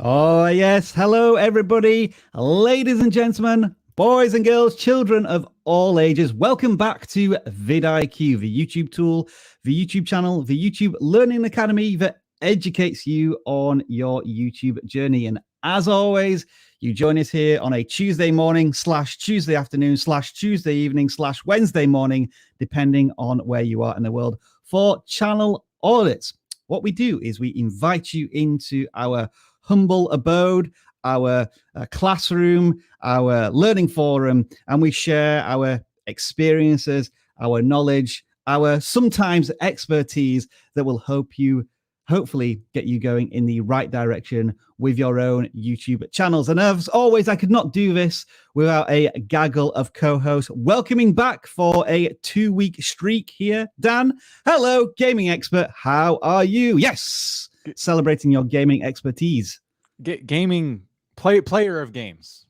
Oh, yes. Hello, everybody. Ladies and gentlemen, boys and girls, children of all ages. Welcome back to vidIQ, the YouTube tool, the YouTube channel, the YouTube Learning Academy that educates you on your YouTube journey. And as always, you join us here on a Tuesday morning / Tuesday afternoon / Tuesday evening / Wednesday morning, depending on where you are in the world, for channel audits. What we do is we invite you into our humble abode, our classroom, our learning forum, and we share our experiences, our knowledge, our sometimes expertise that will hopefully get you going in the right direction with your own YouTube channels. And as always, I could not do this without a gaggle of co-hosts. Welcoming back for a 2-week streak here, Dan. Hello, gaming expert. How are you? Yes, celebrating your gaming expertise. Player of games.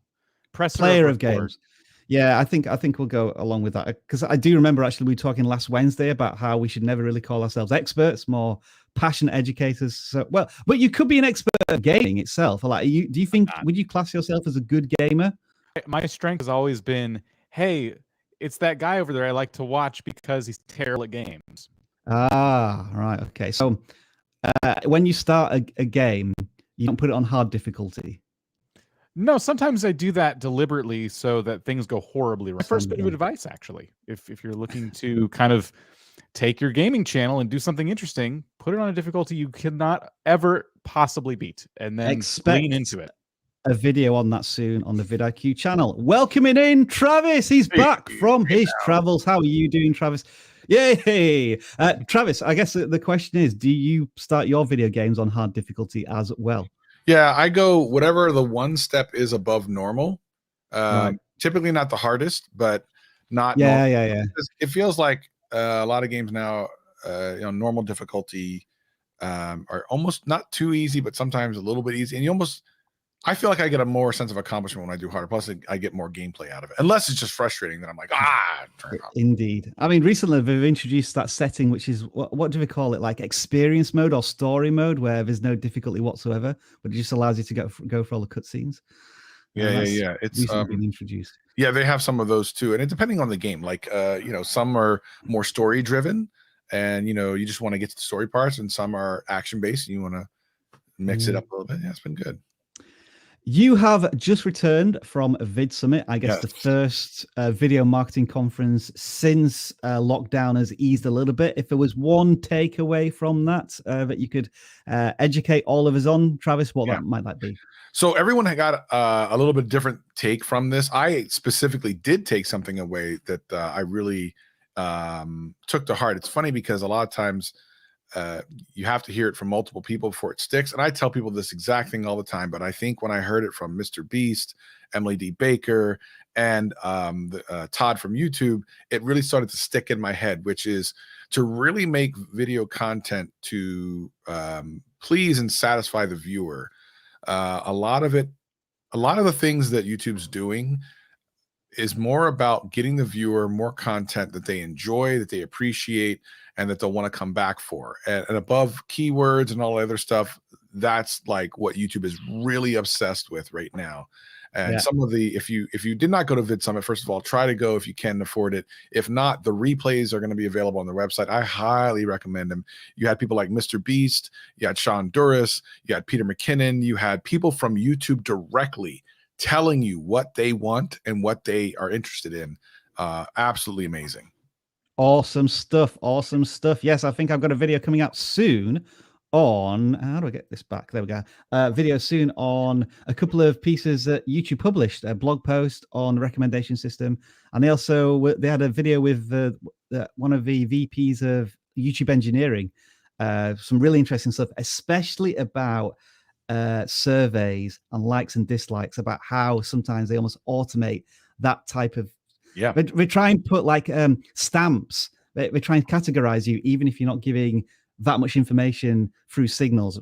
Player of games. Yeah, I think we'll go along with that, because I do remember actually we were talking last Wednesday about how we should never really call ourselves experts, more passionate educators. So, well, but you could be an expert at gaming itself. Like, would you class yourself as a good gamer? My strength has always been, hey, it's that guy over there I like to watch because he's terrible at games. Ah, right, okay. So when you start a game, you don't put it on hard difficulty. No, sometimes I do that deliberately so that things go horribly wrong. My first bit of advice, actually, if you're looking to kind of take your gaming channel and do something interesting, put it on a difficulty you cannot ever possibly beat, and then lean into it. A video on that soon on the vidIQ channel. Welcoming in Travis. He's back from his travels. How are you doing, Travis? Yay! Travis, I guess the question is, do you start your video games on hard difficulty as well? Yeah, I go whatever the one step is above normal. Right. Typically not the hardest, but not normal. Yeah. It feels like a lot of games now, normal difficulty are almost not too easy, but sometimes a little bit easy. And I feel like I get a more sense of accomplishment when I do harder. Plus, I get more gameplay out of it. Unless it's just frustrating, then I'm like, turn it off. Indeed. I mean, recently they've introduced that setting, which is, what do we call it? Like experience mode or story mode, where there's no difficulty whatsoever, but it just allows you to go for all the cutscenes. Yeah. It's recently been introduced. Yeah, they have some of those too. And depending on the game, like, some are more story driven and, you just want to get to the story parts, and some are action based and you want to mix it up a little bit. Yeah, it's been good. You have just returned from Vid Summit, I guess. Yes. The first video marketing conference since lockdown has eased a little bit. If there was one takeaway from that that you could educate all of us on, Travis, what might that be? So everyone had got a little bit different take from this. I specifically did take something away that I really took to heart. It's funny because a lot of times you have to hear it from multiple people before it sticks. And I tell people this exact thing all the time, but I think when I heard it from Mr. Beast, Emily D. Baker, and Todd from YouTube, it really started to stick in my head, which is to really make video content to please and satisfy the viewer. A lot of the things that YouTube's doing is more about getting the viewer more content that they enjoy, that they appreciate, and that they'll want to come back for. And above keywords and all the other stuff, that's like what YouTube is really obsessed with right now. And some of the, if you did not go to Vid Summit, first of all, try to go if you can afford it. If not, the replays are going to be available on their website. I highly recommend them. You had people like Mr. Beast, you had Sean Duras, you had Peter McKinnon, you had people from YouTube directly telling you what they want and what they are interested in. Absolutely amazing. Awesome stuff. Yes, I think I've got a video coming out soon on, how do I get this back? There we go. Video soon on a couple of pieces that YouTube published, a blog post on the recommendation system. And they had a video with one of the VPs of YouTube engineering, some really interesting stuff, especially about surveys and likes and dislikes, about how sometimes they almost automate that type of, we try and put like stamps. We try and categorize you, even if you're not giving that much information through signals.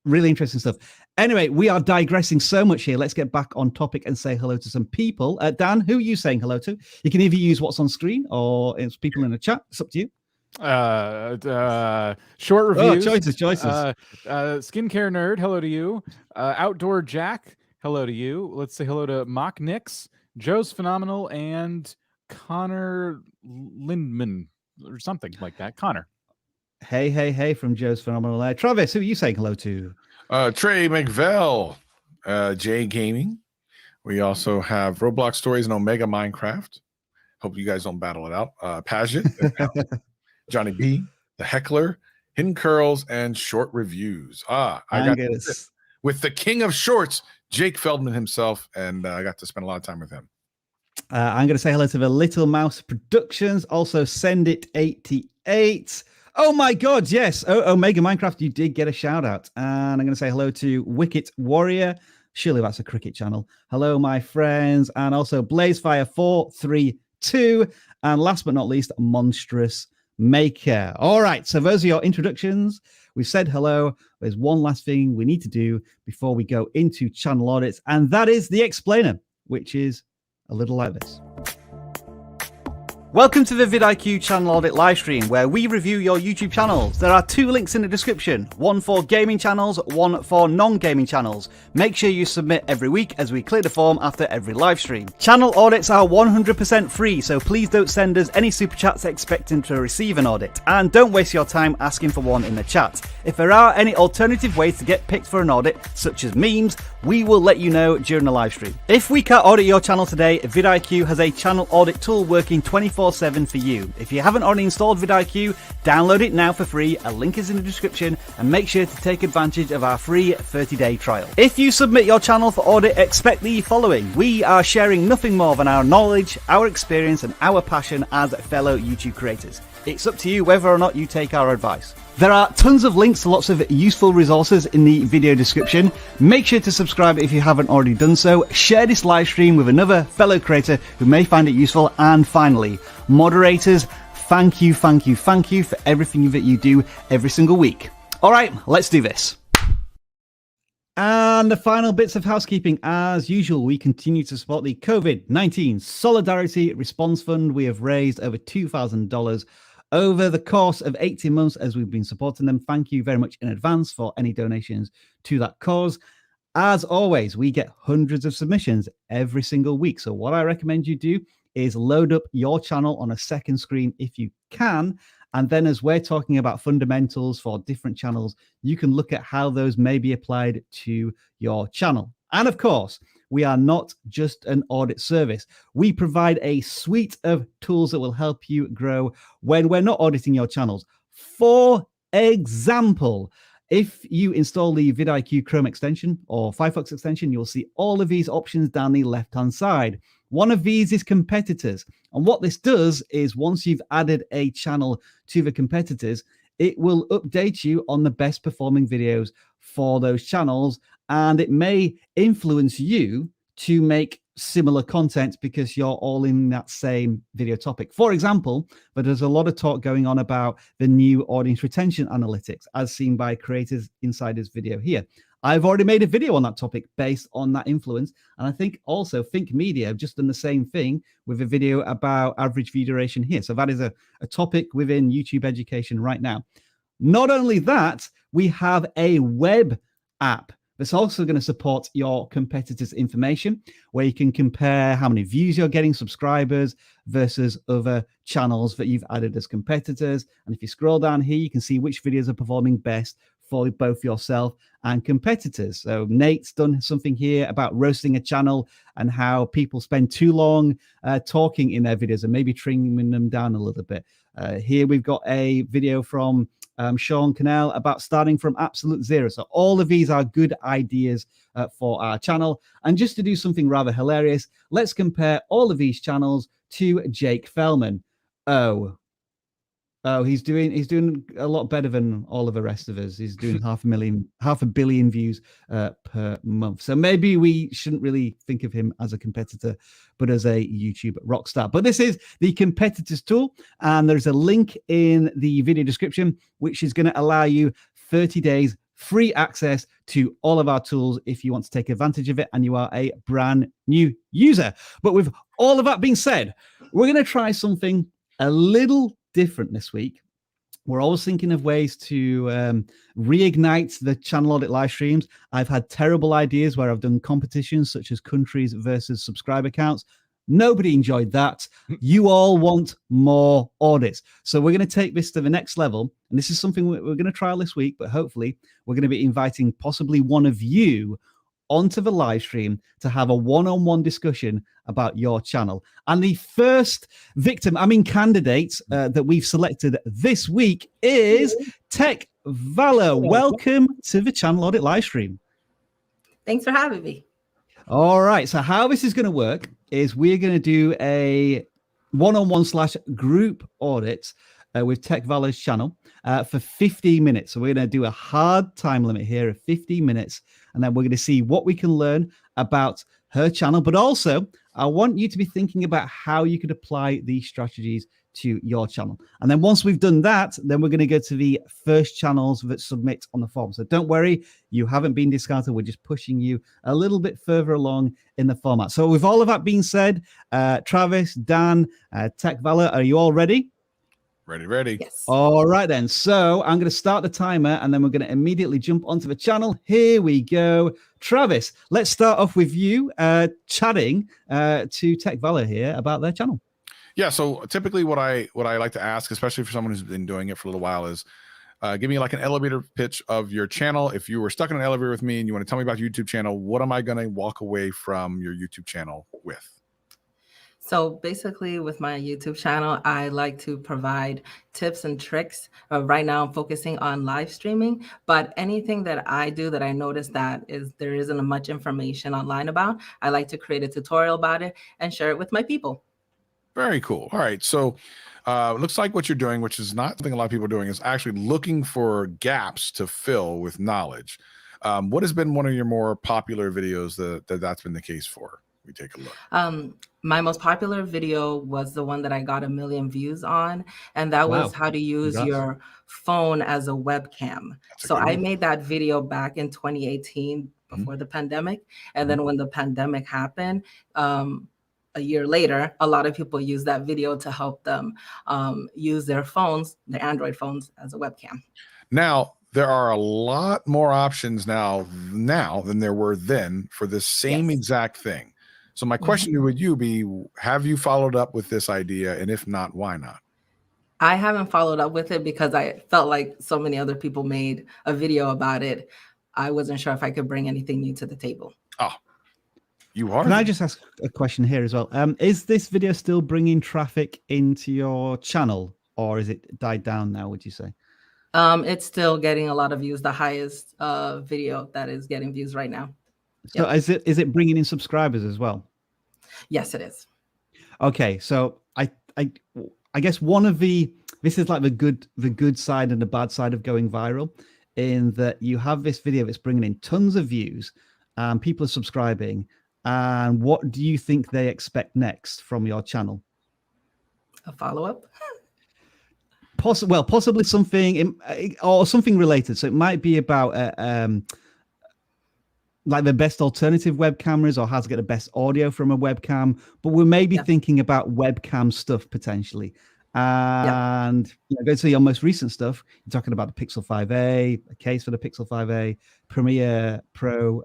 Really interesting stuff. Anyway, we are digressing so much here. Let's get back on topic and say hello to some people. Dan, who are you saying hello to? You can either use what's on screen or it's people in the chat. It's up to you. Short reviews. Choices. Skincare Nerd, hello to you. Outdoor Jack, hello to you. Let's say hello to Mock Nix, Joe's Phenomenal, and Connor Lindman, or something like that. Connor. Hey from Joe's Phenomenal. Travis, who are you saying hello to? Trey McVell, Jay Gaming. We also have Roblox Stories and Omega Minecraft. Hope you guys don't battle it out. Paget, Johnny B, The Heckler, Hidden Curls, and Short Reviews. I got this with the king of shorts, Jake Feldman himself, and I got to spend a lot of time with him. I'm going to say hello to the Little Mouse Productions. Also, Send It 88. Oh my God, yes. Omega Minecraft, you did get a shout out. And I'm going to say hello to Wicket Warrior. Surely that's a cricket channel. Hello, my friends. And also Blazefire432. And last but not least, Monstrous Maker. All right, so those are your introductions. We've said hello. There's one last thing we need to do before we go into channel audits, and that is the explainer, which is a little like this. Welcome to the vidIQ channel audit livestream, where we review your YouTube channels. There are 2 links in the description, one for gaming channels, one for non-gaming channels. Make sure you submit every week as we clear the form after every livestream. Channel audits are 100% free, so please don't send us any super chats expecting to receive an audit. And don't waste your time asking for one in the chat. If there are any alternative ways to get picked for an audit, such as memes, we will let you know during the livestream. If we can't audit your channel today, vidIQ has a channel audit tool working 24/7 for you. If you haven't already installed vidIQ, download it now for free. A link is in the description, and make sure to take advantage of our free 30-day trial. If you submit your channel for audit, expect the following. We are sharing nothing more than our knowledge, our experience, and our passion as fellow YouTube creators. It's up to you whether or not you take our advice. There are tons of links to lots of useful resources in the video description. Make sure to subscribe if you haven't already done so. Share this live stream with another fellow creator who may find it useful. And finally, moderators, thank you for everything that you do every single week. All right, let's do this. And the final bits of housekeeping. As usual, we continue to support the COVID-19 Solidarity Response Fund. We have raised over $2,000 over the course of 18 months as we've been supporting them. Thank you very much in advance for any donations to that cause. As always, we get hundreds of submissions every single week. So what I recommend you do is load up your channel on a second screen if you can. And then as we're talking about fundamentals for different channels, you can look at how those may be applied to your channel. And of course, we are not just an audit service. We provide a suite of tools that will help you grow when we're not auditing your channels. For example, if you install the vidIQ Chrome extension or Firefox extension, you'll see all of these options down the left-hand side. One of these is competitors. And what this does is once you've added a channel to the competitors, it will update you on the best performing videos for those channels. And it may influence you to make similar content because you're all in that same video topic. For example, but there's a lot of talk going on about the new audience retention analytics as seen by creators inside this video here. I've already made a video on that topic based on that influence. And I think also Think Media have just done the same thing with a video about average view duration here. So that is a topic within YouTube education right now. Not only that, we have a web app that's also going to support your competitors' information, where you can compare how many views you're getting, subscribers, versus other channels that you've added as competitors. And if you scroll down here, you can see which videos are performing best for both yourself and competitors. So Nate's done something here about roasting a channel and how people spend too long talking in their videos and maybe trimming them down a little bit. Here we've got a video from Sean Cannell about starting from absolute zero. So all of these are good ideas for our channel. And just to do something rather hilarious, let's compare all of these channels to Jake Feldman. Oh, he's doing a lot better than all of the rest of us. He's doing half a billion views per month. So maybe we shouldn't really think of him as a competitor, but as a YouTube rock star. But this is the competitors tool, and there's a link in the video description, which is going to allow you 30 days free access to all of our tools if you want to take advantage of it and you are a brand new user. But with all of that being said, we're going to try something a little different this week. We're always thinking of ways to reignite the channel audit live streams. I've had terrible ideas where I've done competitions such as countries versus subscriber counts. Nobody enjoyed that. You all want more audits. So we're going to take this to the next level. And this is something we're going to trial this week, but hopefully we're going to be inviting possibly one of you onto the live stream to have a one-on-one discussion about your channel. And the first victim, candidate that we've selected this week is Tech Valor. Welcome to the Channel Audit live stream. Thanks for having me. All right. So how this is going to work is we're going to do a one-on-one / group audit with Tech Valor's channel for 15 minutes. So we're going to do a hard time limit here of 15 minutes. And then we're going to see what we can learn about her channel. But also, I want you to be thinking about how you could apply these strategies to your channel. And then once we've done that, then we're going to go to the first channels that submit on the form. So don't worry, you haven't been discarded. We're just pushing you a little bit further along in the format. So with all of that being said, Travis, Dan, Tech Valor, are you all ready? Ready. Yes. All right, then. So I'm going to start the timer, and then we're going to immediately jump onto the channel. Here we go. Travis, let's start off with you chatting to Tech Valor here about their channel. Yeah. So typically what I like to ask, especially for someone who's been doing it for a little while, is give me like an elevator pitch of your channel. If you were stuck in an elevator with me and you want to tell me about your YouTube channel, what am I going to walk away from your YouTube channel with? So basically with my YouTube channel, I like to provide tips and tricks. Right now I'm focusing on live streaming, but anything that I do that I notice that there isn't much information online about, I like to create a tutorial about it and share it with my people. Very cool. All right. So looks like what you're doing, which is not something a lot of people are doing, is actually looking for gaps to fill with knowledge. What has been one of your more popular videos that's been the case for? We take a look. My most popular video was the one that I got 1 million views on, and that was how to use your phone as a webcam. So I made that video back in 2018 before the pandemic. And then when the pandemic happened, a year later, a lot of people use that video to help them use their phones, their Android phones, as a webcam. Now, there are a lot more options now than there were then for the same exact thing. So my question would you be, have you followed up with this idea? And if not, why not? I haven't followed up with it because I felt like so many other people made a video about it. I wasn't sure if I could bring anything new to the table. Oh, you are. Can I just ask a question here as well? Is this video still bringing traffic into your channel, or is it died down now, would you say? It's still getting a lot of views, the highest video that is getting views right now. So is it bringing in subscribers as well? Yes, it is. Okay, so I guess this is like the good side and the bad side of going viral, in that you have this video that's bringing in tons of views, and people are subscribing. And what do you think they expect next from your channel? A follow-up? Possibly something or something related. So it might be about like the best alternative web cameras, or how to get the best audio from a webcam. But we're maybe thinking about webcam stuff potentially. And go to your most recent stuff. You're talking about the Pixel 5a, a case for the Pixel 5a, Premiere Pro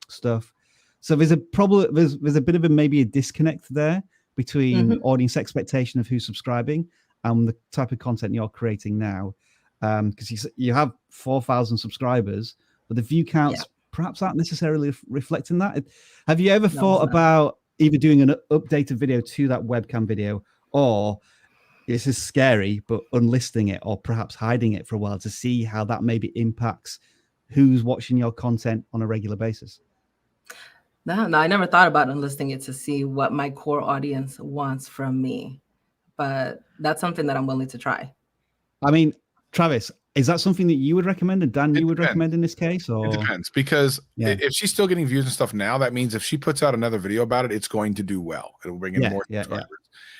stuff. So there's a problem. There's a bit of maybe a disconnect there between audience expectation of who's subscribing and the type of content you're creating now, because you have 4,000 subscribers, but the view counts perhaps aren't necessarily reflecting that. Have you ever thought about either doing an updated video to that webcam video, or this is scary, but unlisting it, or perhaps hiding it for a while to see how that maybe impacts who's watching your content on a regular basis? No, I never thought about unlisting it to see what my core audience wants from me, but that's something that I'm willing to try. I mean, Travis, is that something that you would recommend, and Dan, you would recommend in this case? Or? It depends, because if she's still getting views and stuff now, that means if she puts out another video about it, it's going to do well. It'll bring in more subscribers.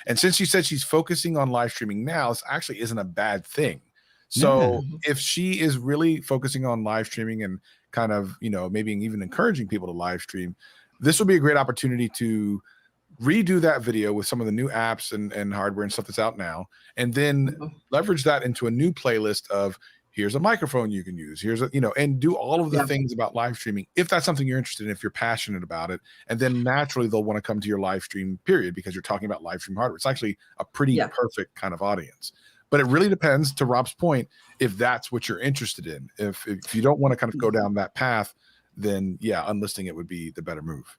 And since you said she's focusing on live streaming now, this actually isn't a bad thing. So if she is really focusing on live streaming and kind of, maybe even encouraging people to live stream, this will be a great opportunity to redo that video with some of the new apps and hardware and stuff that's out now, and then leverage that into a new playlist of here's a microphone you can use, here's a, and do all of the things about live streaming if that's something you're interested in, if you're passionate about it. And then naturally they'll want to come to your live stream period because you're talking about live stream hardware. It's actually a pretty perfect kind of audience. But it really depends, to Rob's point, if that's what you're interested in. If you don't want to kind of go down that path, then unlisting it would be the better move.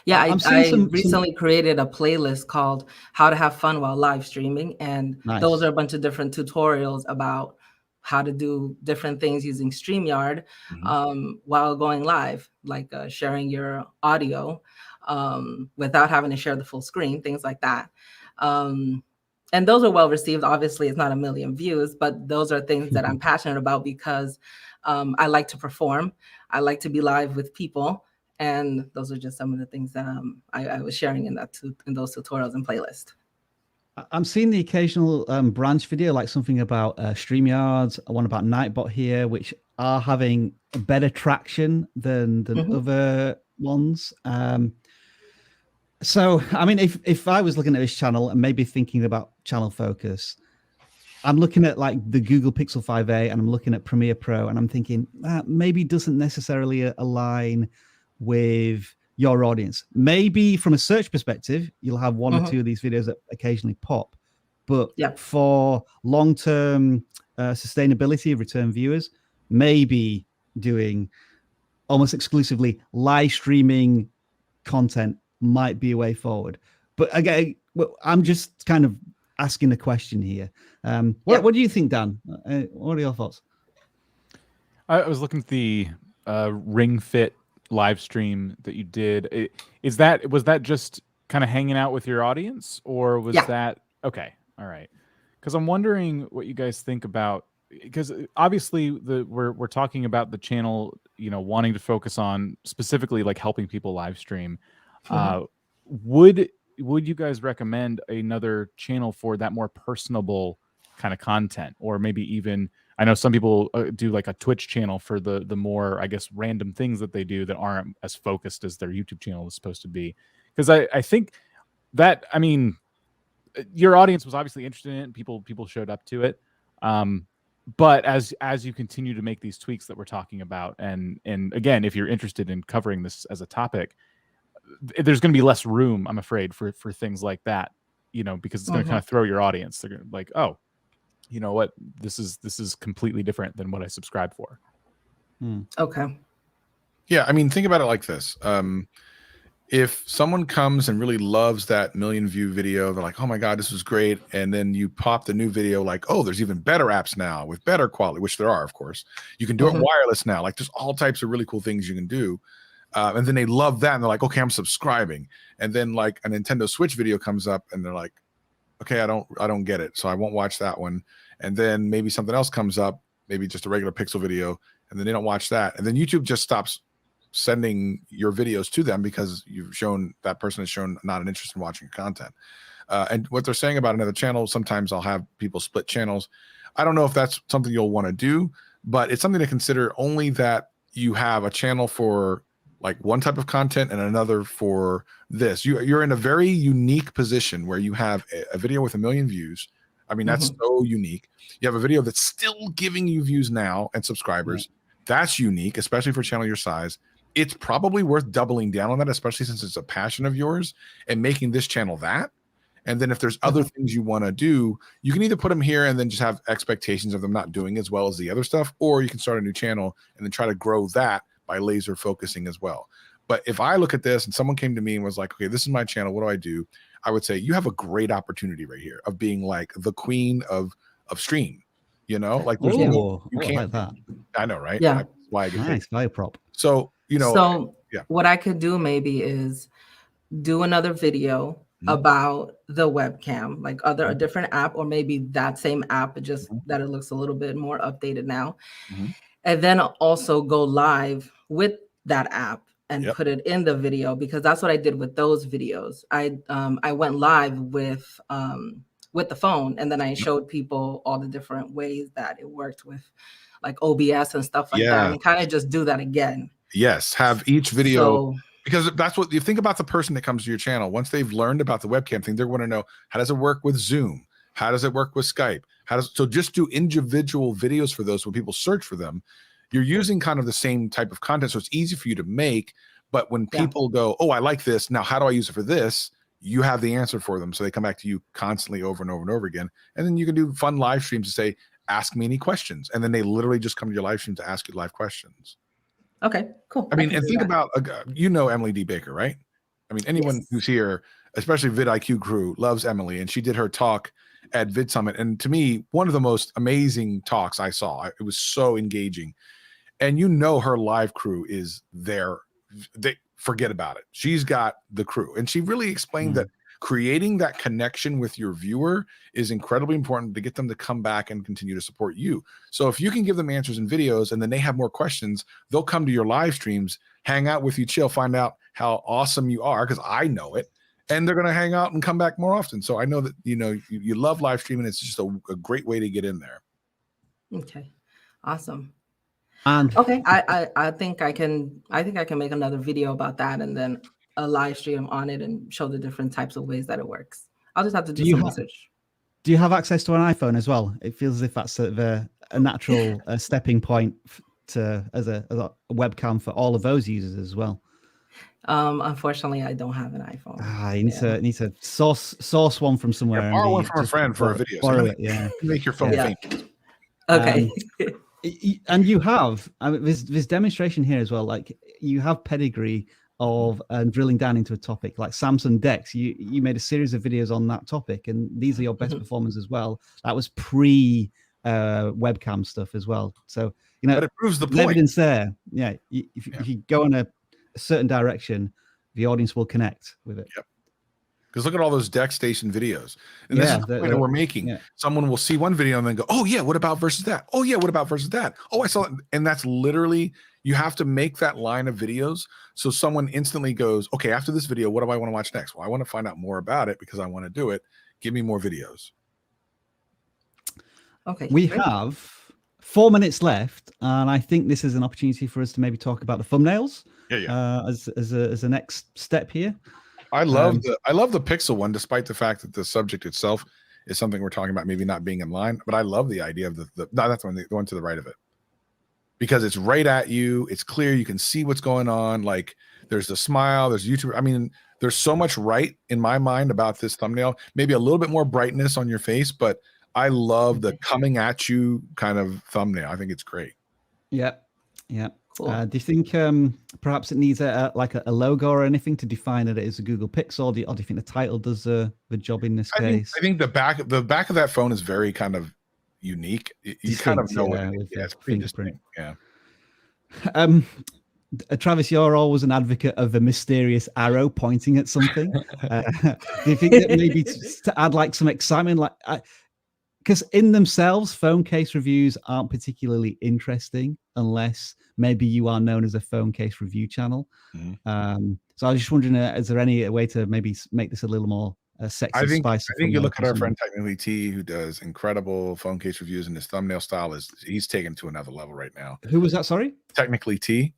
Yeah, I recently created a playlist called How to Have Fun While Live Streaming. And those are a bunch of different tutorials about how to do different things using StreamYard while going live, like sharing your audio without having to share the full screen, things like that. And those are well received. Obviously, it's not a million views, but those are things that I'm passionate about because I like to perform. I like to be live with people. And those are just some of the things that I was sharing in those tutorials and playlists. I'm seeing the occasional branch video, like something about StreamYards, one about Nightbot here, which are having better traction than other ones. So, I mean, if I was looking at this channel and maybe thinking about channel focus, I'm looking at like the Google Pixel 5a and I'm looking at Premiere Pro and I'm thinking that maybe doesn't necessarily align with your audience. Maybe from a search perspective, you'll have one or two of these videos that occasionally pop, but for long-term sustainability of return viewers, maybe doing almost exclusively live streaming content might be a way forward. But again, I'm just kind of asking a question here. What do you think, Dan? What are your thoughts? I was looking at the Ring Fit live stream that you did. Was that just kind of hanging out with your audience, or was that okay? All right, because I'm wondering what you guys think about, because obviously we're talking about the channel, wanting to focus on specifically like helping people live stream. Would you guys recommend another channel for that more personable kind of content, or maybe even, I know some people do like a Twitch channel for the more, I guess, random things that they do that aren't as focused as their YouTube channel is supposed to be. Because I think that, I mean, your audience was obviously interested in it. People showed up to it. But as you continue to make these tweaks that we're talking about, and again, if you're interested in covering this as a topic, there's going to be less room, I'm afraid, for things like that, because it's going to kind of throw your audience. They're going to like, oh, you know what, this is completely different than what I subscribe for. Okay. Yeah, I mean, think about it like this. If someone comes and really loves that 1 million view video, they're like, oh my God, this was great. And then you pop the new video like, oh, there's even better apps now with better quality, which there are, of course. You can do it wireless now. Like, there's all types of really cool things you can do. And then they love that and they're like, okay, I'm subscribing. And then like a Nintendo Switch video comes up and they're like, okay, I don't get it, so I won't watch that one. And then maybe something else comes up, maybe just a regular Pixel video, and then they don't watch that. And then YouTube just stops sending your videos to them because that person has shown not an interest in watching your content. And what they're saying about another channel, sometimes I'll have people split channels. I don't know if that's something you'll want to do, but it's something to consider, only that you have a channel for like one type of content and another for this. You're in a very unique position where you have a video with 1 million views. I mean, that's so unique. You have a video that's still giving you views now and subscribers. That's unique, especially for a channel your size. It's probably worth doubling down on that, especially since it's a passion of yours, and making this channel that. And then if there's other things you want to do, you can either put them here and then just have expectations of them not doing as well as the other stuff, or you can start a new channel and then try to grow that by laser focusing as well. But if I look at this and someone came to me and was like, okay, this is my channel, what do I do? I would say you have a great opportunity right here of being like the queen of stream, like there's you can't, like that. I know, right? Yeah. That's why I get nice value prop. So, what I could do maybe is do another video about the webcam, like a different app, or maybe that same app, just that it looks a little bit more updated now. And then also go live with that app and put it in the video, because that's what I did with those videos. I went live with the phone, and then I showed people all the different ways that it worked with like OBS and stuff like that, and kind of just do that again. Yes, have each video Because that's what you think about the person that comes to your channel. Once they've learned about the webcam thing, they're going to know, how does it work with Zoom? How does it work with Skype? So just do individual videos for those when people search for them. You're using kind of the same type of content, so it's easy for you to make. But when people go, oh, I like this, now how do I use it for this? You have the answer for them. So they come back to you constantly over and over and over again. And then you can do fun live streams to say, ask me any questions. And then they literally just come to your live stream to ask you live questions. Okay, cool. I mean, and think about, Emily D. Baker, right? I mean, anyone who's here, especially vidIQ crew, loves Emily. And she did her talk at Vid Summit. And to me, one of the most amazing talks I saw. It was so engaging. And her live crew is there. They forget about it. She's got the crew. And she really explained that creating that connection with your viewer is incredibly important to get them to come back and continue to support you. So if you can give them answers in videos and then they have more questions, they'll come to your live streams, hang out with you, chill, find out how awesome you are, because I know it. And they're going to hang out and come back more often. So I know that, you love live streaming. It's just a great way to get in there. Okay. Awesome. And okay, I think I can make another video about that and then a live stream on it and show the different types of ways that it works. I'll just have to do some research. Do you have access to an iPhone as well? It feels as if that's sort of a natural stepping point as a webcam for all of those users as well. Unfortunately, I don't have an iPhone. You need to source one from somewhere. Yeah, borrow one from a friend for a video. So make your phone famous. Okay. And you have, there's demonstration here as well. Like you have pedigree of drilling down into a topic like Samsung Dex. You made a series of videos on that topic, and these are your best performers as well. That was pre webcam stuff as well. So but it proves the point. Evidence there. Yeah, if you go in a certain direction, the audience will connect with it. Yep. Because look at all those Dex Station videos. And this is the point that we're making. Yeah. Someone will see one video and then go, oh, yeah, what about versus that? Oh, yeah, what about versus that? Oh, I saw it. And that's literally, you have to make that line of videos so someone instantly goes, okay, after this video, what do I want to watch next? Well, I want to find out more about it because I want to do it. Give me more videos. Okay. We have 4 minutes left, and I think this is an opportunity for us to maybe talk about the thumbnails as a next step here. I love the pixel one, despite the fact that the subject itself is something we're talking about maybe not being in line. But I love the idea of the one to the right of it, because it's right at you. It's clear. You can see what's going on. Like there's the smile. There's YouTube. I mean, there's so much right in my mind about this thumbnail. Maybe a little bit more brightness on your face, but I love the coming at you kind of thumbnail. I think it's great. Yeah. Yeah. Cool. Do you think perhaps it needs a logo or anything to define that it is a Google Pixel, or do you think the title does the job in this case? I think the back of that phone is very kind of unique. You kind of know what it is. Yeah, it's pretty distinct. Yeah. Travis, you're always an advocate of a mysterious arrow pointing at something. Do you think that maybe to add like some excitement, because in themselves, phone case reviews aren't particularly interesting unless maybe you are known as a phone case review channel. Mm-hmm. So I was just wondering, is there any way to maybe make this a little more sexy, spicy? I think you look at our friend Technically T, who does incredible phone case reviews, and his thumbnail style he's taken to another level right now. Who was that? Sorry? Technically T.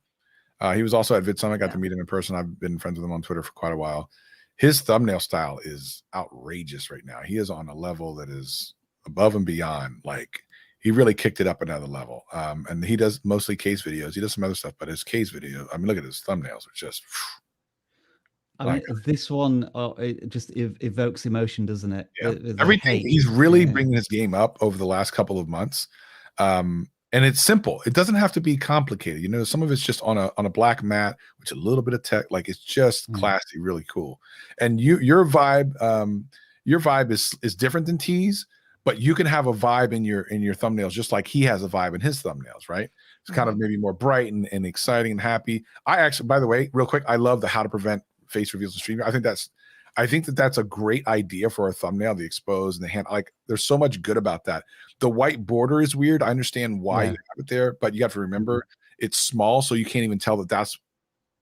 He was also at VidSummit. Got to meet him in person. I've been friends with him on Twitter for quite a while. His thumbnail style is outrageous right now. He is on a level that is above and beyond. Like, he really kicked it up another level. And he does mostly case videos. He does some other stuff, but his case video, I mean, look at his thumbnails. It's just, this one, it just evokes emotion, doesn't it? Yeah. Everything. He's really bringing his game up over the last couple of months. And it's simple. It doesn't have to be complicated. Some of it's just on a black mat, which a little bit of tech, like it's just classy, really cool. And your vibe is different than T's, but you can have a vibe in your thumbnails, just like he has a vibe in his thumbnails, right? It's kind of maybe more bright and exciting and happy. I actually, by the way, real quick, I love the how to prevent face reveals in streaming. I think that's a great idea for a thumbnail, the expose and the hand. Like, there's so much good about that. The white border is weird. I understand why you have it there, but you have to remember it's small, so you can't even tell that that's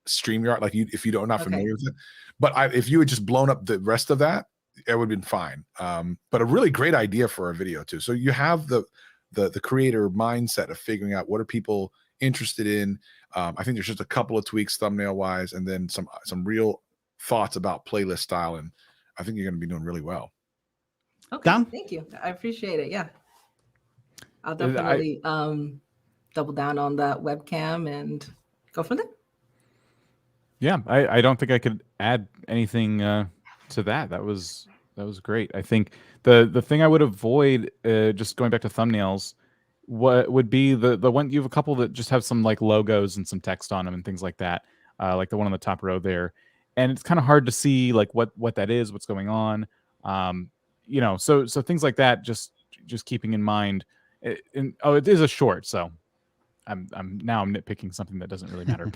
StreamYard. Like, if you don't not familiar with it. But if you had just blown up the rest of that, it would have been fine. But a really great idea for a video too. So you have the creator mindset of figuring out what are people interested in. I think there's just a couple of tweaks thumbnail wise, and then some real thoughts about playlist style, and I think you're going to be doing really well. Okay, Dan? Thank you. I appreciate it. Yeah, I'll definitely double down on that webcam and go from there. Yeah, I don't think I could add anything to that. That was great. I think the thing I would avoid, just going back to thumbnails, what would be the one, you have a couple that just have some like logos and some text on them and things like that, like the one on the top row there, and it's kind of hard to see like what that is, what's going on, you know, so things like that, just keeping in mind. It is a short, so I'm nitpicking something that doesn't really matter.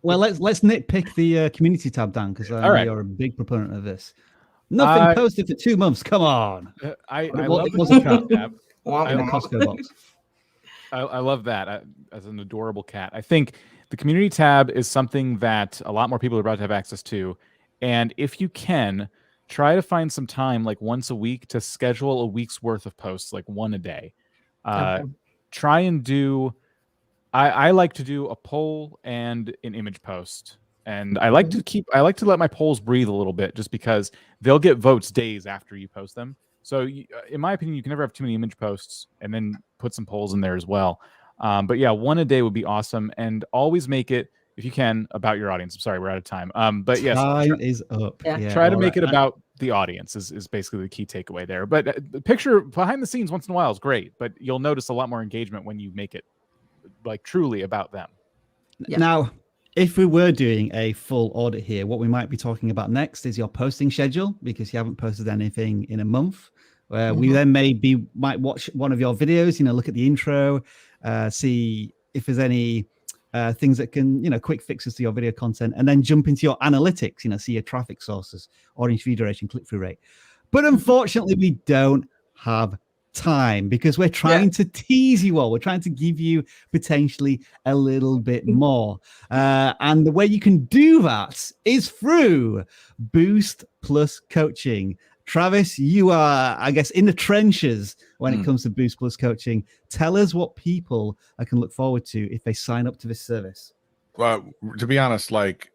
well, let's nitpick the community tab, Dan, because I know you're a big proponent of this. Nothing posted for 2 months. Come on. I love the community tab. Costco box. I love that as an adorable cat. I think the community tab is something that a lot more people are about to have access to, and if you can, try to find some time, like once a week, to schedule a week's worth of posts, like one a day. Okay. Try and do. I like to do a poll and an image post, and I like to let my polls breathe a little bit, just because they'll get votes days after you post them. So, in my opinion, you can never have too many image posts, and then put some polls in there as well. But yeah, one a day would be awesome, and always make it, if you can, about your audience. I'm sorry, we're out of time. But yes, time is up. Yeah. Try to make it about the audience is basically the key takeaway there. But the picture behind the scenes once in a while is great, but you'll notice a lot more engagement when you make it like truly about them. Yeah. Now, if we were doing a full audit here, what we might be talking about next is your posting schedule, because you haven't posted anything in a month. We then might watch one of your videos, you know, look at the intro, see if there's any things that can, you know, quick fixes to your video content, and then jump into your analytics, you know, see your traffic sources, audience view duration, click-through rate. But unfortunately, we don't have time, because we're trying to tease you all. We're trying to give you potentially a little bit more. And the way you can do that is through Boost Plus Coaching. Travis, you are, I guess, in the trenches when it comes to Boost Plus Coaching. Tell us what people can look forward to if they sign up to this service. Well, to be honest, like,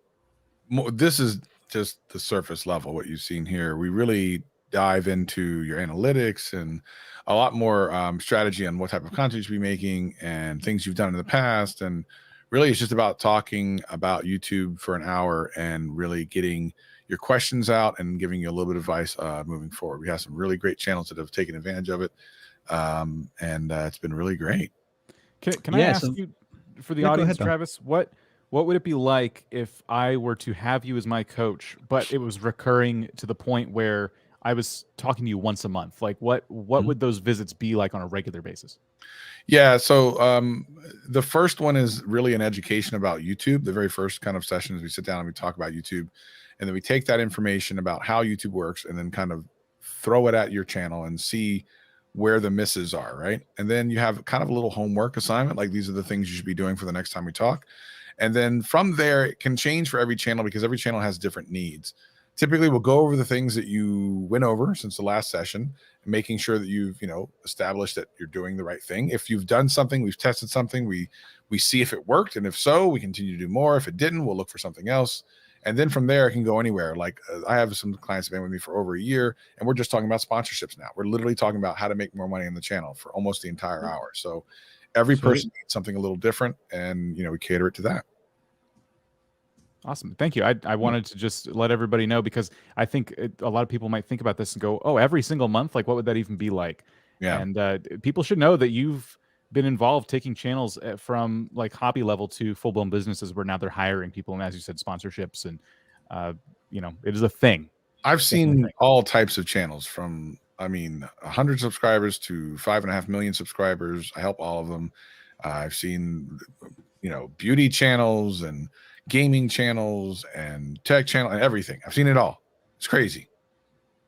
this is just the surface level, what you've seen here. We really dive into your analytics and a lot more strategy on what type of content you should be making and things you've done in the past. And really, it's just about talking about YouTube for an hour and really getting your questions out and giving you a little bit of advice moving forward. We have some really great channels that have taken advantage of it, and it's been really great. Can I ask you, for the audience, Travis, what would it be like if I were to have you as my coach, but it was recurring to the point where I was talking to you once a month? Like, what would those visits be like on a regular basis? Yeah, so the first one is really an education about YouTube. The very first kind of sessions, we sit down and we talk about YouTube, and then we take that information about how YouTube works and then kind of throw it at your channel and see where the misses are, right? And then you have kind of a little homework assignment, like these are the things you should be doing for the next time we talk. And then from there, it can change for every channel because every channel has different needs. Typically, we'll go over the things that you went over since the last session, making sure that you've, you know, established that you're doing the right thing. If you've done something, we've tested something, we see if it worked. And if so, we continue to do more. If it didn't, we'll look for something else. And then from there, it can go anywhere. Like I have some clients that have been with me for over a year, and we're just talking about sponsorships now. We're literally talking about how to make more money on the channel for almost the entire hour. So every person needs something a little different, and, you know, we cater it to that. Awesome. Thank you. I wanted to just let everybody know, because I think a lot of people might think about this and go, oh, every single month, like what would that even be like? Yeah. And people should know that you've been involved taking channels from like hobby level to full-blown businesses where now they're hiring people, and as you said, sponsorships, and you know, it is a thing. I've seen all types of channels, from, I mean, 100 subscribers to 5.5 million subscribers. I help all of them. I've seen, you know, beauty channels and gaming channels and tech channel and everything. I've seen it all. It's crazy.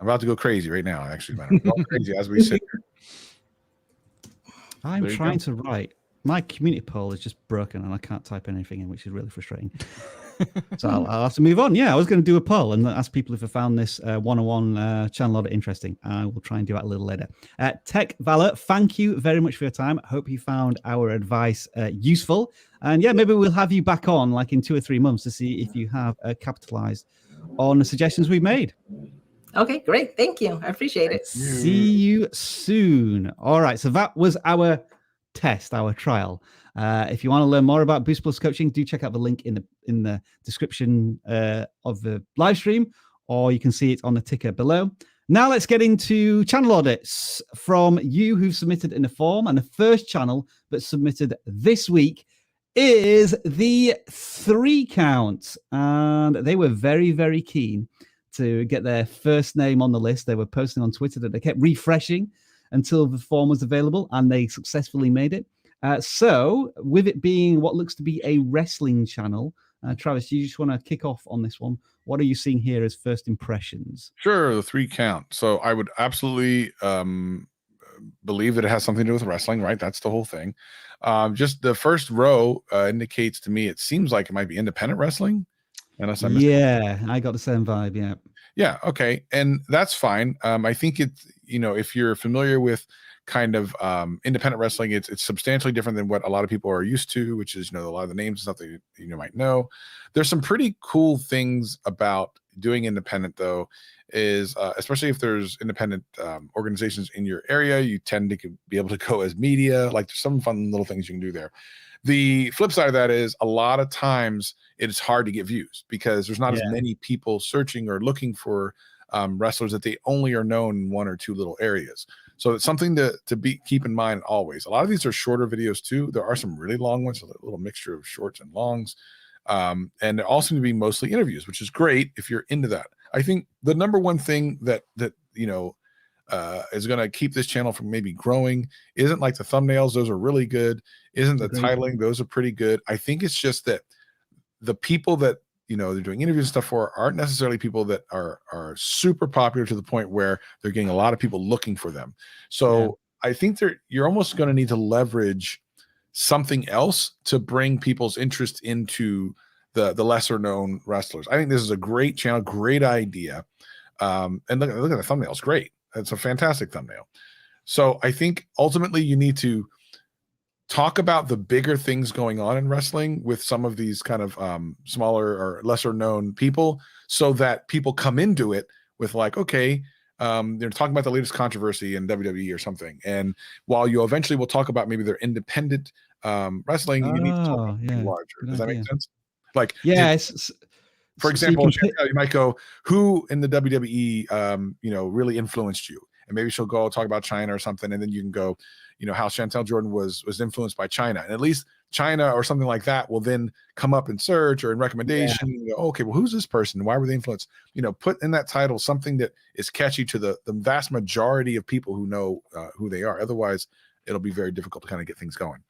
I'm about to go crazy right now. Actually, man, I'm going crazy as we sit here. I'm trying to write. My community poll is just broken and I can't type anything in, which is really frustrating. So I'll have to move on. Yeah, I was going to do a poll and ask people if I found this one-on-one channel audit interesting. I will try and do that a little later. Tech Valor, thank you very much for your time. Hope you found our advice useful. And yeah, maybe we'll have you back on like in 2 or 3 months to see if you have capitalized on the suggestions we made. Okay, great. Thank you. I appreciate it. See you soon. All right. So that was our test, our trial. If you want to learn more about Boost Plus coaching, do check out the link in the description of the live stream, or you can see it on the ticker below. Now let's get into channel audits from you who've submitted in a form. And the first channel that submitted this week is the 3 count. And they were very, very keen to get their first name on the list. They were posting on Twitter that they kept refreshing until the form was available, and they successfully made it. So with it being what looks to be a wrestling channel, Travis, you just want to kick off on this one. What are you seeing here as first impressions? Sure, the 3 count. So I would absolutely believe that it has something to do with wrestling, right? That's the whole thing. Just the first row indicates to me, it seems like it might be independent wrestling. Unless I I got the same vibe. Yeah. Okay. And that's fine. I think it's, if you're familiar with kind of independent wrestling, it's substantially different than what a lot of people are used to, which is, a lot of the names and stuff that you might know. There's some pretty cool things about doing independent, though, is especially if there's independent organizations in your area, you tend to be able to go as media. Like there's some fun little things you can do there. The flip side of that is a lot of times it's hard to get views because there's not as many people searching or looking for wrestlers, that they only are known in 1 or 2 little areas. So it's something to keep in mind always. A lot of these are shorter videos too. There are some really long ones, a little mixture of shorts and longs. And they all seem to be mostly interviews, which is great if you're into that. I think the number one thing that is going to keep this channel from maybe growing isn't like the thumbnails. Those are really good. Isn't the titling. Those are pretty good. I think it's just that the people that, they're doing interviews and stuff for aren't necessarily people that are super popular to the point where they're getting a lot of people looking for them. So I think you're almost going to need to leverage something else to bring people's interest into the lesser known wrestlers. I think this is a great channel, great idea. And look at the thumbnail. It's great. It's a fantastic thumbnail. So I think ultimately you need to talk about the bigger things going on in wrestling with some of these kind of smaller or lesser known people, so that people come into it with like, okay, they're talking about the latest controversy in WWE or something. And while you eventually will talk about maybe their independent wrestling, you need to talk about something larger. Does that make sense? Like, for example, you might go, who in the WWE, really influenced you? And maybe she'll go talk about China or something. And then you can go, how Chantel Jordan was influenced by China. And at least China or something like that will then come up in search or in recommendation. You go, okay, well, who's this person? Why were they influenced? Put in that title something that is catchy to the vast majority of people who know who they are. Otherwise, it'll be very difficult to kind of get things going.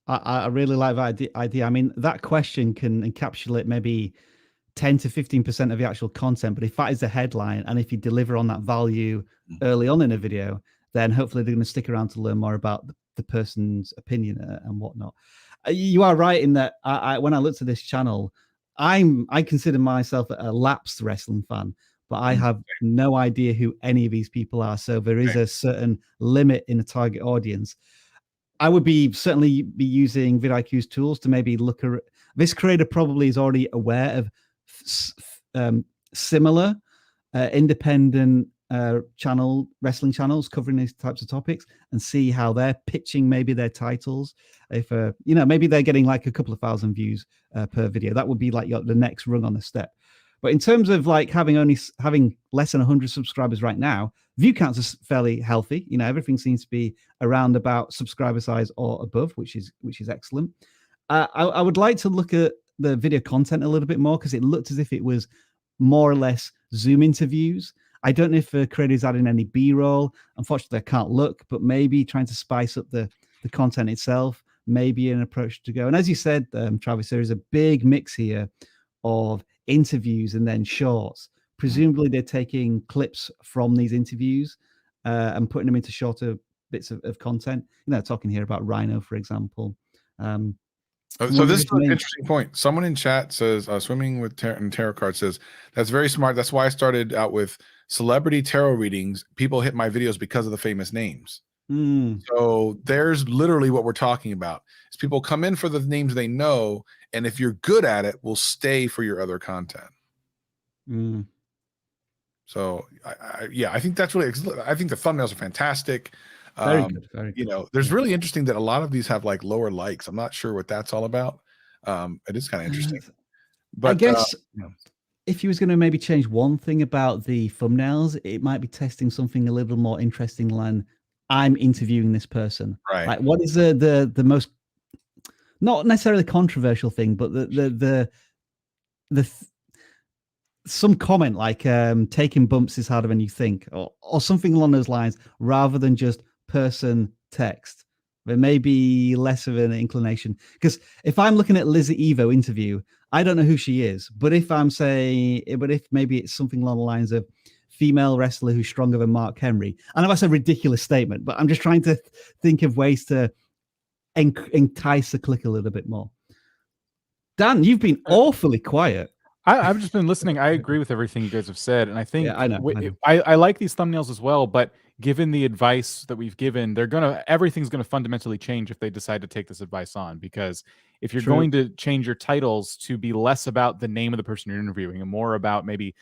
I really like that idea. I mean, that question can encapsulate maybe 10 to 15% of the actual content, but if that is the headline and if you deliver on that value early on in a video, then hopefully they're going to stick around to learn more about the person's opinion and whatnot. You are right in that when I looked at this channel, I consider myself a lapsed wrestling fan, but I have no idea who any of these people are. So there is a certain limit in the target audience. I would certainly be using vidIQ's tools to maybe look at this creator. Probably is already aware of similar independent wrestling channels covering these types of topics, and see how they're pitching maybe their titles. If maybe they're getting like a couple of thousand views per video, that would be like the next rung on the step. But in terms of like having less than 100 subscribers right now, view counts are fairly healthy. Everything seems to be around about subscriber size or above, which is excellent. I would like to look at the video content a little bit more, because it looked as if it was more or less Zoom interviews. I don't know if the creator is adding any B-roll. Unfortunately, I can't look, but maybe trying to spice up the content itself, maybe an approach to go. And as you said, Travis, there is a big mix here of interviews and then shorts. Presumably, they're taking clips from these interviews and putting them into shorter bits of content. Talking here about Rhino, for example. So this is an interesting point. Someone in chat says, swimming with tarot cards says, that's very smart. That's why I started out with celebrity tarot readings. People hit my videos because of the famous names. So there's literally what we're talking about. Is people come in for the names they know, and if you're good at it, will stay for your other content. So I think that's really, I think the thumbnails are fantastic. Very good. Very good. You know, there's really interesting that a lot of these have like lower likes. I'm not sure what that's all about. It is kind of interesting. But I guess if you was going to maybe change one thing about the thumbnails, it might be testing something a little more interesting than I'm interviewing this person. Right. Like, what is the most, not necessarily controversial thing, but some comment like taking bumps is harder than you think, or something along those lines, rather than just person text. There may be less of an inclination, because if I'm looking at Lizzie Evo interview, I don't know who she is, but if I'm saying, if maybe it's something along the lines of female wrestler who's stronger than Mark Henry, I know that's a ridiculous statement, but I'm just trying to think of ways to entice the click a little bit more. Dan, you've been awfully quiet. I've just been listening. I agree with everything you guys have said, and I think I know. I like these thumbnails as well. But given the advice that we've given, everything's gonna fundamentally change if they decide to take this advice on. Because if you're going to change your titles to be less about the name of the person you're interviewing and more about maybe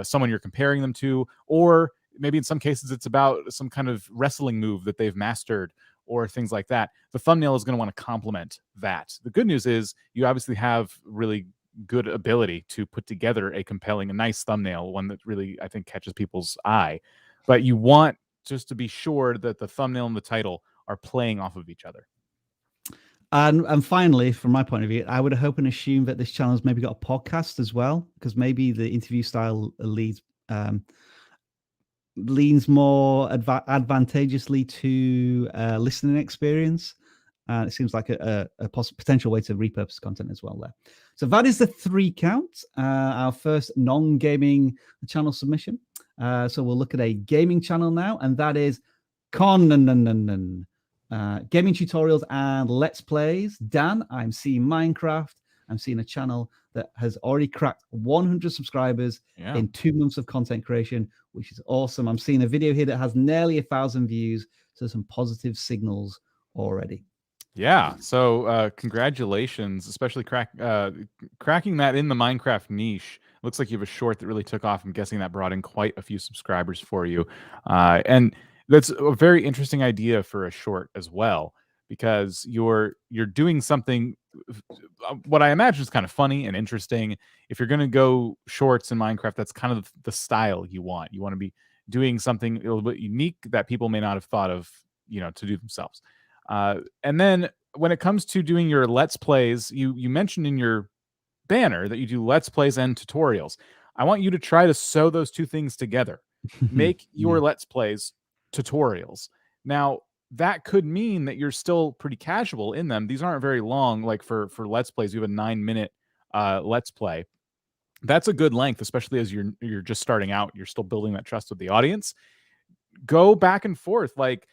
someone you're comparing them to, or maybe in some cases it's about some kind of wrestling move that they've mastered, or things like that, the thumbnail is going to want to complement that. The good news is you obviously have really good ability to put together a compelling, a nice thumbnail, one that really, I think, catches people's eye. But you want just to be sure that the thumbnail and the title are playing off of each other. And finally, from my point of view, I would hope and assume that this channel's maybe got a podcast as well, because maybe the interview style leads more advantageously to listening experience. It seems like a potential way to repurpose content as well there. So that is the 3 count, our first non-gaming channel submission. So we'll look at a gaming channel now, and that is gaming tutorials and let's plays. Dan, I'm seeing Minecraft. I'm seeing a channel that has already cracked 100 subscribers in 2 months of content creation, which is awesome. I'm seeing a video here that has nearly 1,000 views, so some positive signals already. Yeah, so congratulations, especially cracking that in the Minecraft niche. Looks like you have a short that really took off. I'm guessing that brought in quite a few subscribers for you. And that's a very interesting idea for a short as well, because you're doing something, what I imagine is kind of funny and interesting. If you're going to go shorts in Minecraft, that's kind of the style you want. You want to be doing something a little bit unique that people may not have thought of, to do themselves. And then when it comes to doing your Let's Plays, you mentioned in your banner that you do Let's Plays and tutorials. I want you to try to sew those 2 things together. Make your Let's Plays tutorials. Now, that could mean that you're still pretty casual in them. These aren't very long. Like for Let's Plays, you have a 9-minute Let's Play. That's a good length, especially as you're just starting out. You're still building that trust with the audience. Go back and forth. Like,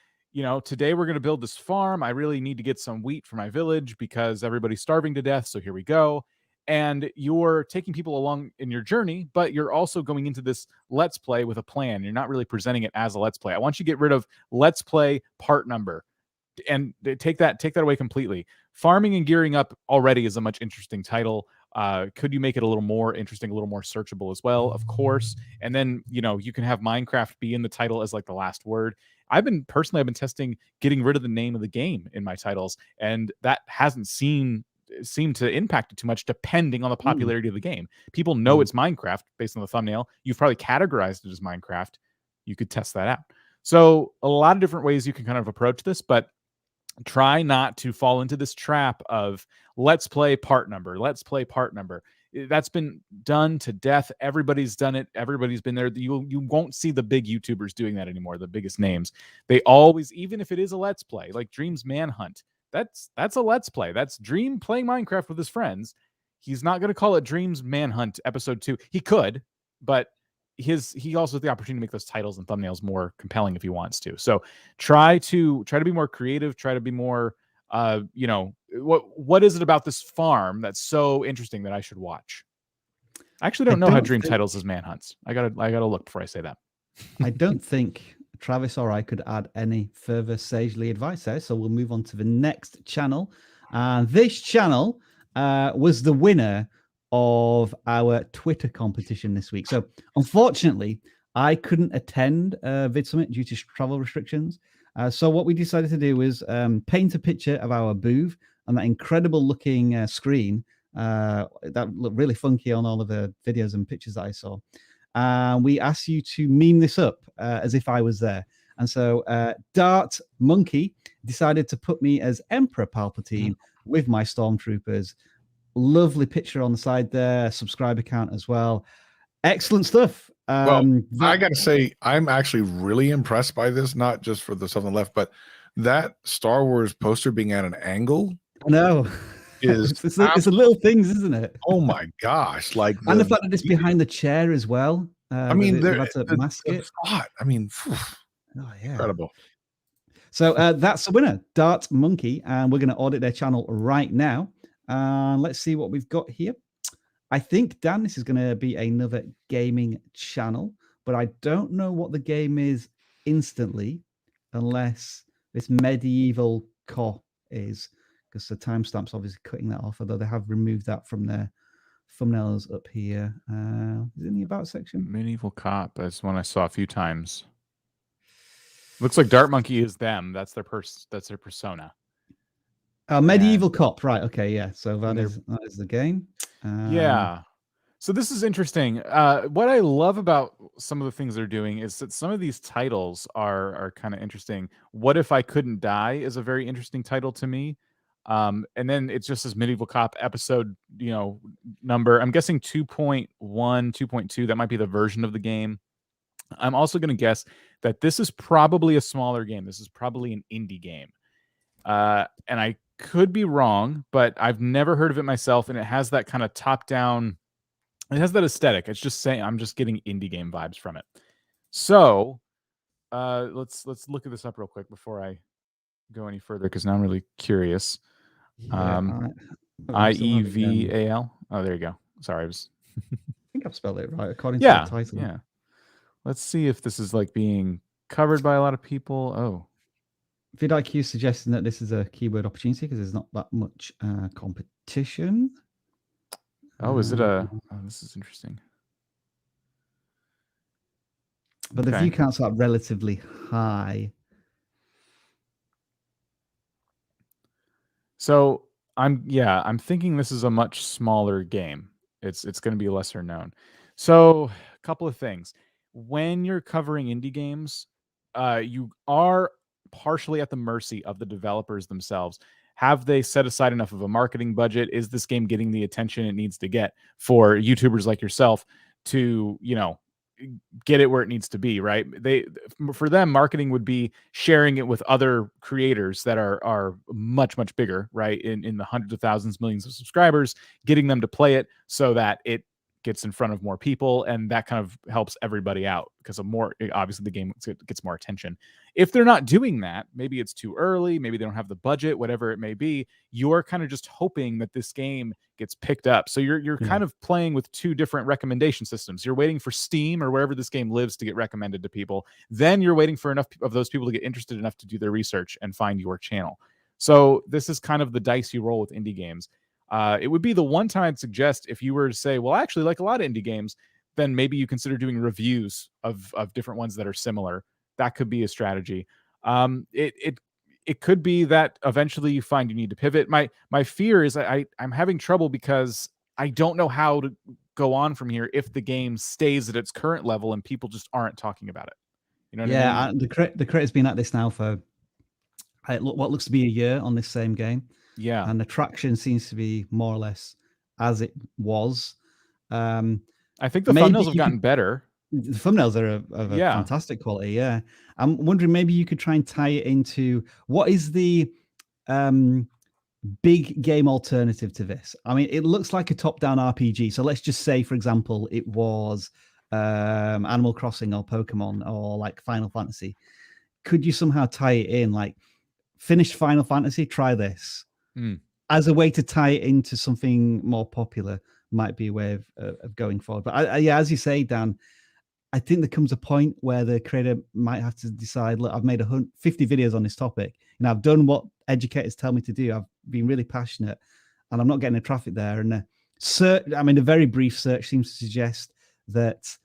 today we're going to build this farm. I really need to get some wheat for my village because everybody's starving to death. So here we go. And you're taking people along in your journey, but you're also going into this Let's Play with a plan. You're not really presenting it as a Let's Play. I want you to get rid of Let's Play part number and take that away completely. Farming and gearing up already is a much interesting title. Could you make it a little more interesting, a little more searchable as well? Of course. And then, you can have Minecraft be in the title as like the last word. I've been testing getting rid of the name of the game in my titles, and that hasn't seemed to impact it too much, depending on the popularity of the game. People know it's Minecraft based on the thumbnail. You've probably categorized it as Minecraft. You could test that out. So a lot of different ways you can kind of approach this, but try not to fall into this trap of Let's Play part number. Let's Play part number. That's been done to death. Everybody's done it. Everybody's been there. You won't see the big YouTubers doing that anymore, the biggest names. They always, even if it is a Let's Play, like Dream's Manhunt, that's a Let's Play. That's Dream playing Minecraft with his friends. He's not going to call it Dream's Manhunt episode 2. He could, but he also has the opportunity to make those titles and thumbnails more compelling if he wants to. So try to be more creative, try to be more you know, what is it about this farm that's so interesting that I should watch? I actually don't know how Dream titles his manhunts. I gotta look before I say that. I don't think Travis or I could add any further sagely advice there. So we'll move on to the next channel. And this channel was the winner of our Twitter competition this week. So unfortunately, I couldn't attend VidSummit due to travel restrictions. So what we decided to do was paint a picture of our booth on that incredible looking screen that looked really funky on all of the videos and pictures that I saw. We asked you to meme this up as if I was there. And so Dart Monkey decided to put me as Emperor Palpatine with my stormtroopers. Lovely picture on the side there, subscriber count as well. Excellent stuff. Well, I got to say, I'm actually really impressed by this, not just for the stuff on the left, but that Star Wars poster being at an angle. No. It's the little things, isn't it? Oh my gosh! Like and the fact that it's behind the chair as well. I mean, that's a mask it. I mean, oh, yeah. Incredible. So that's the winner, Dart Monkey, and we're going to audit their channel right now. Let's see what we've got here. I think, Dan, this is going to be another gaming channel, but I don't know what the game is instantly, unless this medieval core is. Because the timestamp's obviously cutting that off, although they have removed that from their thumbnails up here. Is it in the about section? Medieval Cop. That's one I saw a few times. Looks like Dart Monkey is them. That's their persona. Medieval Cop, right? Okay, yeah. So that is the game. Yeah. So this is interesting. What I love about some of the things they're doing is that some of these titles are kind of interesting. What If I Couldn't Die is a very interesting title to me. And then it just says Medieval Cop episode, number. I'm guessing 2.1, 2.2. That might be the version of the game. I'm also going to guess that this is probably a smaller game. This is probably an indie game. And I could be wrong, but I've never heard of it myself. And it has that kind of top-down. It has that aesthetic. It's just saying I'm just getting indie game vibes from it. So let's look at this up real quick before I go any further, because now I'm really curious. IEVAL. Oh, there you go. Sorry, I think I've spelled it right according to the title. Yeah. Let's see if this is like being covered by a lot of people. Oh, vidIQ suggesting that this is a keyword opportunity because there's not that much competition. Oh, is it a? Oh, this is interesting. But the view counts are relatively high. So I'm thinking this is a much smaller game. It's going to be lesser known. So a couple of things. When you're covering indie games, you are partially at the mercy of the developers themselves. Have they set aside enough of a marketing budget? Is this game getting the attention it needs to get for YouTubers like yourself to, get it where it needs to be, right? For them, marketing would be sharing it with other creators that are much, much bigger, right? In the hundreds of thousands, millions of subscribers, getting them to play it so that it gets in front of more people, and that kind of helps everybody out because of more, obviously the game gets more attention. If they're not doing that, maybe it's too early, maybe they don't have the budget, whatever it may be, you're kind of just hoping that this game gets picked up. So you're kind of playing with two different recommendation systems. You're waiting for Steam or wherever this game lives to get recommended to people. Then you're waiting for enough of those people to get interested enough to do their research and find your channel. So this is kind of the dice you roll with indie games. It would be the one time I'd suggest, if you were to say, well, I actually like a lot of indie games, then maybe you consider doing reviews of different ones that are similar. That could be a strategy. It could be that eventually you find you need to pivot. My fear is I'm having trouble because I don't know how to go on from here if the game stays at its current level and people just aren't talking about it. You know what I mean? The creator's been at this now for what looks to be a year on this same game. Yeah, and the traction seems to be more or less as it was. I think the thumbnails have gotten better. The thumbnails are of a fantastic quality. Yeah, I'm wondering maybe you could try and tie it into what is the big game alternative to this. I mean, it looks like a top-down RPG. So let's just say, for example, it was Animal Crossing or Pokemon or like Final Fantasy. Could you somehow tie it in, like, finished Final Fantasy, try this. As a way to tie it into something more popular might be a way of going forward. But yeah, as you say, Dan, I think there comes a point where the creator might have to decide, look, I've made 50 videos on this topic, and I've done what educators tell me to do. I've been really passionate, and I'm not getting the traffic there. And a very brief search seems to suggest that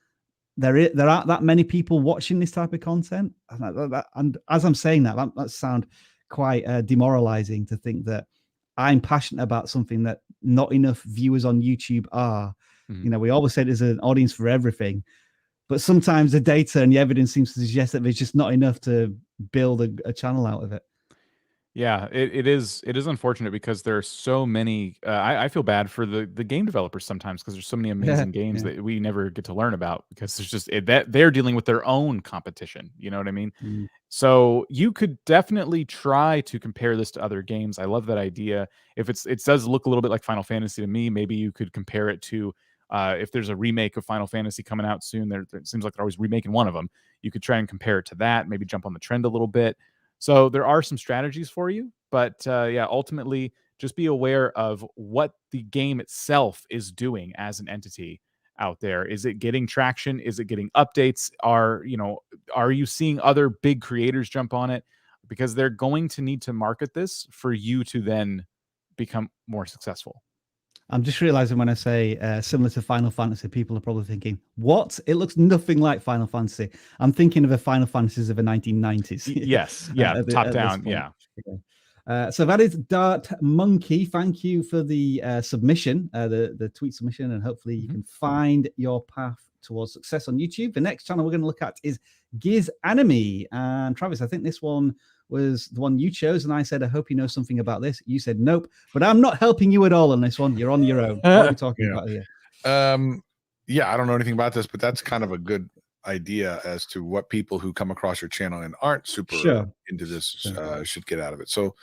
there aren't that many people watching this type of content. And as I'm saying that sounds quite demoralizing to think that I'm passionate about something that not enough viewers on YouTube are. We always say there's an audience for everything, but sometimes the data and the evidence seems to suggest that there's just not enough to build a channel out of it. Yeah, it is unfortunate because there are so many. I feel bad for the game developers sometimes because there's so many amazing games that we never get to learn about because there's just that they're dealing with their own competition. You know what I mean? So you could definitely try to compare this to other games. I love that idea. If it does look a little bit like Final Fantasy to me, maybe you could compare it to if there's a remake of Final Fantasy coming out soon. It seems like they're always remaking one of them. You could try and compare it to that. Maybe jump on the trend a little bit. So there are some strategies for you, but yeah, ultimately just be aware of what the game itself is doing as an entity out there. Is it getting traction? Is it getting updates? Are you seeing other big creators jump on it? Because they're going to need to market this for you to then become more successful. I'm just realizing when I say similar to Final Fantasy, people are probably thinking, what? It looks nothing like Final Fantasy. I'm thinking of the Final Fantasies of the 1990s. Yes. Yeah. Top down. Yeah. So that is Dart Monkey. Thank you for the submission, the tweet submission, and hopefully you can find your path towards success on YouTube. The next channel we're going to look at is Giz Anime. And Travis, I think this one was the one you chose, and I said, I hope you know something about this. You said nope, but I'm not helping you at all on this one. You're on your own. What are we talking about here? Yeah, I don't know anything about this, but that's kind of a good idea as to what people who come across your channel and aren't super into this should get out of it. So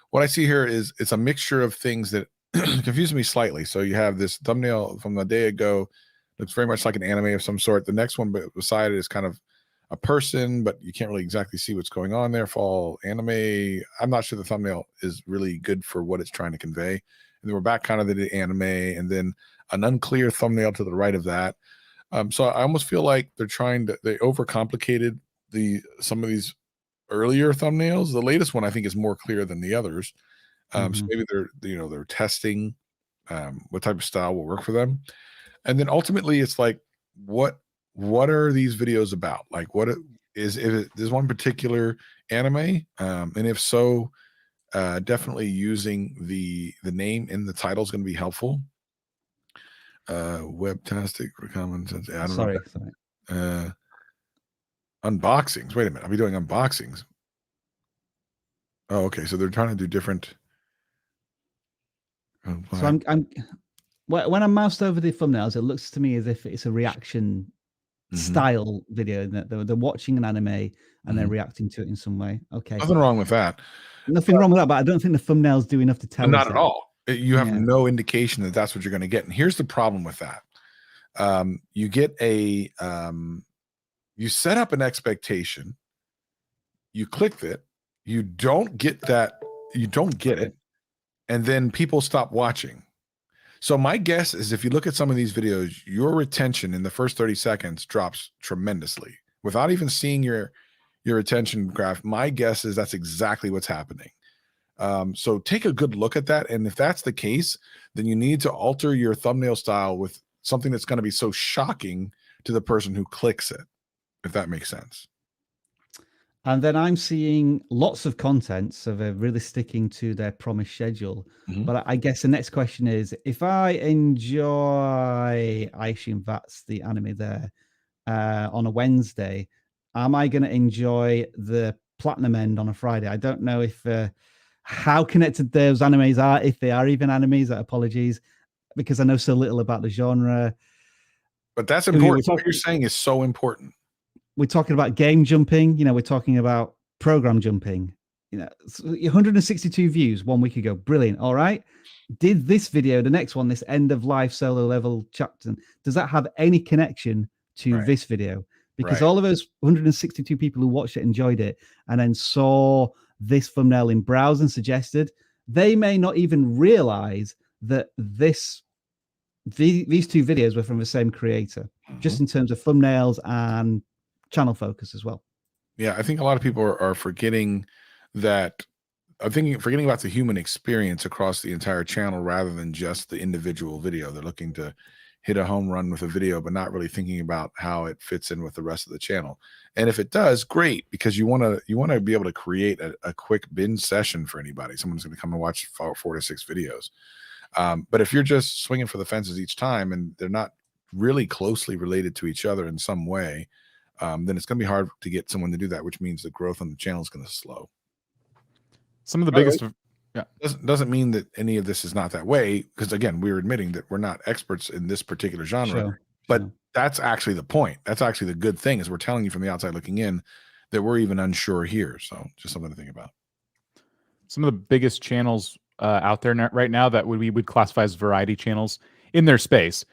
what I see here is it's a mixture of things that confuse me slightly. So you have this thumbnail from a day ago. Looks very much like an anime of some sort. The next one beside it is kind of a person, but you can't really exactly see what's going on there. Fall anime. I'm not sure the thumbnail is really good for what it's trying to convey. And then we're back kind of to the anime, and then an unclear thumbnail to the right of that. So I almost feel like they overcomplicated some of these earlier thumbnails. The latest one I think is more clear than the others. So maybe they're testing what type of style will work for them. And then ultimately it's like, what are these videos about? Like, if there's one particular anime, and if so, definitely using the name in the title is going to be helpful. Webtastic for common sense. I don't know. Sorry. Unboxings. Wait a minute. I'll be doing unboxings. Oh, okay. So they're trying to do different. So I'm when I moused over the thumbnails, it looks to me as if it's a reaction style video, that they're watching an anime and they're reacting to it in some way. Okay. Nothing wrong with that. Nothing wrong with that, but I don't think the thumbnails do enough to tell us. Not at all. You have no indication that that's what you're going to get. And here's the problem with that. You get you set up an expectation, you click it, you don't get it, and then people stop watching. So my guess is if you look at some of these videos, your retention in the first 30 seconds drops tremendously. Without even seeing your retention graph, my guess is that's exactly what's happening. So take a good look at that. And if that's the case, then you need to alter your thumbnail style with something that's going to be so shocking to the person who clicks it, if that makes sense. And then I'm seeing lots of content, so they're really sticking to their promised schedule. But I guess the next question is, if I enjoy, I assume that's the anime there, on a Wednesday, am I going to enjoy the Platinum End on a Friday? I don't know if how connected those animes are, if they are even animes. Apologies, because I know so little about the genre. But that's important. What you're saying is so important. We're talking about game jumping. We're talking about program jumping. 162 views 1 week ago. Brilliant. All right. Did this video, the next one, this end of life solo level chapter, does that have any connection to this video? Because all of those 162 people who watched it enjoyed it and then saw this thumbnail in browsing suggested, they may not even realize that these two videos were from the same creator, just in terms of thumbnails and channel focus as well. Yeah, I think a lot of people are forgetting that. Forgetting about the human experience across the entire channel rather than just the individual video. They're looking to hit a home run with a video, but not really thinking about how it fits in with the rest of the channel. And if it does, great, because you want to be able to create a quick binge session for anybody. Someone's going to come and watch 4 to 6 videos. But if you're just swinging for the fences each time and they're not really closely related to each other in some way, then it's going to be hard to get someone to do that, which means the growth on the channel is going to slow. Some of the biggest, doesn't mean that any of this is not that way, because again, we're admitting that we're not experts in this particular genre. But that's actually the point. That's actually the good thing, is we're telling you from the outside looking in that we're even unsure here. So just something to think about. Some of the biggest channels out there right now that we would classify as variety channels in their space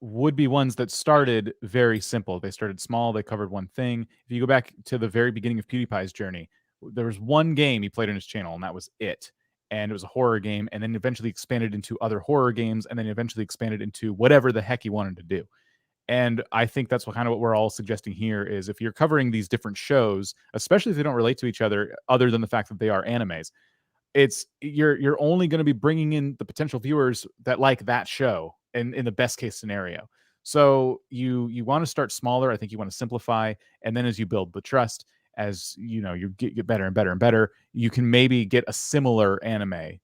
would be ones that started very simple. They started small. They covered one thing. If you go back to the very beginning of PewDiePie's journey, there was one game he played on his channel, and that was it. And it was a horror game, and then eventually expanded into other horror games, and then eventually expanded into whatever the heck he wanted to do. And I think that's what we're all suggesting here is, if you're covering these different shows, especially if they don't relate to each other than the fact that they are animes, you're only going to be bringing in the potential viewers that like that show in the best case scenario. So you want to start smaller. I think you want to simplify, and then as you build the trust, as you know, you get better and better and better, you can maybe get a similar anime,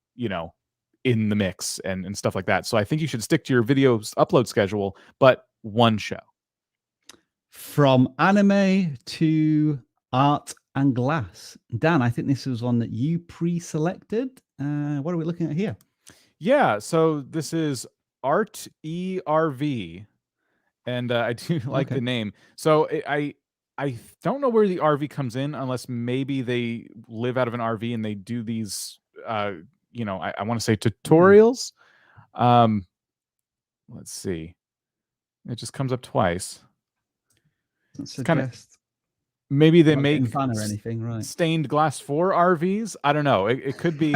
in the mix and stuff like that. So I think you should stick to your videos upload schedule, but one show. From anime to art and glass. Dan, I think this was one that you pre-selected. What are we looking at here? Yeah, so this is Art ERV, and I do like the name. So I don't know where the RV comes in, unless maybe they live out of an RV and they do these, I want to say tutorials. Let's see. It just comes up twice. Maybe they make fun or anything, right? Stained glass for RVs. I don't know. It could be.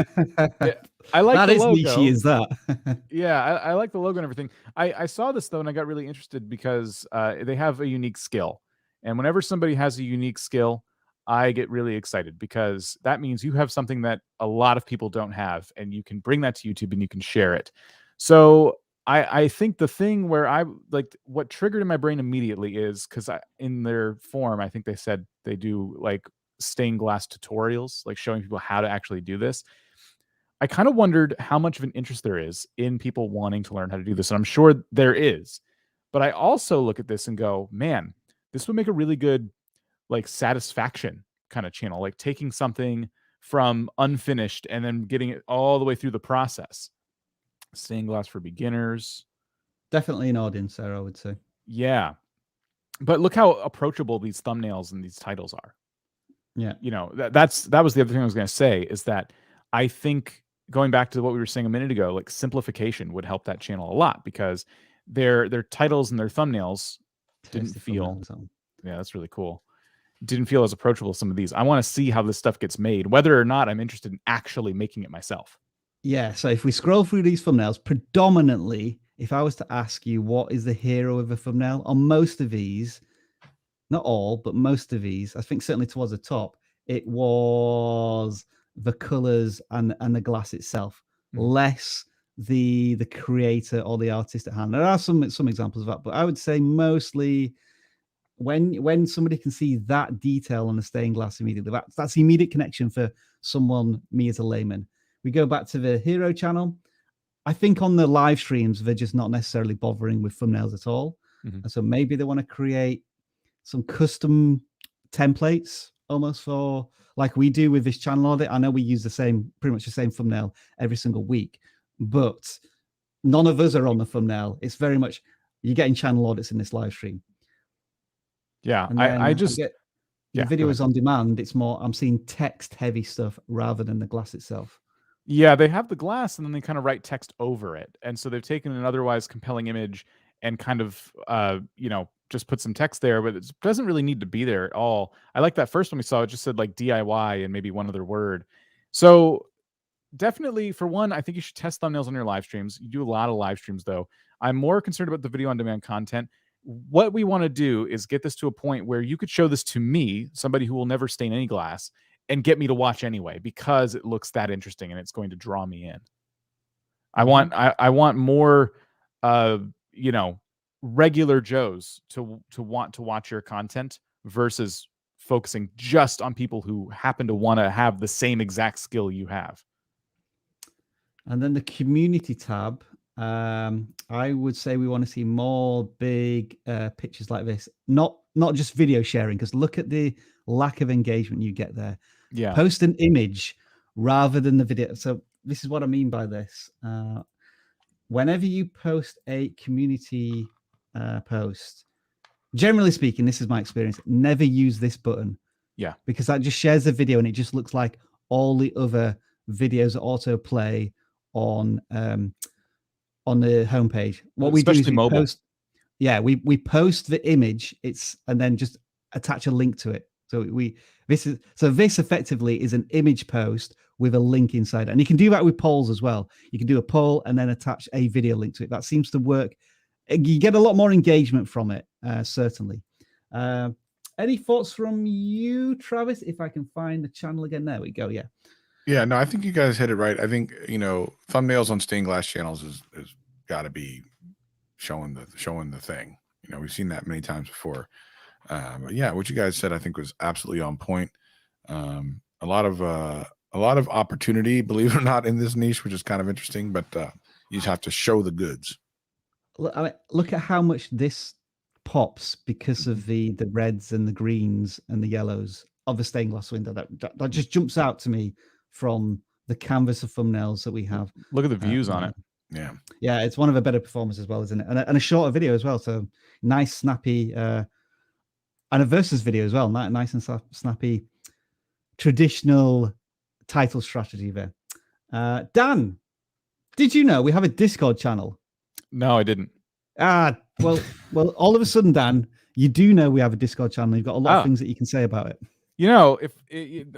I like that the is logo. niche, is that? Yeah, I like the logo and everything. I saw this though, and I got really interested because they have a unique skill. And whenever somebody has a unique skill, I get really excited, because that means you have something that a lot of people don't have, and you can bring that to YouTube and you can share it. So I think the thing where I like, what triggered in my brain immediately is because in their form, I think they said they do like stained glass tutorials, like showing people how to actually do this. I kind of wondered how much of an interest there is in people wanting to learn how to do this. And I'm sure there is. But I also look at this and go, man, this would make a really good like satisfaction kind of channel, like taking something from unfinished and then getting it all the way through the process. Stained glass for beginners. Definitely an audience there, I would say. Yeah. But look how approachable these thumbnails and these titles are. Yeah. That was the other thing I was going to say, is that I think, going back to what we were saying a minute ago, like simplification would help that channel a lot, because their titles and their thumbnails didn't feel. Yeah, that's really cool. Didn't feel as approachable as some of these. I want to see how this stuff gets made, whether or not I'm interested in actually making it myself. Yeah, so if we scroll through these thumbnails, predominantly, if I was to ask you what is the hero of a thumbnail, on most of these, not all, but most of these, I think certainly towards the top, it was the colors and the glass itself, less the creator or the artist at hand. There are some examples of that, but I would say mostly when somebody can see that detail on the stained glass immediately, that's the immediate connection for someone, me as a layman. We go back to the hero channel. I think on the live streams, they're just not necessarily bothering with thumbnails at all. And so maybe they want to create some custom templates almost for, like we do with this channel audit. I know we use pretty much the same thumbnail every single week, but none of us are on the thumbnail. It's very much, you're getting channel audits in this live stream. Yeah, I just get the video is on demand. It's more, I'm seeing text heavy stuff rather than the glass itself. Yeah, they have the glass and then they kind of write text over it. And so they've taken an otherwise compelling image and kind of, just put some text there, but it doesn't really need to be there at all. I like that first one we saw. It just said like DIY and maybe one other word. So definitely, for one, I think you should test thumbnails on your live streams. You do a lot of live streams, though. I'm more concerned about the video on demand content. What we want to do is get this to a point where you could show this to me, somebody who will never stain any glass, and get me to watch anyway because it looks that interesting and it's going to draw me in. I want more, you know, regular Joes to want to watch your content versus focusing just on people who happen to want to have the same exact skill you have. And then the community tab, I would say we want to see more big pictures like this, not just video sharing, because look at the lack of engagement you get there. Yeah. Post an image rather than the video. So this is what I mean by this. Whenever you post a community post, generally speaking, this is my experience, never use this button. Yeah. Because that just shares the video and it just looks like all the other videos that autoplay on the homepage. What we do is we post, we post the image, and then just attach a link to it. So this effectively is an image post with a link inside, and you can do that with polls as well. You can do a poll and then attach a video link to it. That seems to work. You get a lot more engagement from it, certainly. Any thoughts from you, Travis? If I can find the channel again, there we go. Yeah, no, I think you guys hit it right. I think, you know, thumbnails on stained glass channels is got to be showing the thing. You know, we've seen that many times before. But yeah, what you guys said, I think, was absolutely on point. A lot of opportunity, believe it or not, in this niche, which is kind of interesting. But you just have to show the goods. Look at how much this pops because of the reds and the greens and the yellows of the stained glass window. That just jumps out to me from the canvas of thumbnails that we have. Look at the views on it. Yeah, it's one of the better performers as well, isn't it? And a shorter video as well. So nice, snappy, and a versus video as well. Nice and snappy, traditional title strategy there. Dan, did you know we have a Discord channel? No, I didn't. Well, all of a sudden, Dan, you do know we have a Discord channel. You've got a lot of things that you can say about it. You know,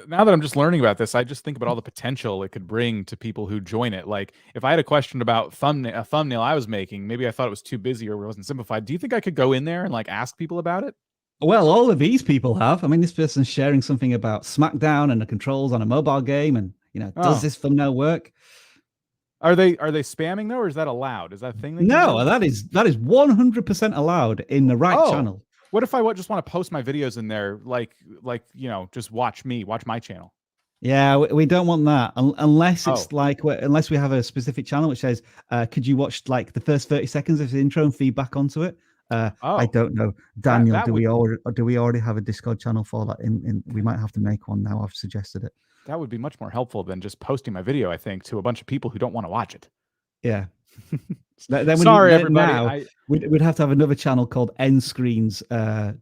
now that I'm just learning about this, I just think about all the potential it could bring to people who join it. Like, if I had a question about a thumbnail I was making, maybe I thought it was too busy or it wasn't simplified. Do you think I could go in there and like ask people about it? Well, all of these people have. I mean, this person's sharing something about SmackDown and the controls on a mobile game, and does this thumbnail work? Are they spamming though, or is that allowed? Is that a thing? No, that is 100% allowed in the right channel. What if I just want to post my videos in there, like just watch my channel? Yeah, we don't want that unless it's unless we have a specific channel which says, could you watch like the first 30 seconds of the intro and feedback onto it? I don't know, Daniel. Do we already have a Discord channel for that? We might have to make one now. I've suggested it. That would be much more helpful than just posting my video, I think, to a bunch of people who don't want to watch it. Yeah. Sorry, everybody. Now, we'd have to have another channel called End Screens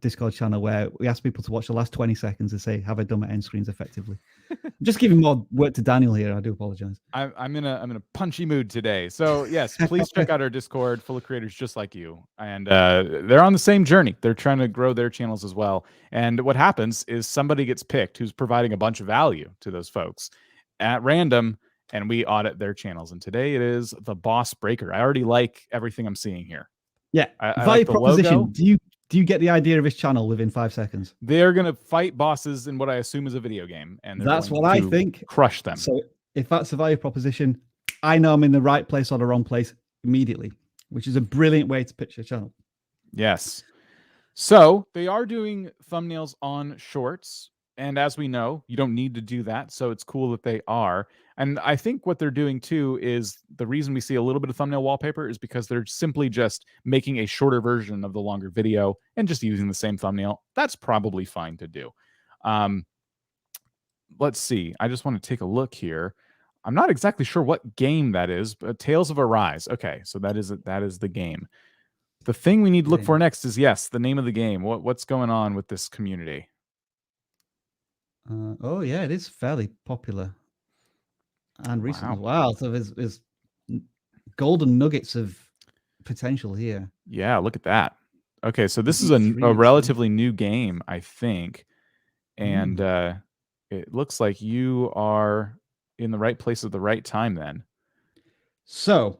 Discord channel where we ask people to watch the last 20 seconds and say, have I done my end screens effectively? I'm just giving more work to Daniel here. I do apologize. I'm in a punchy mood today. So yes, please check out our Discord full of creators just like you. And they're on the same journey. They're trying to grow their channels as well. And what happens is somebody gets picked who's providing a bunch of value to those folks at random, and we audit their channels. And today it is the Boss Breaker. I already like everything I'm seeing here. Yeah. I like the proposition. Logo. Do you get the idea of his channel within 5 seconds? They're going to fight bosses in what I assume is a video game. And that's what I think. Crush them. So if that's a value proposition, I know I'm in the right place or the wrong place immediately, which is a brilliant way to pitch your channel. Yes. So they are doing thumbnails on shorts. And as we know, you don't need to do that. So it's cool that they are. And I think what they're doing too is the reason we see a little bit of thumbnail wallpaper is because they're simply just making a shorter version of the longer video and just using the same thumbnail. That's probably fine to do. Let's see. I just want to take a look here. I'm not exactly sure what game that is, but Tales of Arise. Okay, so that is the game. The thing we need to look for next is, yes, the name of the game. What's going on with this community? Oh yeah, it is fairly popular and recent. Wow. So there's golden nuggets of potential here. Yeah, look at that. Okay, so this is a relatively new game, I think, and it looks like you are in the right place at the right time then. So,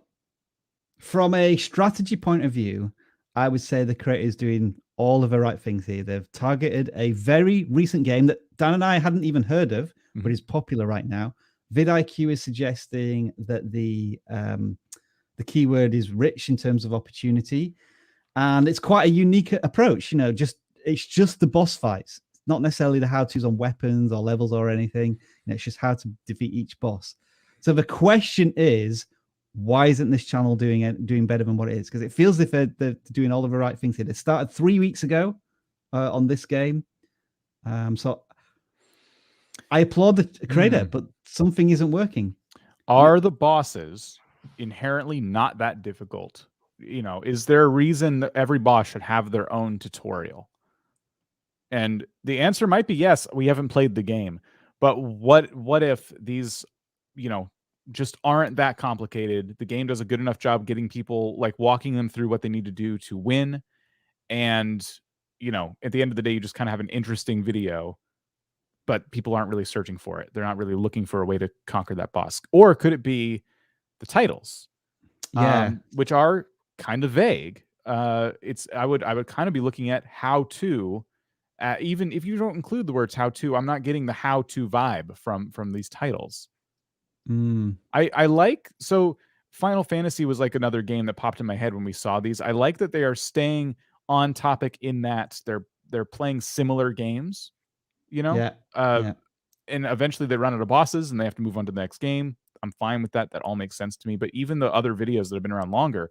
from a strategy point of view, I would say the creator is doing all of the right things here. They've targeted a very recent game that Dan and I hadn't even heard of, but is popular right now. vidIQ is suggesting that the keyword is rich in terms of opportunity, and it's quite a unique approach. You know, it's just the boss fights, not necessarily the how-tos on weapons or levels or anything. You know, it's just how to defeat each boss. So the question is, why isn't this channel doing better than what it is? Because it feels as if they're doing all of the right things here. They started 3 weeks ago on this game. So I applaud the creator, but something isn't working. Are the bosses inherently not that difficult? You know, is there a reason that every boss should have their own tutorial? And the answer might be yes. We haven't played the game, but what if these, you know, just aren't that complicated? The game does a good enough job getting people, like, walking them through what they need to do to win, and, you know, at the end of the day, you just kind of have an interesting video, but people aren't really searching for it. They're not really looking for a way to conquer that boss. Or could it be the titles, which are kind of vague? I would kind of be looking at how to. Even if you don't include the words how to, I'm not getting the how to vibe from these titles. I like, so Final Fantasy was like another game that popped in my head when we saw these. I like that they are staying on topic in that they're playing similar games, you know? And eventually they run out of bosses and they have to move on to the next game. I'm fine with that. That all makes sense to me. But even the other videos that have been around longer,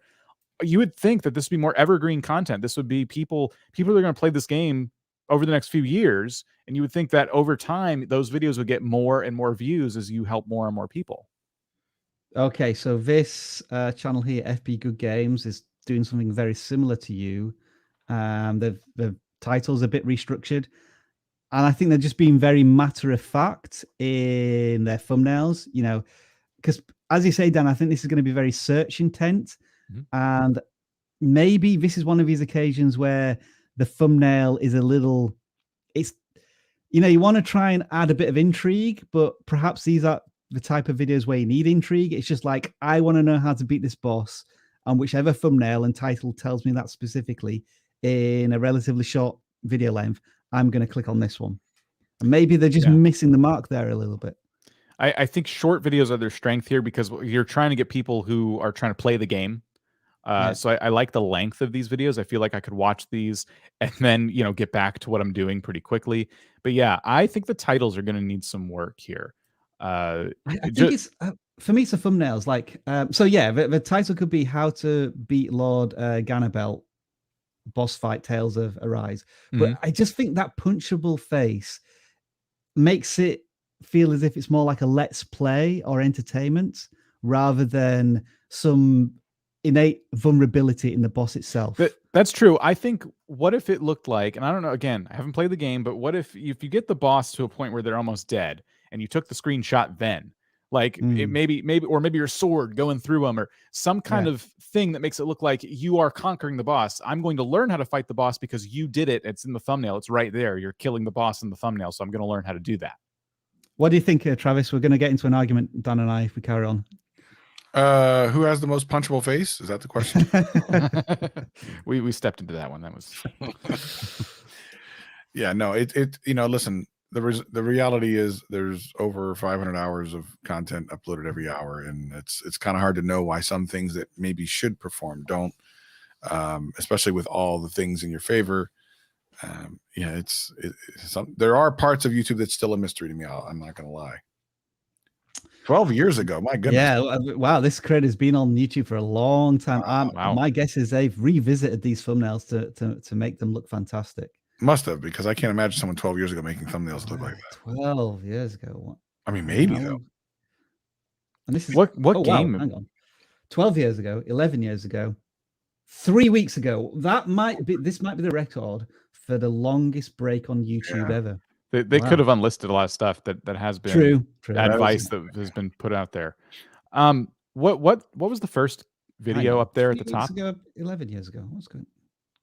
you would think that this would be more evergreen content. This would be people that are going to play this game over the next few years, and you would think that over time those videos would get more and more views as you help more and more people. Okay, so this channel here, FB Good Games, is doing something very similar to you. The title's a bit restructured, and I think they're just being very matter of fact in their thumbnails. You know, because as you say, Dan, I think this is going to be very search intent, and maybe this is one of these occasions where the thumbnail is a little, it's, you know, you want to try and add a bit of intrigue, but perhaps these are the type of videos where you need intrigue. It's just like, I want to know how to beat this boss, and whichever thumbnail and title tells me that specifically in a relatively short video length, I'm going to click on this one. And maybe they're just missing the mark there a little bit. I think short videos are their strength here because you're trying to get people who are trying to play the game. So I like the length of these videos. I feel like I could watch these and then, you know, get back to what I'm doing pretty quickly. But yeah, I think the titles are going to need some work here. I think it's for me, it's the thumbnails. Like, so yeah, the title could be "How to Beat Lord Ganabel, Boss Fight Tales of Arise." But I just think that punchable face makes it feel as if it's more like a let's play or entertainment rather than some innate vulnerability in the boss itself. That's true. I think, what if it looked like, and I don't know, again, I haven't played the game, but what if you get the boss to a point where they're almost dead and you took the screenshot then? Like maybe your sword going through them or some kind of thing that makes it look like you are conquering the boss. I'm going to learn how to fight the boss because you did it. It's in the thumbnail. It's right there. You're killing the boss in the thumbnail. So I'm going to learn how to do that. What do you think, Travis? We're going to get into an argument, Dan and I, if we carry on. Who has the most punchable face? Is that the question? we stepped into that one. That was yeah, no, it you know, listen, the reality is there's over 500 hours of content uploaded every hour, and it's kind of hard to know why some things that maybe should perform don't, especially with all the things in your favor. Yeah, there are parts of YouTube that's still a mystery to me. I'm not gonna lie. 12 years ago, my goodness. Yeah, wow, this creator's been on YouTube for a long time. Wow. My guess is they've revisited these thumbnails to make them look fantastic. Must have, because I can't imagine someone 12 years ago making thumbnails look like that. 12 years ago. What? I mean, maybe though. And this is what game? Wow, hang on. 12 years ago, 11 years ago, 3 weeks ago. This might be the record for the longest break on YouTube ever. They could have unlisted a lot of stuff that has been true. Advice that has been put out there. What was the first video up there at the top? 11 years ago. What's good?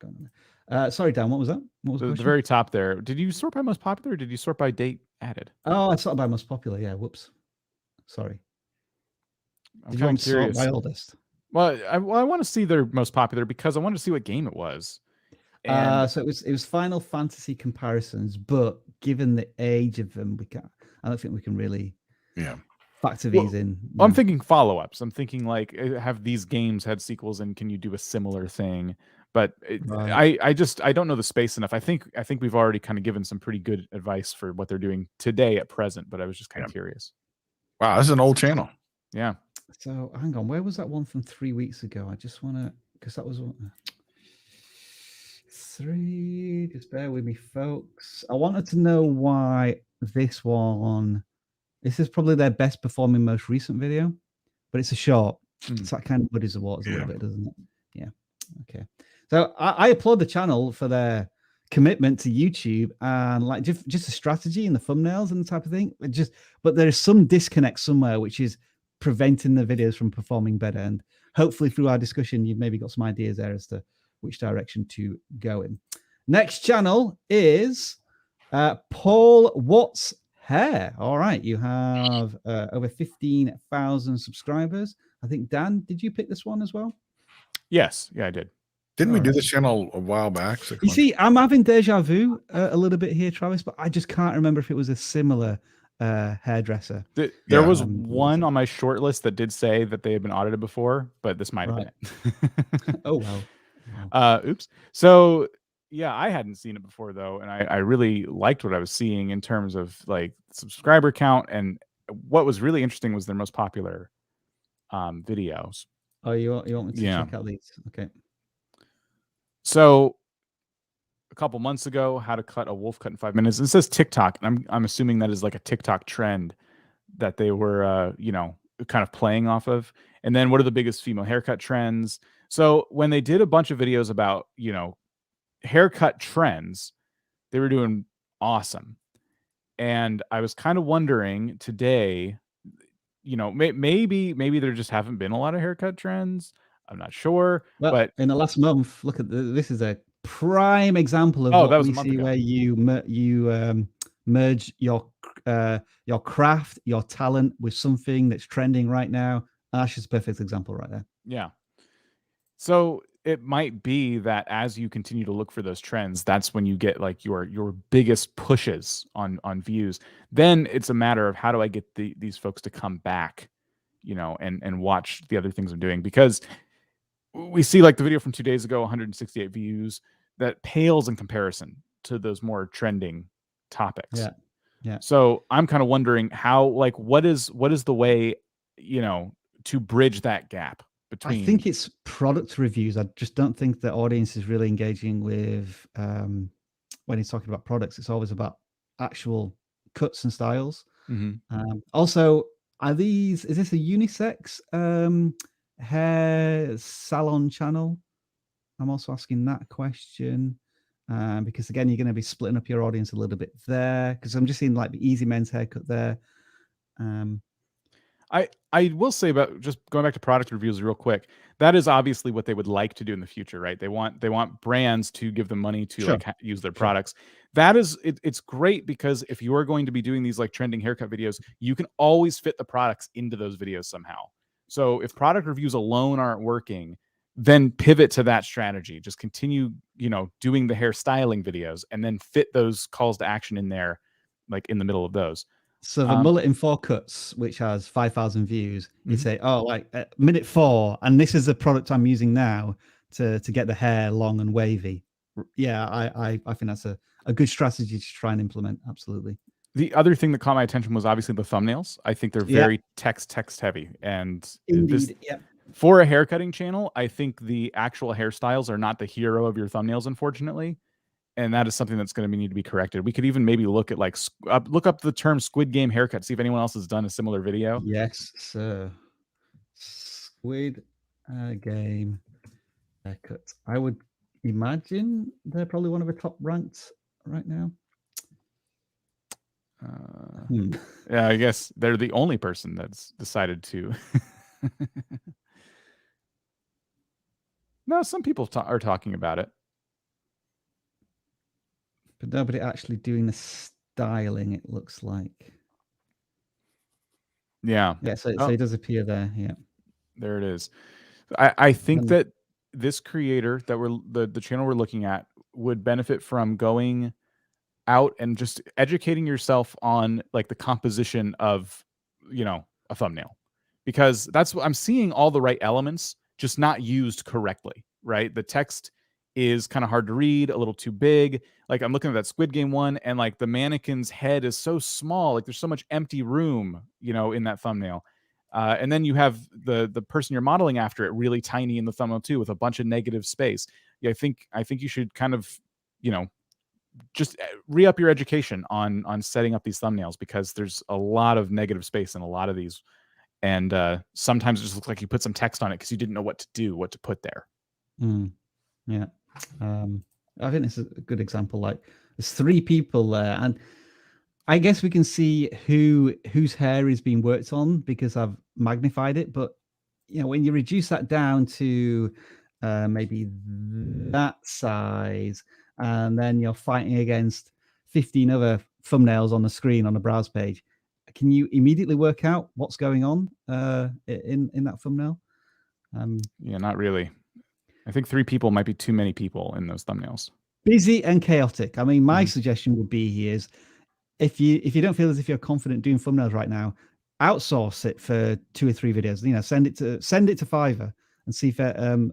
going on? Sorry, Dan, what was that? What was the very top there? Did you sort by most popular, or did you sort by date added? Oh, I sorted by most popular. Yeah, whoops. Sorry. Did you want to sort by oldest? Well, I want to see their most popular because I wanted to see what game it was. And so it was Final Fantasy comparisons, but given the age of them, I don't think we can really factor these in. No. I'm thinking follow-ups. I'm thinking like, have these games had sequels, and can you do a similar thing? But I don't know the space enough. I think we've already kind of given some pretty good advice for what they're doing today at present, but I was just kind of curious. Wow, this is an old channel. Yeah. So hang on, where was that one from 3 weeks ago? I just want to, because that was one. 3, just bear with me, folks. I wanted to know why this is probably their best performing most recent video, but it's a short. It's that kind of muddies the waters a little bit, doesn't it? Yeah. Okay. So I applaud the channel for their commitment to YouTube and like just the strategy and the thumbnails and the type of thing. But there's some disconnect somewhere which is preventing the videos from performing better. And hopefully through our discussion, you've maybe got some ideas there as to which direction to go in. Next channel is Paul Watts Hair. All right, you have over 15,000 subscribers. I think, Dan, did you pick this one as well? Yes, yeah, I did. Didn't we do this channel a while back? You see, I'm having deja vu a little bit here, Travis, but I just can't remember if it was a similar hairdresser. There was one on my short list that did say that they had been audited before, but this might have been it. Oh, wow. Oops. So yeah, I hadn't seen it before though, and I really liked what I was seeing in terms of like subscriber count, and what was really interesting was their most popular videos. Oh, you want me to check out these? Okay. So a couple months ago, how to cut a wolf cut in 5 minutes. It says TikTok, and I'm assuming that is like a TikTok trend that they were kind of playing off of. And then what are the biggest female haircut trends? So when they did a bunch of videos about, haircut trends, they were doing awesome. And I was kind of wondering today, maybe there just haven't been a lot of haircut trends. I'm not sure. Well, but in the last month, look at this is a prime example of what we see where you merge your craft, your talent with something that's trending right now. Ash is a perfect example right there. Yeah. So it might be that as you continue to look for those trends, that's when you get like your biggest pushes on views. Then it's a matter of how do I get these folks to come back, and watch the other things I'm doing, because we see like the video from 2 days ago, 168 views, that pales in comparison to those more trending topics. Yeah. Yeah. So I'm kind of wondering how, like, what is the way, to bridge that gap between. I think it's product reviews. I just don't think the audience is really engaging with when he's talking about products. It's always about actual cuts and styles. Mm-hmm. Also, is this a unisex hair salon channel? I'm also asking that question because again, you're going to be splitting up your audience a little bit there, because I'm just seeing like the Easy Men's haircut there. I will say, about just going back to product reviews real quick, that is obviously what they would like to do in the future, right? They want brands to give them money to use their products. That is, it's great, because if you are going to be doing these like trending haircut videos, you can always fit the products into those videos somehow. So if product reviews alone aren't working, then pivot to that strategy. Just continue, doing the hairstyling videos, and then fit those calls to action in there, like in the middle of those. So the mullet in 4 cuts, which has 5,000 views, you say, oh, like minute 4, and this is the product I'm using now to get the hair long and wavy. Yeah, I think that's a good strategy to try and implement. Absolutely. The other thing that caught my attention was obviously the thumbnails. I think they're very text heavy, and indeed, for a haircutting channel, I think the actual hairstyles are not the hero of your thumbnails, unfortunately. And that is something that's going to need to be corrected. We could even maybe look at look up the term Squid Game haircut, see if anyone else has done a similar video. Yes, sir. Squid Game haircut. I would imagine they're probably one of the top ranked right now. Yeah, I guess they're the only person that's decided to. No, some people are talking about it. But nobody actually doing the styling, it looks like. Yeah. Yeah, so it does appear there. Yeah. There it is. I think that this creator that the channel we're looking at would benefit from going out and just educating yourself on like the composition of, a thumbnail, because that's what I'm seeing, all the right elements, just not used correctly, right? The text is kind of hard to read, a little too big. Like I'm looking at that Squid Game one, and like the mannequin's head is so small, like there's so much empty room, in that thumbnail. And then you have the person you're modeling after it really tiny in the thumbnail too, with a bunch of negative space. Yeah, I think you should kind of, just re-up your education on setting up these thumbnails, because there's a lot of negative space in a lot of these, and sometimes it just looks like you put some text on it because you didn't know what to put there. Yeah, I think this is a good example. Like there's 3 people there, and I guess we can see whose hair is being worked on because I've magnified it. But when you reduce that down to maybe that size, and then you're fighting against 15 other thumbnails on the screen on the browse page, can you immediately work out what's going on in that thumbnail? Yeah, not really. I think 3 people might be too many people in those thumbnails. Busy and chaotic. I mean, my suggestion would be is if you don't feel as if you're confident doing thumbnails right now, outsource it for 2 or 3 videos. Send it to Fiverr and see if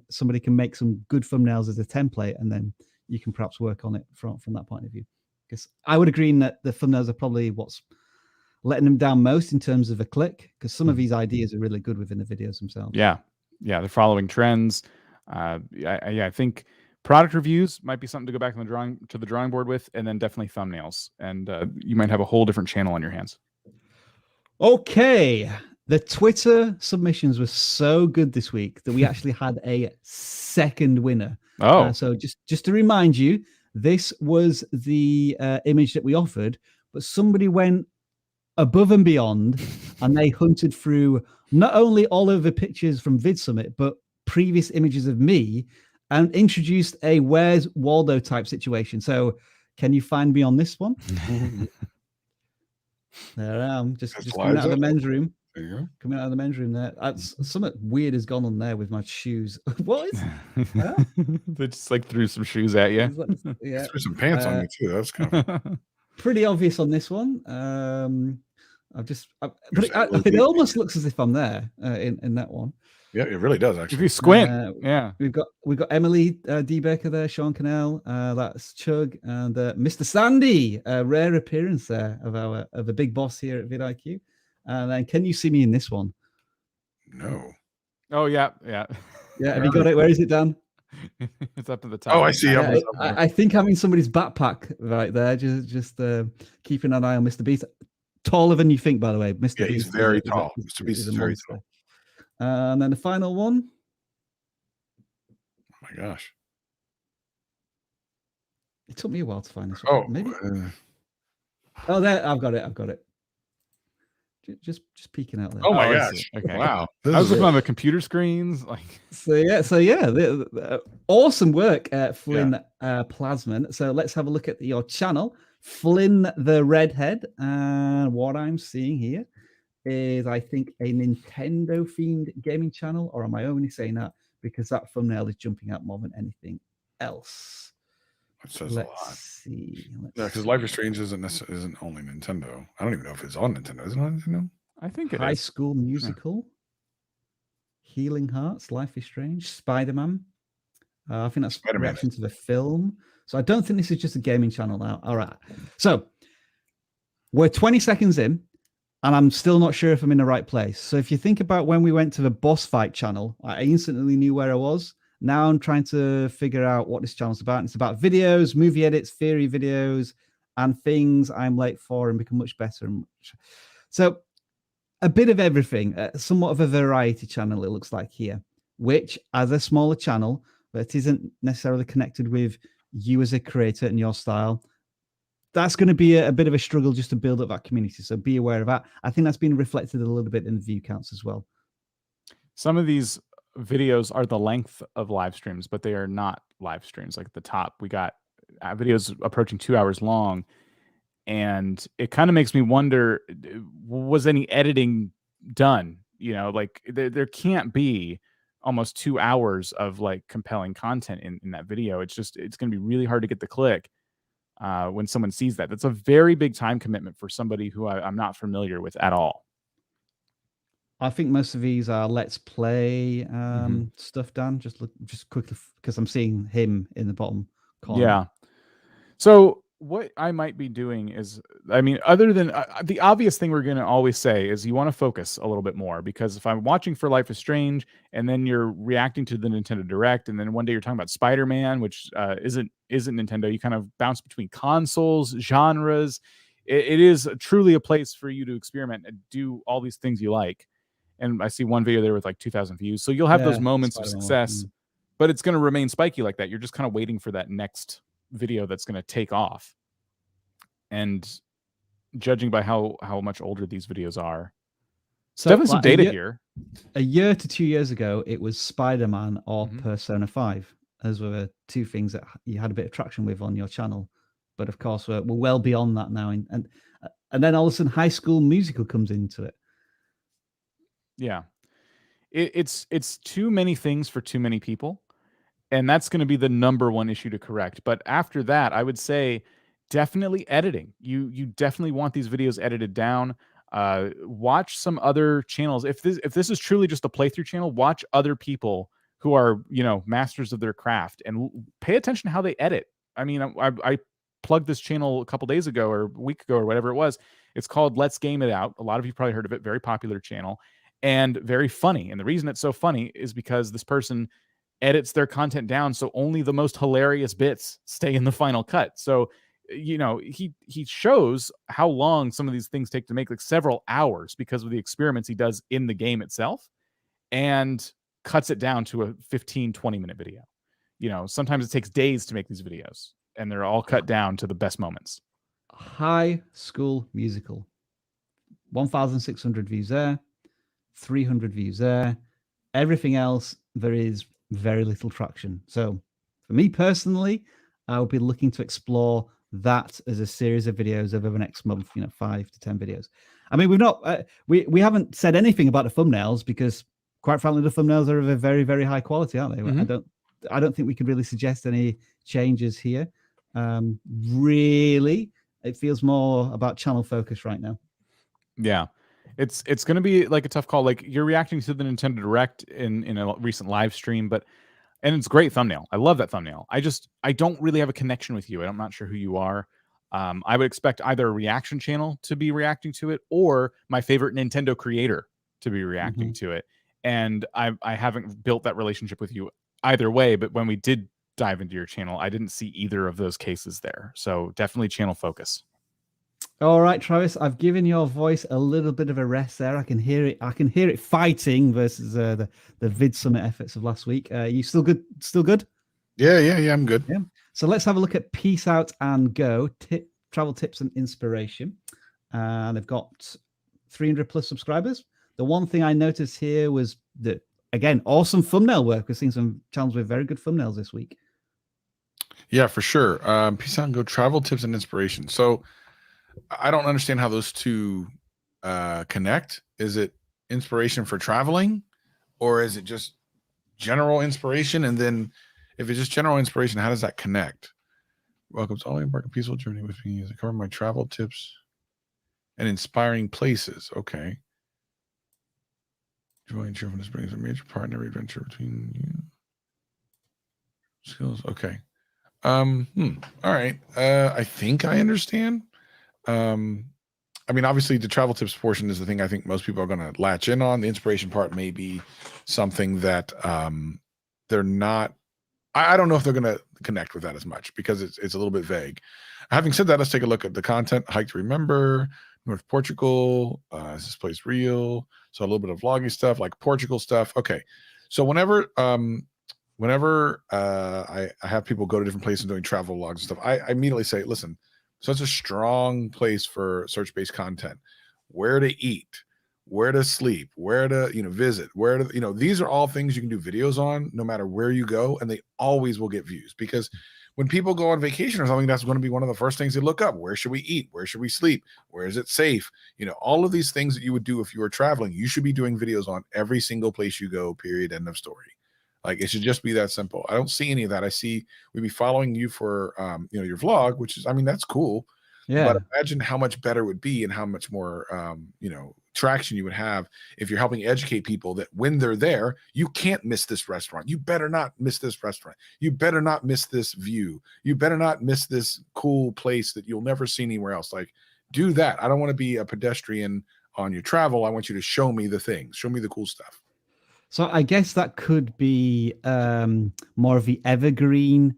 somebody can make some good thumbnails as a template, and then you can perhaps work on it from that point of view. Because I would agree that the thumbnails are probably what's letting them down most in terms of a click, because some of these ideas are really good within the videos themselves. Yeah, they're following trends. I think product reviews might be something to go back to the drawing board with, and then definitely thumbnails, and you might have a whole different channel on your hands. Okay, the Twitter submissions were so good this week that we actually had a second winner. So just to remind you, this was the image that we offered, but somebody went above and beyond, and they hunted through not only all of the pictures from VidSummit, but previous images of me, and introduced a Where's Waldo type situation. So can you find me on this one? There I am, just coming out of the men's room. There you go. Coming out of the men's room there. Something weird has gone on there with my shoes. What is that? They just like threw some shoes at you. Yeah. Threw some pants on me too. That's kind of pretty obvious on this one. It almost looks as if I'm there in that one. Yeah, it really does actually. If you squint, yeah. We've got Emily D. Baker there, Sean Cannell, that's Chug, and Mr. Sandy, a rare appearance there of the big boss here at vidIQ. And then can you see me in this one? No. Oh yeah. Yeah, have you got it? Where is it, Dan? It's up at the top. Oh, I see. I think I'm in somebody's backpack right there. Just keeping an eye on Mr. Beast. Taller than you think, by the way. Mr. Yeah, Beast he's very tall. Mr. Beast is very tall. And then the final one. Oh my gosh. It took me a while to find this one. Oh, maybe. Oh, there. I've got it. Just peeking out there. Oh my gosh. Okay. Wow. I was looking on the computer screens. So yeah, awesome work, Flynn Plasman. So let's have a look at your channel, Flynn the Redhead. And what I'm seeing here is, I think, a Nintendo themed gaming channel, or am I only saying that because that thumbnail is jumping out more than anything else? It says Let's a lot. See. Yeah, because Life is Strange isn't only Nintendo. I don't even know if it's on Nintendo. Is it on Nintendo? I think it High is. School Musical, Healing Hearts, Life is Strange, Spider-Man. I think that's a reaction to the film. So I don't think this is just a gaming channel now. All right. So we're 20 seconds in, and I'm still not sure if I'm in the right place. So if you think about when we went to the boss fight channel, I instantly knew where I was. Now I'm trying to figure out what this channel's about. And it's about videos, movie edits, theory videos, and things I'm late for and become much better. So a bit of everything, somewhat of a variety channel, it looks like here, which as a smaller channel that isn't necessarily connected with you as a creator and your style, that's going to be a bit of a struggle just to build up that community. So be aware of that. I think that's been reflected a little bit in the view counts as well. Some of these videos are the length of live streams, but they are not live streams. Like at the top, we got videos approaching 2 hours long. And it kind of makes me wonder, was any editing done? You know, like there can't be almost 2 hours of like compelling content in that video. It's going to be really hard to get the click when someone sees that. That's a very big time commitment for somebody who I'm not familiar with at all. I think most of these are let's play stuff, Dan. Just quickly, because I'm seeing him in the bottom corner. Yeah. So what I might be doing is, I mean, other than the obvious thing we're going to always say is you want to focus a little bit more, because if I'm watching for Life is Strange and then you're reacting to the Nintendo Direct, and then one day you're talking about Spider-Man, which isn't Nintendo, you kind of bounce between consoles, genres. It is truly a place for you to experiment and do all these things you like. And I see one video there with like 2,000 views. So you'll have those moments of success, but it's going to remain spiky like that. You're just kind of waiting for that next video that's going to take off. And judging by how much older these videos are, so definitely some data here. A year to 2 years ago, it was Spider-Man or Persona 5. Those were the two things that you had a bit of traction with on your channel. But of course, we're well beyond that now. And then all of a sudden, High School Musical comes into it. Yeah, it's too many things for too many people. And that's going to be the number one issue to correct. But after that, I would say definitely editing. You definitely want these videos edited down. Watch some other channels. If this is truly just a playthrough channel, watch other people who are, you know, masters of their craft, and pay attention to how they edit. I mean, I plugged this channel a couple days ago or a week ago or whatever it was. It's called Let's Game It Out. A lot of you probably heard of it. Very popular channel and very funny. And the reason it's so funny is because this person edits their content down so only the most hilarious bits stay in the final cut. So, you know, he shows how long some of these things take to make, like several hours, because of the experiments he does in the game itself, and cuts it down to a 15-20 minute video. You know, sometimes it takes days to make these videos, and they're all cut down to the best moments. High School Musical, 1,600 views there, 300 views there. Everything else, there is very little traction. So for me personally, I will be looking to explore that as a series of videos over the next month, you know, 5 to 10 videos. I mean, we've not, we haven't said anything about the thumbnails, because quite frankly, the thumbnails are of a very, very high quality, aren't they? I don't think we could really suggest any changes here. Really, it feels more about channel focus right now. Yeah. It's going to be like a tough call. Like, you're reacting to the Nintendo Direct in a recent live stream, and it's a great thumbnail. I love that thumbnail. I don't really have a connection with you. I'm not sure who you are. I would expect either a reaction channel to be reacting to it, or my favorite Nintendo creator to be reacting to it. And I haven't built that relationship with you either way. But when we did dive into your channel, I didn't see either of those cases there. So definitely channel focus. All right, Travis, I've given your voice a little bit of a rest there. I can hear it. I can hear it fighting versus the Vid Summit efforts of last week. You still good? Still good? Yeah, I'm good. Yeah. So let's have a look at Peace Out and Go, travel tips and inspiration. They've got 300 plus subscribers. The one thing I noticed here was that, again, awesome thumbnail work. We're seeing some channels with very good thumbnails this week. Yeah, for sure. Peace Out and Go, travel tips and inspiration. So I don't understand how those two connect. Is it inspiration for traveling, or is it just general inspiration? And then if it's just general inspiration, how does that connect? Welcome to all embark a peaceful journey with me as I cover my travel tips and inspiring places. Okay. Joy and cheerfulness brings a major part in every adventure between you. Skills. Okay. All right. I think I understand. I mean, obviously the travel tips portion is the thing I think most people are going to latch in on. The inspiration part may be something that they're not, I don't know if they're going to connect with that as much, because it's a little bit vague. Having said that, let's take a look at the content. Hike to Remember, North Portugal, is this place real? So a little bit of vlogging stuff, like Portugal stuff. Okay. So whenever I have people go to different places doing travel vlogs and stuff, I immediately say, listen, such a strong place for search-based content. Where to eat, where to sleep, where to, visit, where to, these are all things you can do videos on no matter where you go, and they always will get views, because when people go on vacation or something, that's going to be one of the first things they look up. Where should we eat? Where should we sleep? Where is it safe? All of these things that you would do if you were traveling, you should be doing videos on every single place you go, period, end of story. Like, it should just be that simple. I don't see any of that. I see we'd be following you for, your vlog, which is, that's cool. Yeah. But imagine how much better it would be, and how much more, traction you would have if you're helping educate people that when they're there, you can't miss this restaurant. You better not miss this restaurant. You better not miss this view. You better not miss this cool place that you'll never see anywhere else. Like, do that. I don't want to be a pedestrian on your travel. I want you to show me the things. Show me the cool stuff. So I guess that could be more of the evergreen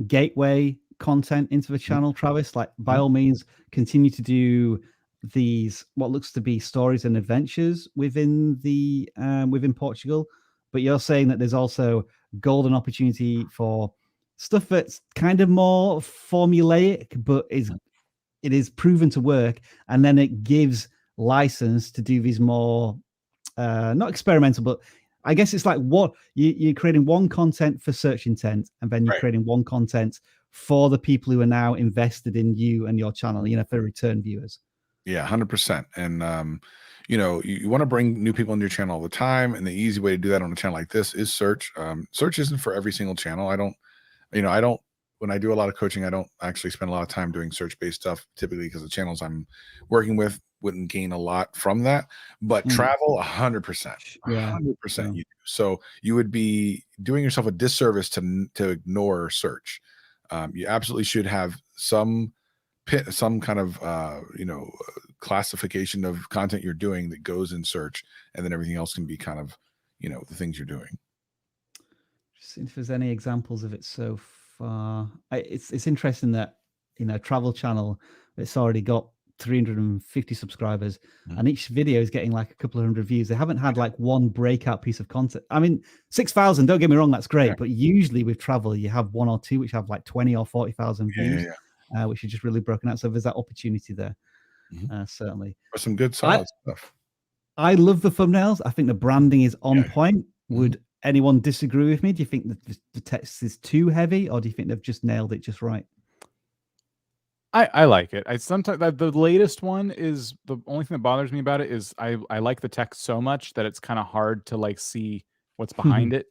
gateway content into the channel, Travis. Like, by all means, continue to do these what looks to be stories and adventures within the within Portugal, but you're saying that there's also golden opportunity for stuff that's kind of more formulaic, but it is proven to work, and then it gives license to do these more not experimental, but I guess it's like what you're creating one content for search intent, and then you're creating one content for the people who are now invested in you and your channel, for return viewers. Yeah, 100%. And, you want to bring new people into your channel all the time. And the easy way to do that on a channel like this is search. Search isn't for every single channel. When I do a lot of coaching, I don't actually spend a lot of time doing search-based stuff, typically because the channels I'm working with wouldn't gain a lot from that. But travel, 100%. 100% you do. So you would be doing yourself a disservice to ignore search. You absolutely should have some kind of classification of content you're doing that goes in search, and then everything else can be kind of the things you're doing. Just if there's any examples of it so far. It's interesting that travel channel, it's already got 350 subscribers, and each video is getting like a couple of hundred views. They haven't had like one breakout piece of content. I mean, 6,000, don't get me wrong, that's great, but usually with travel you have one or two which have like 20 or 40,000 views. Which is just really broken out. So there's that opportunity there, certainly. For some good solid stuff. I love the thumbnails. I think the branding is on point. Would anyone disagree with me? Do you think that the text is too heavy, or do you think they've just nailed it just right? I like it. I sometimes the latest one is the only thing that bothers me about it is I like the text so much that it's kind of hard to like see what's behind it.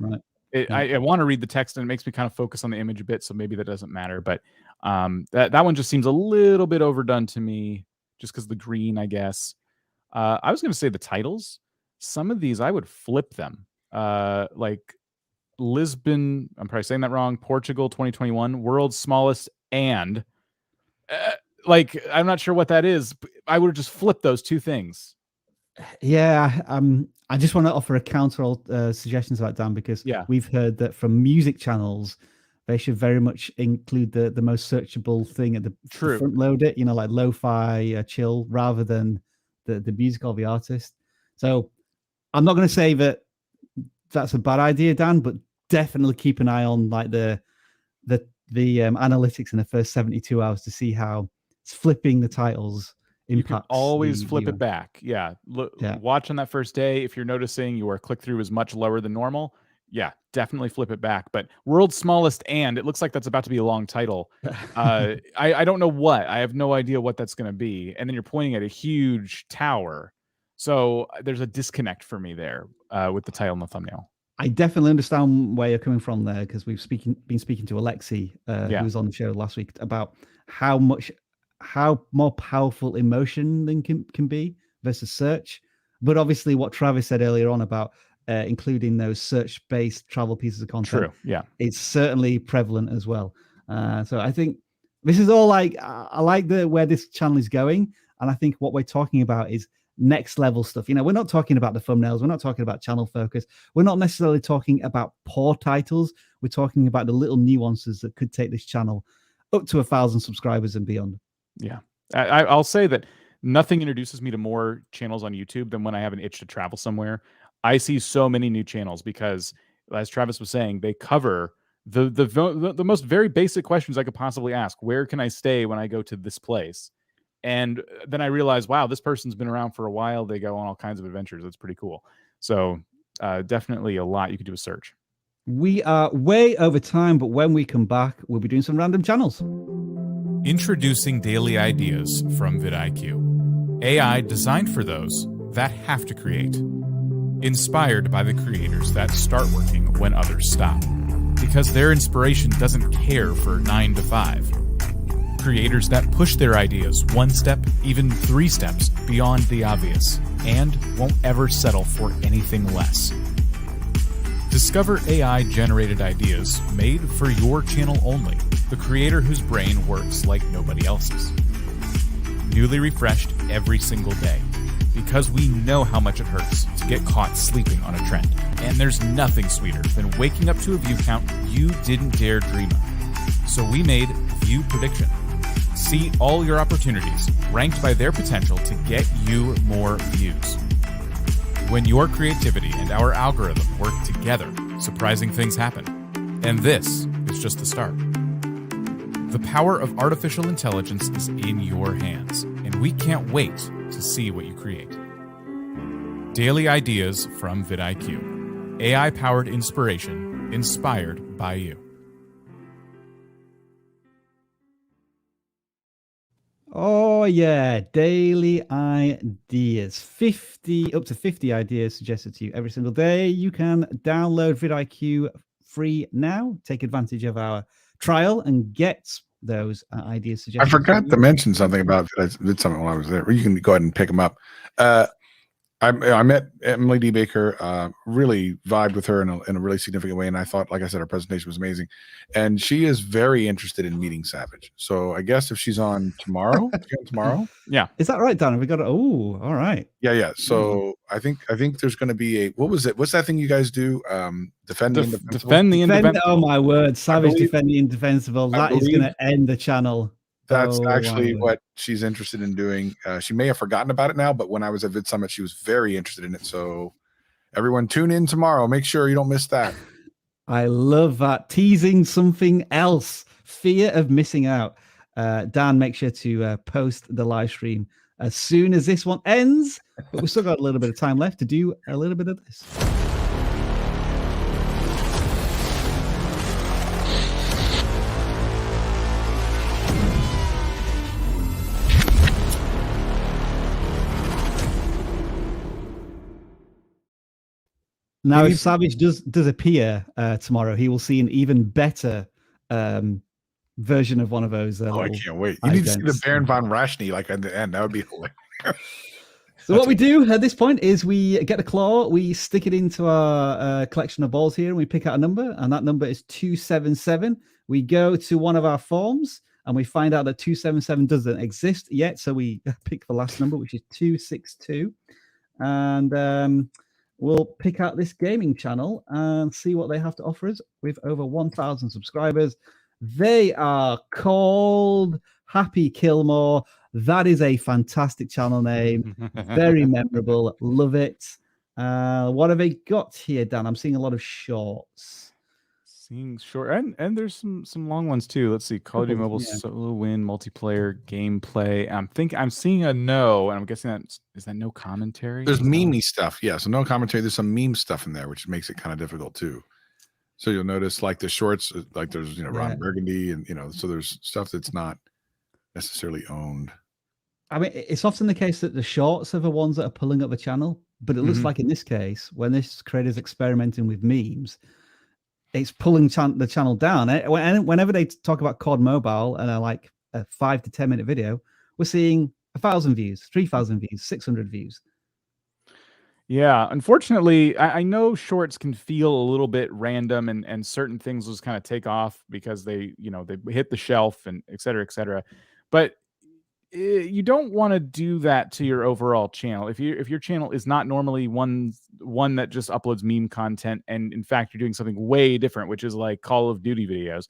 Right. I want to read the text, and it makes me kind of focus on the image a bit, so maybe that doesn't matter. But that one just seems a little bit overdone to me, just because the green, I guess. I was going to say the titles. Some of these I would flip them. Like Lisbon, I'm probably saying that wrong. Portugal 2021, world's smallest, and like I'm not sure what that is. I would just flip those two things. Yeah, I just want to offer a counter suggestions about Dan, because we've heard that from music channels they should very much include the most searchable thing at the front load it, like lo-fi chill, rather than the music of the artist. So I'm not going to say that that's a bad idea, Dan, but definitely keep an eye on like the analytics in the first 72 hours to see how flipping the titles impacts. You can always flip it back. Watch on that first day. If you're noticing your click-through is much lower than normal, definitely flip it back. But world's smallest, and it looks like that's about to be a long title. I don't know what. I have no idea what that's going to be. And then you're pointing at a huge tower. So there's a disconnect for me there with the title and the thumbnail. I definitely understand where you're coming from there, because we've been speaking to Alexi, who was on the show last week, about how more powerful emotion than can be versus search. But obviously what Travis said earlier on about including those search-based travel pieces of content, it's certainly prevalent as well. So I think this is all like, I like where this channel is going. And I think what we're talking about is next level stuff. We're not talking about the thumbnails. We're not talking about channel focus. We're not necessarily talking about poor titles. We're talking about the little nuances that could take this channel up to 1,000 subscribers and beyond. Yeah. I'll say that nothing introduces me to more channels on YouTube than when I have an itch to travel somewhere. I see so many new channels because, as Travis was saying, they cover the most very basic questions I could possibly ask. Where can I stay when I go to this place? And then I realized, wow, this person's been around for a while. They go on all kinds of adventures. It's pretty cool. So definitely a lot you could do a search. We are way over time, but when we come back, we'll be doing some random channels. Introducing daily ideas from vidIQ. AI designed for those that have to create. Inspired by the creators that start working when others stop. Because their inspiration doesn't care for 9 to 5. Creators that push their ideas 1 step, even 3 steps beyond the obvious, and won't ever settle for anything less. Discover AI-generated ideas made for your channel only, the creator whose brain works like nobody else's. Newly refreshed every single day, because we know how much it hurts to get caught sleeping on a trend. And there's nothing sweeter than waking up to a view count you didn't dare dream of. So we made View Prediction. See all your opportunities ranked by their potential to get you more views. When your creativity and our algorithm work together, surprising things happen. And this is just the start. The power of artificial intelligence is in your hands, and we can't wait to see what you create. Daily ideas from vidIQ. AI-powered inspiration, inspired by you. Oh yeah, daily ideas. Up to 50 ideas suggested to you every single day. You can download vidIQ free now. Take advantage of our trial and get those ideas suggested. I forgot to mention something about I did something while I was there. You can go ahead and pick them up. I met Emily D. Baker, really vibed with her in a really significant way. And I thought, like I said, her presentation was amazing. And she is very interested in meeting Savage. So I guess if she's on tomorrow, yeah. Is that right, Dan? We got all right. Yeah. So I think there's going to be what was it? What's that thing you guys do? Defend the indefensible? Oh my word. Savage defend the indefensible. That is going to end the channel. That's actually what she's interested in doing. She may have forgotten about it now, but when I was at Vid Summit, she was very interested in it. So everyone tune in tomorrow. Make sure you don't miss that. I love that. Teasing something else. Fear of missing out. Dan, make sure to post the live stream as soon as this one ends. But we've still got a little bit of time left to do a little bit of this. Now, if Savage does appear tomorrow, he will see an even better version of one of those. I can't wait. You need to see the Baron von Raschny like at the end. That would be hilarious. So what we do at this point is we get a claw, we stick it into our collection of balls here, and we pick out a number, and that number is 277. We go to one of our forms, and we find out that 277 doesn't exist yet, so we pick the last number, which is 262. And we'll pick out this gaming channel and see what they have to offer us with over 1,000 subscribers. They are called Happy Killmore. That is a fantastic channel name. Very memorable. Love it. What have they got here, Dan? I'm seeing a lot of shorts. Seeing short and there's some long ones too. Let's see. Call of Duty Mobile solo win, multiplayer gameplay. I'm seeing a no, and I'm guessing is that no commentary? There's meme stuff. Yeah, so no commentary. There's some meme stuff in there, which makes it kind of difficult too. So you'll notice like the shorts, like there's Ron Burgundy, and so there's stuff that's not necessarily owned. I mean, it's often the case that the shorts are the ones that are pulling up the channel, but it looks like in this case, when this creator's experimenting with memes, it's pulling the channel down. Whenever they talk about COD Mobile and like a 5 to 10 minute video, we're seeing 1,000 views, 3,000 views, 600 views. Yeah, unfortunately, I know shorts can feel a little bit random, and certain things just kind of take off because they hit the shelf and et cetera, but you don't want to do that to your overall channel. If your channel is not normally one that just uploads meme content, and in fact you're doing something way different, which is like Call of Duty videos,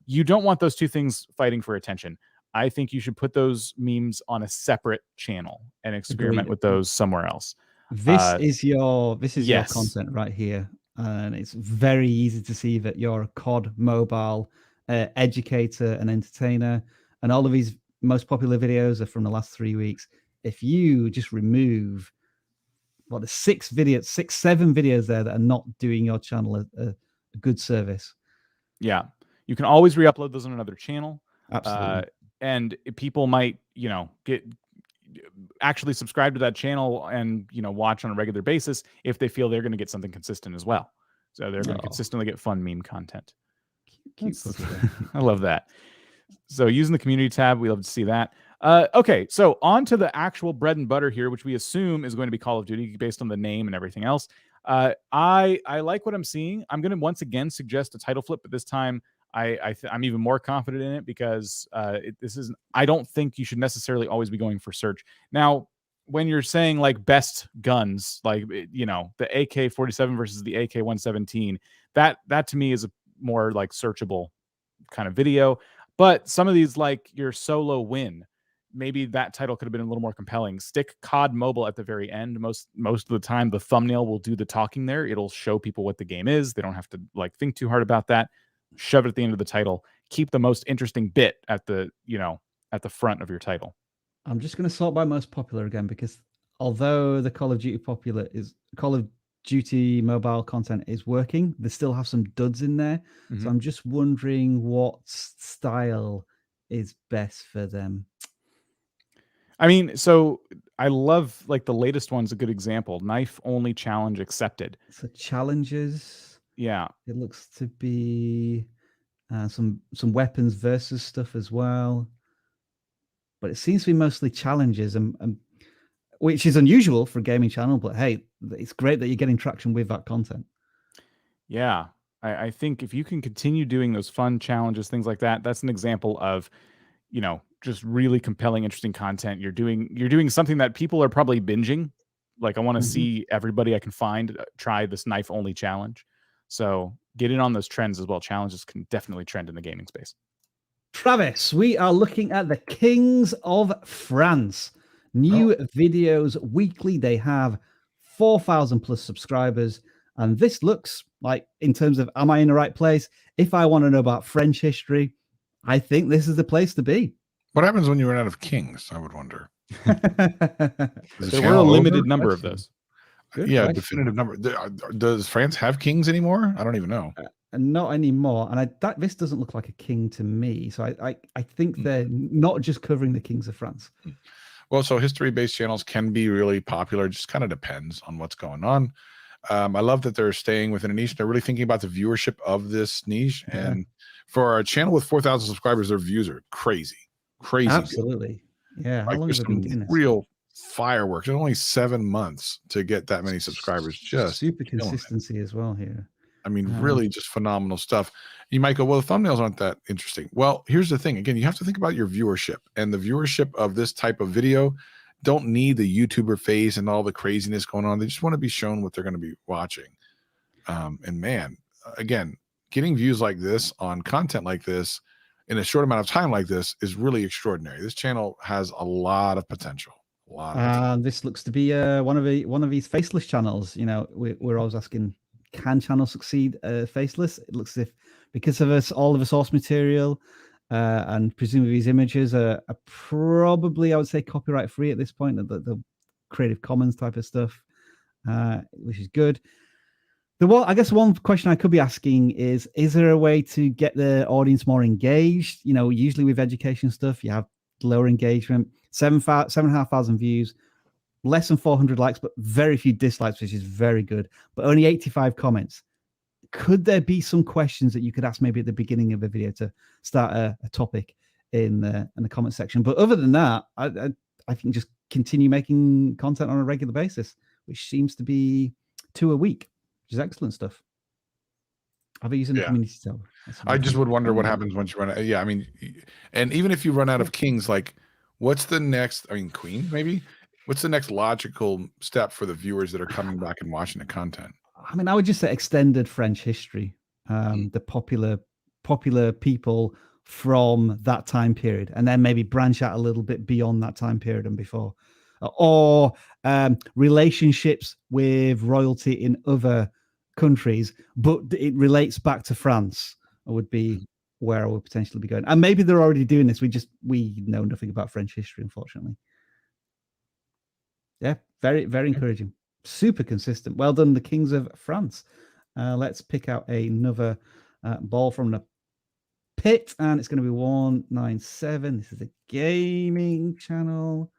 you don't want those two things fighting for attention. I think you should put those memes on a separate channel and experiment with those somewhere else. This is your content right here, and it's very easy to see that you're a COD Mobile educator and entertainer, and all of these most popular videos are from the last 3 weeks. If you just remove the 7 videos there that are not doing your channel a good service. Yeah, you can always re-upload those on another channel. Absolutely. And people might, get actually subscribe to that channel and, watch on a regular basis if they feel they're going to get something consistent as well. So they're going to consistently get fun meme content. Cute. I love that. So using the community tab, we love to see that. Okay, so on to the actual bread and butter here, which we assume is going to be Call of Duty based on the name and everything else. I like what I'm seeing. I'm going to once again suggest a title flip, but this time I'm even more confident in it because I don't think you should necessarily always be going for search. Now, when you're saying like best guns, like, the AK-47 versus the AK-117, that to me is a more like searchable kind of video. But some of these, like your solo win, maybe that title could have been a little more compelling. Stick COD Mobile at the very end. Most of the time, the thumbnail will do the talking there. It'll show people what the game is. They don't have to like think too hard about that. Shove it at the end of the title. Keep the most interesting bit at the front of your title. I'm just going to sort by most popular again, because although the Call of Duty mobile content is working, they still have some duds in there. Mm-hmm. So I'm just wondering what style is best for them. I mean, so I love like the latest one's a good example. Knife only challenge accepted. So challenges. Yeah. It looks to be some weapons versus stuff as well. But it seems to be mostly challenges, and which is unusual for a gaming channel. But hey, it's great that you're getting traction with that content. Yeah. I think if you can continue doing those fun challenges, things like that, that's an example of, just really compelling, interesting content. You're doing something that people are probably binging. Like, I want to see everybody I can find try this knife only challenge. So get in on those trends as well. Challenges can definitely trend in the gaming space. Travis, we are looking at the Kings of France. New videos weekly. They have 4,000 plus subscribers. And this looks like, in terms of, am I in the right place? If I want to know about French history, I think this is the place to be. What happens when you run out of kings? I would wonder. There were a limited number of those. Good question. Definitive number. Does France have kings anymore? I don't even know. Not anymore. And this doesn't look like a king to me. So I think they're not just covering the kings of France. Well, so history-based channels can be really popular. It just kind of depends on what's going on. I love that they're staying within a niche. They're really thinking about the viewership of this niche. Yeah. And for a channel with 4,000 subscribers, their views are crazy. Absolutely. Good. Yeah. How long have they been doing this? Real fireworks. It's only 7 months to get that many subscribers. Just super consistency as well here. I mean, really just phenomenal stuff. You might go, well, the thumbnails aren't that interesting. Well, here's the thing. Again, you have to think about your viewership, and the viewership of this type of video don't need the YouTuber face and all the craziness going on. They just want to be shown what they're going to be watching. And man, again, getting views like this on content like this in a short amount of time like this is really extraordinary. This channel has a lot of potential. This looks to be one of these faceless channels. We're always asking, can channels succeed faceless? It looks as if, because of all of the source material and presumably these images are probably, I would say, copyright free at this point, the Creative Commons type of stuff, which is good. I guess one question I could be asking is there a way to get the audience more engaged? Usually with education stuff, you have lower engagement, 7,500 views, less than 400 likes, but very few dislikes, which is very good, but only 85 comments. Could there be some questions that you could ask maybe at the beginning of a video to start a topic in the comment section? But other than that, I think just continue making content on a regular basis, which seems to be 2 a week, which is excellent stuff. I'll be using the community tab. I just would wonder what happens once you run out. Yeah, I mean, and even if you run out of kings, like, what's the next? I mean, queen, maybe. What's the next logical step for the viewers that are coming back and watching the content? I mean, I would just say extended French history, the popular people from that time period, and then maybe branch out a little bit beyond that time period and before, or relationships with royalty in other countries, but it relates back to France. Would be where I would potentially be going. And maybe they're already doing this. We know nothing about French history, unfortunately. Yeah, very, very encouraging. Super consistent. Well done, the Kings of France. Let's pick out another ball from the pit, and it's going to be 197. This is a gaming channel.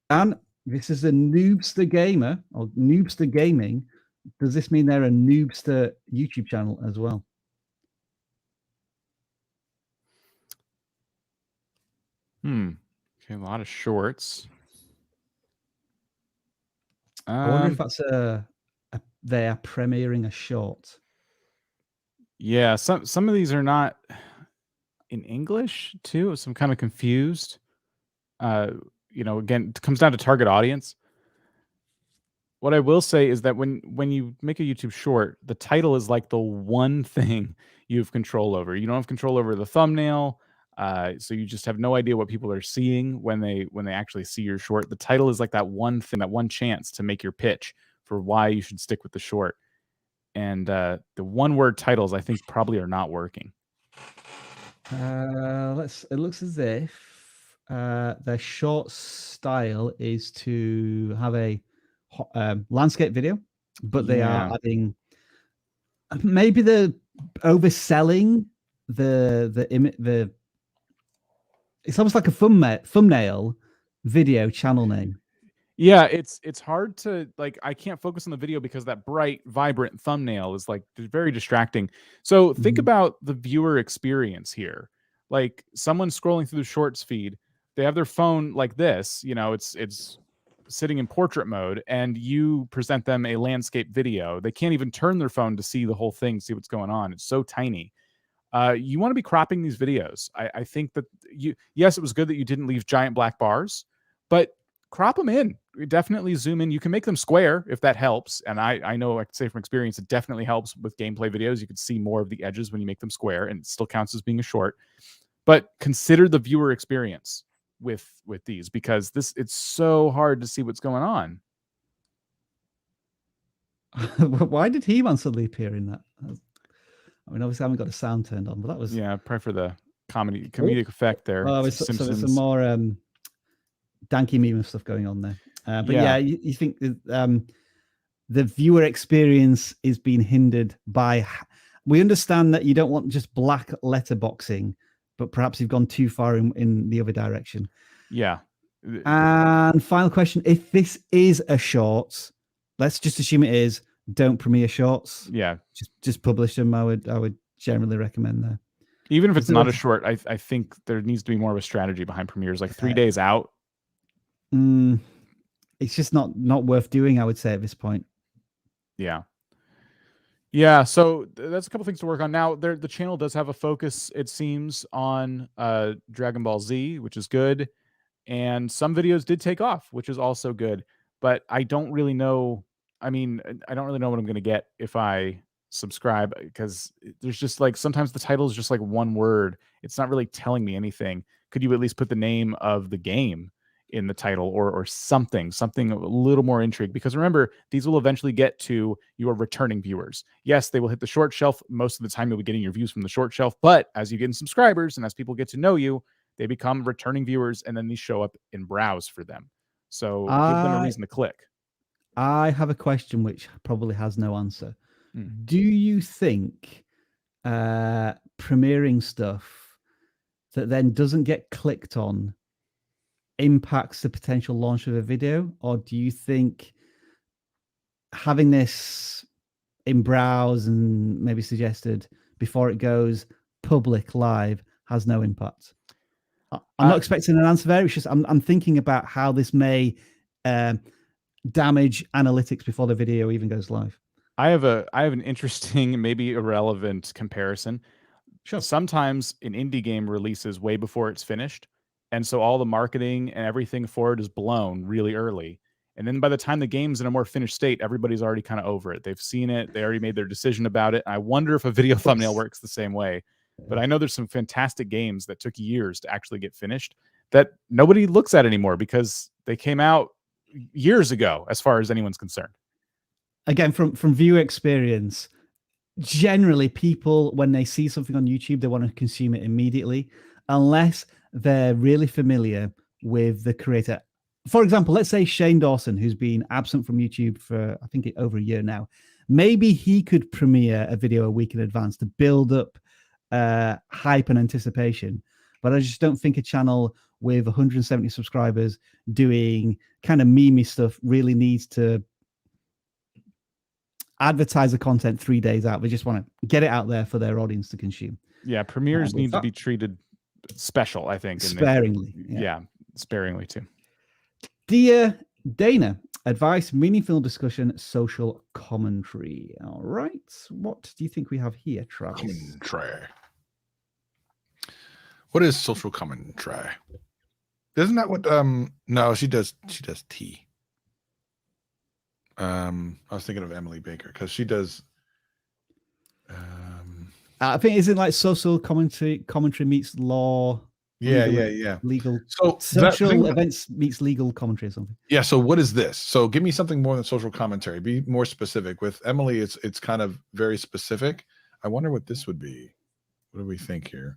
And this is a Noobster Gamer or Noobster Gaming. Does this mean they're a Noobster YouTube channel as well? Okay, a lot of shorts. I wonder if that's they are premiering a short. Yeah, some of these are not in English too, so I'm kind of confused. You know, again, it comes down to target audience. What I will say is that when you make a YouTube short, the title is like the one thing you have control over. You don't have control over the thumbnail, so you just have no idea what people are seeing when they actually see your short. The title is like that one thing, that one chance to make your pitch for why you should stick with the short. And the one-word titles, I think, probably are not working. It looks as if their short style is to have a landscape video, but they are adding. Maybe they're overselling the. It's almost like a thumbnail video channel name. Yeah, it's hard to, like, I can't focus on the video because that bright, vibrant thumbnail is like very distracting. So think about the viewer experience here. Like, someone scrolling through the shorts feed, they have their phone like this, you know, it's sitting in portrait mode, and you present them a landscape video. They can't even turn their phone to see the whole thing, see what's going on. It's so tiny. You want to be cropping these videos. I think that yes, it was good that you didn't leave giant black bars, but crop them in. Definitely zoom in. You can make them square if that helps. And I know, I can say from experience, it definitely helps with gameplay videos. You can see more of the edges when you make them square, and it still counts as being a short. But consider the viewer experience with these, because it's so hard to see what's going on. Why did He-Man suddenly appear in that? I mean, obviously I haven't got the sound turned on, but that was probably for the comedic effect there. Oh, so there's some more danky meme stuff going on there. But yeah, you think the viewer experience is being hindered by. We understand that you don't want just black letterboxing, but perhaps you've gone too far in the other direction. Yeah. And final question: if this is a short, let's just assume it is. Don't premiere shorts. Yeah, just publish them. I would generally recommend that. Even if it's not a short, I think there needs to be more of a strategy behind premieres, like 3 days out. It's just not worth doing, I would say, at this point. Yeah, so that's a couple things to work on. Now, the channel does have a focus, it seems, on Dragon Ball Z, which is good. And some videos did take off, which is also good. But I don't really know. I mean, I don't really know what I'm going to get if I subscribe, because there's just like, sometimes the title is just like one word. It's not really telling me anything. Could you at least put the name of the game in the title, or something a little more intrigue? Because remember, these will eventually get to your returning viewers. Yes, they will hit the short shelf. Most of the time you'll be getting your views from the short shelf, but as you get in subscribers and as people get to know you, they become returning viewers, and then these show up in browse for them. So give them a reason to click. I have a question which probably has no answer. Do you think premiering stuff that then doesn't get clicked on impacts the potential launch of a video? Or do you think having this in browse and maybe suggested before it goes public live has no impact? I'm not expecting an answer there. It's just I'm thinking about how this may damage analytics before the video even goes live. I have an interesting, maybe irrelevant comparison. Sure. Sometimes an indie game releases way before it's finished, and so all the marketing and everything for it is blown really early. And then by the time the game's in a more finished state, everybody's already kind of over it. They've seen it. They already made their decision about it. I wonder if a video thumbnail works the same way. But I know there's some fantastic games that took years to actually get finished that nobody looks at anymore because they came out years ago, as far as anyone's concerned. Again, from viewer experience, generally people, when they see something on YouTube, they want to consume it immediately, unless they're really familiar with the creator. For example, let's say Shane Dawson, who's been absent from YouTube for, I think, over a year now. Maybe he could premiere a video a week in advance to build up hype and anticipation. But I just don't think a channel with 170 subscribers doing kind of meme stuff really needs to advertise the content 3 days out. They just want to get it out there for their audience to consume. Yeah, premieres need to be treated special, I think. Sparingly. Yeah, sparingly too. Dear Dana, advice, meaningful discussion, social commentary. All right. What do you think we have here, Travis? Commentary. What is social commentary? Isn't that what no, she does tea. I was thinking of Emily Baker because she does I think isn't like social commentary meets law. Legal. So social events meets legal commentary or something. Yeah. So what is this? So give me something more than social commentary. Be more specific. With Emily, it's kind of very specific. I wonder what this would be. What do we think here?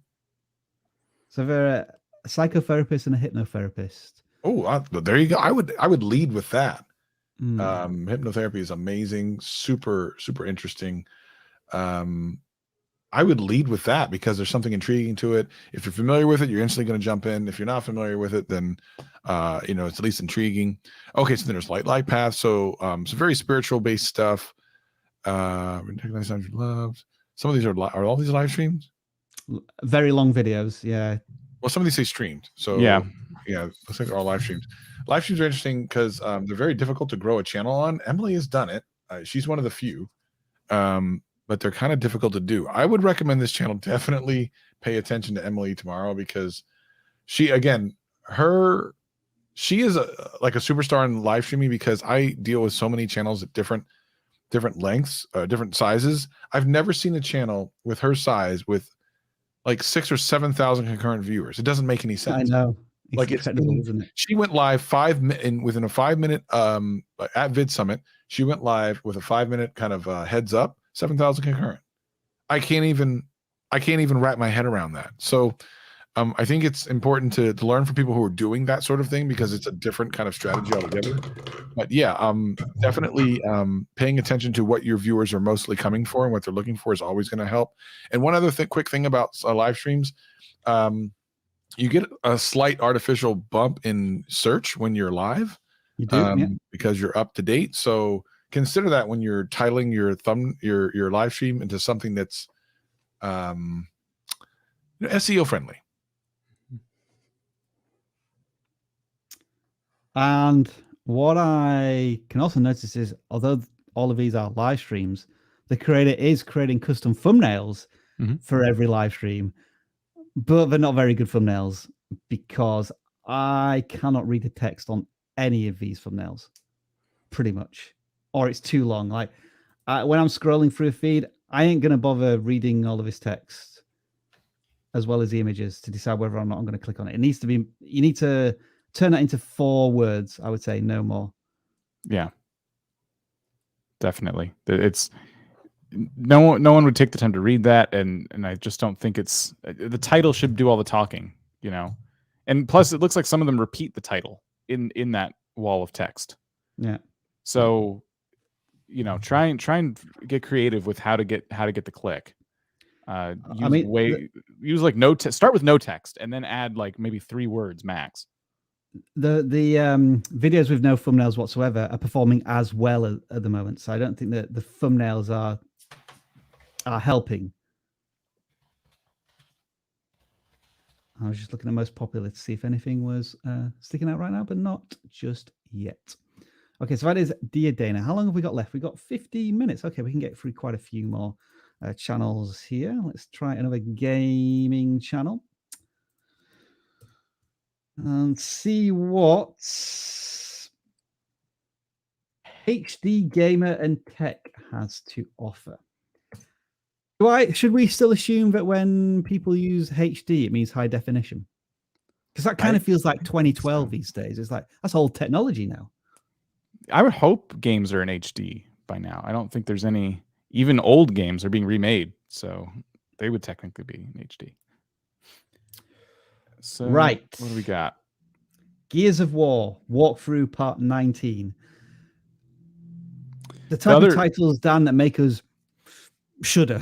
So they're a psychotherapist and a hypnotherapist. Oh, there you go. I would lead with that. Hypnotherapy is amazing, super interesting. I would lead with that because there's something intriguing to it. If you're familiar with it, you're instantly going to jump in. If you're not familiar with it, then it's at least intriguing. Okay, so then there's light path. So some very spiritual based stuff. Recognize times you loved. Some of these are all these live streams? Very long videos, yeah. Well, some of these say streamed. So yeah, looks like they're all live streams. Live streams are interesting because they're very difficult to grow a channel on. Emily has done it. She's one of the few. But they're kind of difficult to do. I would recommend this channel. Definitely pay attention to Emily tomorrow because she is like a superstar in live streaming because I deal with so many channels at different lengths, different sizes. I've never seen a channel with her size with like 6,000 or 7,000 concurrent viewers. It doesn't make any sense. I know. It's incredible, isn't it? She went live within a 5 minute at Vid Summit. She went live with a 5 minute kind of heads up. 7,000 concurrent. I can't even wrap my head around that. So I think it's important to learn from people who are doing that sort of thing because it's a different kind of strategy altogether. But yeah, definitely paying attention to what your viewers are mostly coming for and what they're looking for is always going to help. And one other quick thing about live streams, you get a slight artificial bump in search when you're live. You do, because you're up to date. So consider that when you're titling your live stream into something that's SEO friendly. And what I can also notice is, although all of these are live streams, the creator is creating custom thumbnails for every live stream, but they're not very good thumbnails because I cannot read the text on any of these thumbnails, pretty much. Or it's too long. Like when I'm scrolling through a feed, I ain't going to bother reading all of his text as well as the images to decide whether or not I'm going to click on it. It needs to be, you need to turn that into 4 words, I would say, no more. Yeah, definitely. It's no one would take the time to read that. And I just don't think the title should do all the talking, and plus it looks like some of them repeat the title in that wall of text. Yeah. So, try and get creative with how to get the click. Use like start with no text and then add like maybe 3 words max. The videos with no thumbnails whatsoever are performing as well at the moment, so I don't think that the thumbnails are helping. I was just looking at most popular to see if anything was sticking out right now, but not just yet. Okay, so that is Dear Dana. How long have we got left? We've got 50 minutes. Okay, we can get through quite a few more channels here. Let's try another gaming channel and see what HD Gamer and Tech has to offer. Should we still assume that when people use HD, it means high definition? Because that kind of feels like 2012 these days. It's like, that's old technology now. I would hope games are in HD by now. I don't think there's any even old games are being remade, so they would technically be in HD. So right, what do we got? Gears of War walkthrough part 19. The type of titles, Dan, that make us shudder.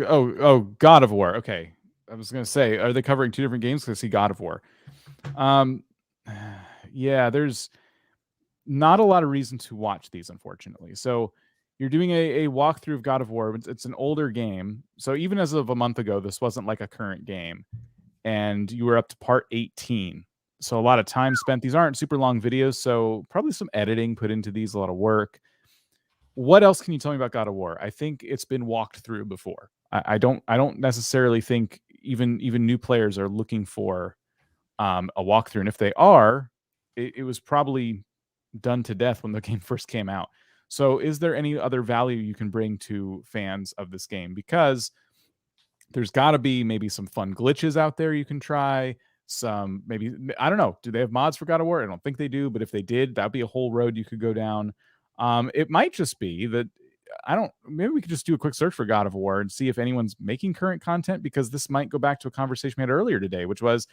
Oh, God of War. Okay, I was gonna say, are they covering two different games? Because I see God of War. Yeah, there's not a lot of reason to watch these, unfortunately. So you're doing a walkthrough of God of War. It's an older game, so even as of a month ago, this wasn't like a current game, and you were up to part 18. So a lot of time spent. These aren't super long videos, so probably some editing put into these, a lot of work. What else can you tell me about God of War? I think it's been walked through before. I don't necessarily think even new players are looking for a walkthrough, and if they are, it was probably done to death when the game first came out. So is there any other value you can bring to fans of this game? Because there's got to be maybe some fun glitches out there you can try. Some, maybe, I don't know, do they have mods for God of War? I don't think they do, but if they did, that'd be a whole road you could go down. It might just be that, maybe we could just do a quick search for God of War and see if anyone's making current content, because this might go back to a conversation we had earlier today, which was,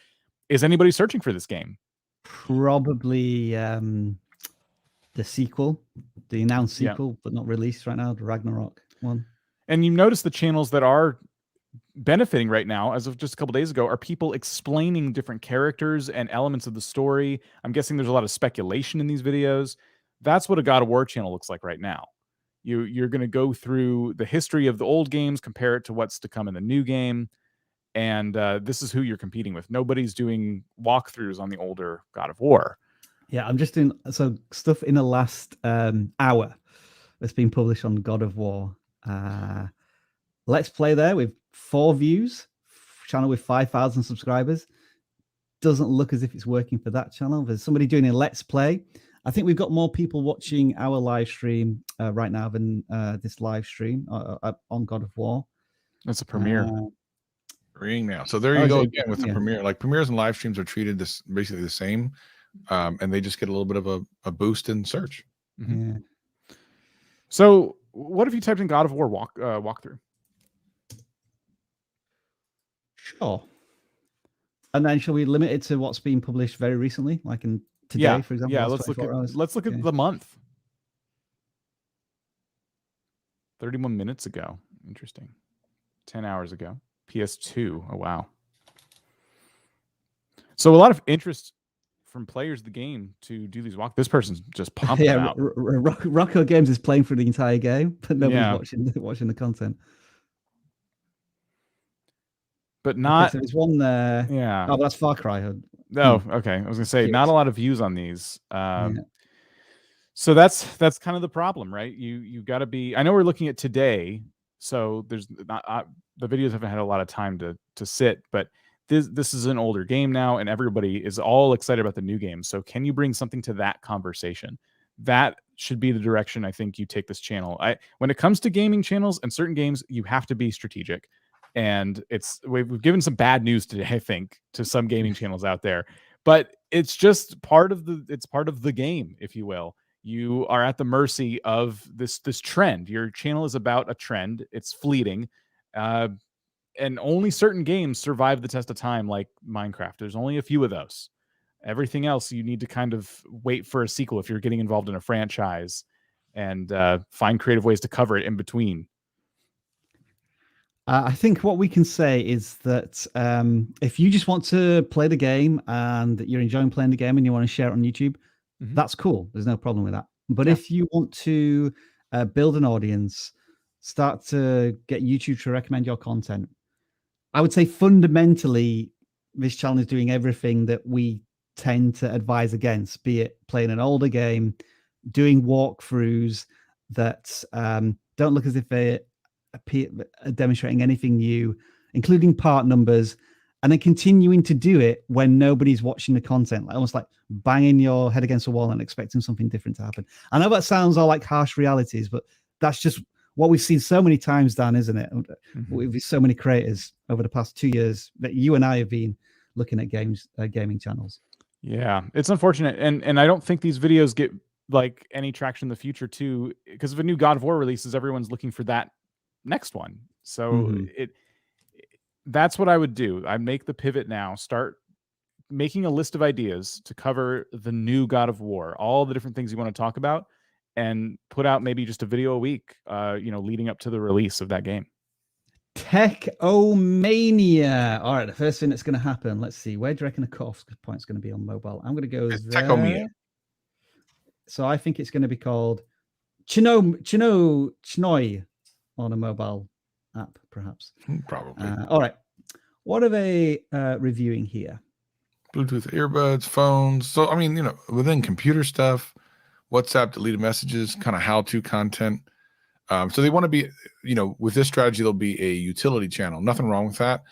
is anybody searching for this game? Probably the sequel, the announced sequel, but not released right now, the Ragnarok one. And you notice the channels that are benefiting right now, as of just a couple days ago, are people explaining different characters and elements of the story. I'm guessing there's a lot of speculation in these videos. That's what a God of War channel looks like right now. You're going to go through the history of the old games, compare it to what's to come in the new game, and this is who you're competing with. Nobody's doing walkthroughs on the older God of War. Yeah, I'm just doing stuff in the last hour that's been published on God of War. Let's Play there with 4 views, channel with 5,000 subscribers. Doesn't look as if it's working for that channel. There's somebody doing a Let's Play. I think we've got more people watching our live stream right now than this live stream on God of War. That's a premiere. Now. So there you go again with the premiere. Like, premieres and live streams are treated basically the same, and they just get a little bit of a boost in search. Mm-hmm. Yeah. So what if you typed in God of War walkthrough? Sure. And then shall we limit it to what's been published very recently, like in today, for example? Yeah, let's look at the month. 31 minutes ago. Interesting. 10 hours ago. PS2. Oh, wow. So a lot of interest from players of the game to do these walk. This person's just pumping them out. Rocco Games is playing for the entire game, but nobody's watching the content. But not. Okay, so there's one there. Yeah. Oh, but that's Far Cry. No. Okay. I was gonna say not a lot of views on these. So that's kind of the problem, right? You got to be. I know we're looking at today, so there's not the videos haven't had a lot of time to sit, but this is an older game now, and everybody is all excited about the new game. So can you bring something to that conversation? That should be the direction I think you take this channel. When it comes to gaming channels and certain games, you have to be strategic. And we've given some bad news today, I think, to some gaming channels out there, but it's just part of the game, if you will. You are at the mercy of this trend. Your channel is about a trend. It's fleeting. And only certain games survive the test of time, like Minecraft. There's only a few of those. Everything else, you need to kind of wait for a sequel if you're getting involved in a franchise, and find creative ways to cover it in between. I think what we can say is that if you just want to play the game and you're enjoying playing the game and you want to share it on YouTube, that's cool. There's no problem with that. But if you want to build an audience, start to get YouTube to recommend your content, I would say fundamentally, this channel is doing everything that we tend to advise against, be it playing an older game, doing walkthroughs that don't look as if they demonstrating anything new, including part numbers, and then continuing to do it when nobody's watching the content, almost like banging your head against the wall and expecting something different to happen. I know that sounds all like harsh realities, but that's just what we've seen so many times, Dan, isn't it? With so many creators over the past 2 years that you and I have been looking at gaming channels. Yeah, it's unfortunate, and I don't think these videos get like any traction in the future too, because if a new God of War releases, everyone's looking for that next one. So that's what I would do. I make the pivot now, start making a list of ideas to cover the new God of War, all the different things you want to talk about, and put out maybe just a video a week, leading up to the release of that game. Techomania. All right, the first thing that's going to happen. Let's see. Where do you reckon the cutoff point's going to be on mobile? I'm going to go there. Techomania. So I think it's going to be called Chnoi on a mobile app, perhaps. Probably. All right. What are they reviewing here? Bluetooth earbuds, phones. So, I mean, within computer stuff, WhatsApp, deleted messages, kind of how-to content. So they want to be, with this strategy, there'll be a utility channel. Nothing wrong with that.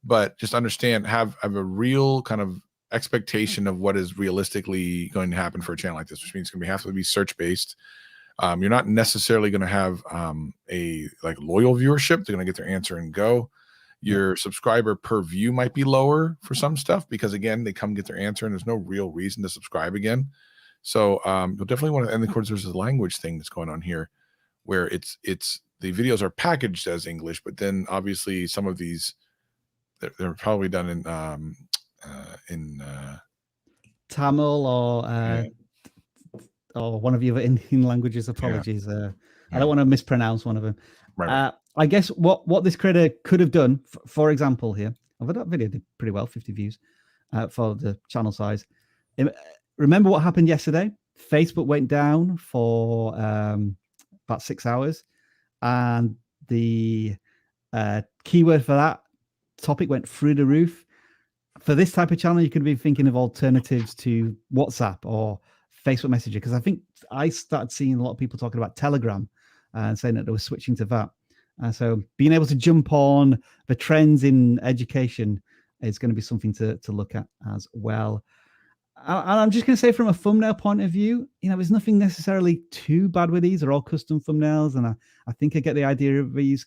But just understand, have a real kind of expectation of what is realistically going to happen for a channel like this, which means it's going to have to be search-based. You're not necessarily going to have a loyal viewership. They're going to get their answer and go. Your subscriber per view might be lower for some stuff because, again, they come get their answer and there's no real reason to subscribe again. So you'll definitely want to, and of course, there's a language thing that's going on here where it's the videos are packaged as English, but then obviously some of these they're probably done in Tamil or one of the other Indian languages. Apologies. I don't want to mispronounce one of them. Right. I guess what this creator could have done, for example, here, although that video did pretty well, 50 views for the channel size. Remember what happened yesterday? Facebook went down for about 6 hours, and the keyword for that topic went through the roof. For this type of channel, you could be thinking of alternatives to WhatsApp or Facebook Messenger, because I think I started seeing a lot of people talking about Telegram and saying that they were switching to that. So being able to jump on the trends in education is going to be something to look at as well. And I'm just going to say, from a thumbnail point of view, there's nothing necessarily too bad with these. They're all custom thumbnails, and I think I get the idea of these.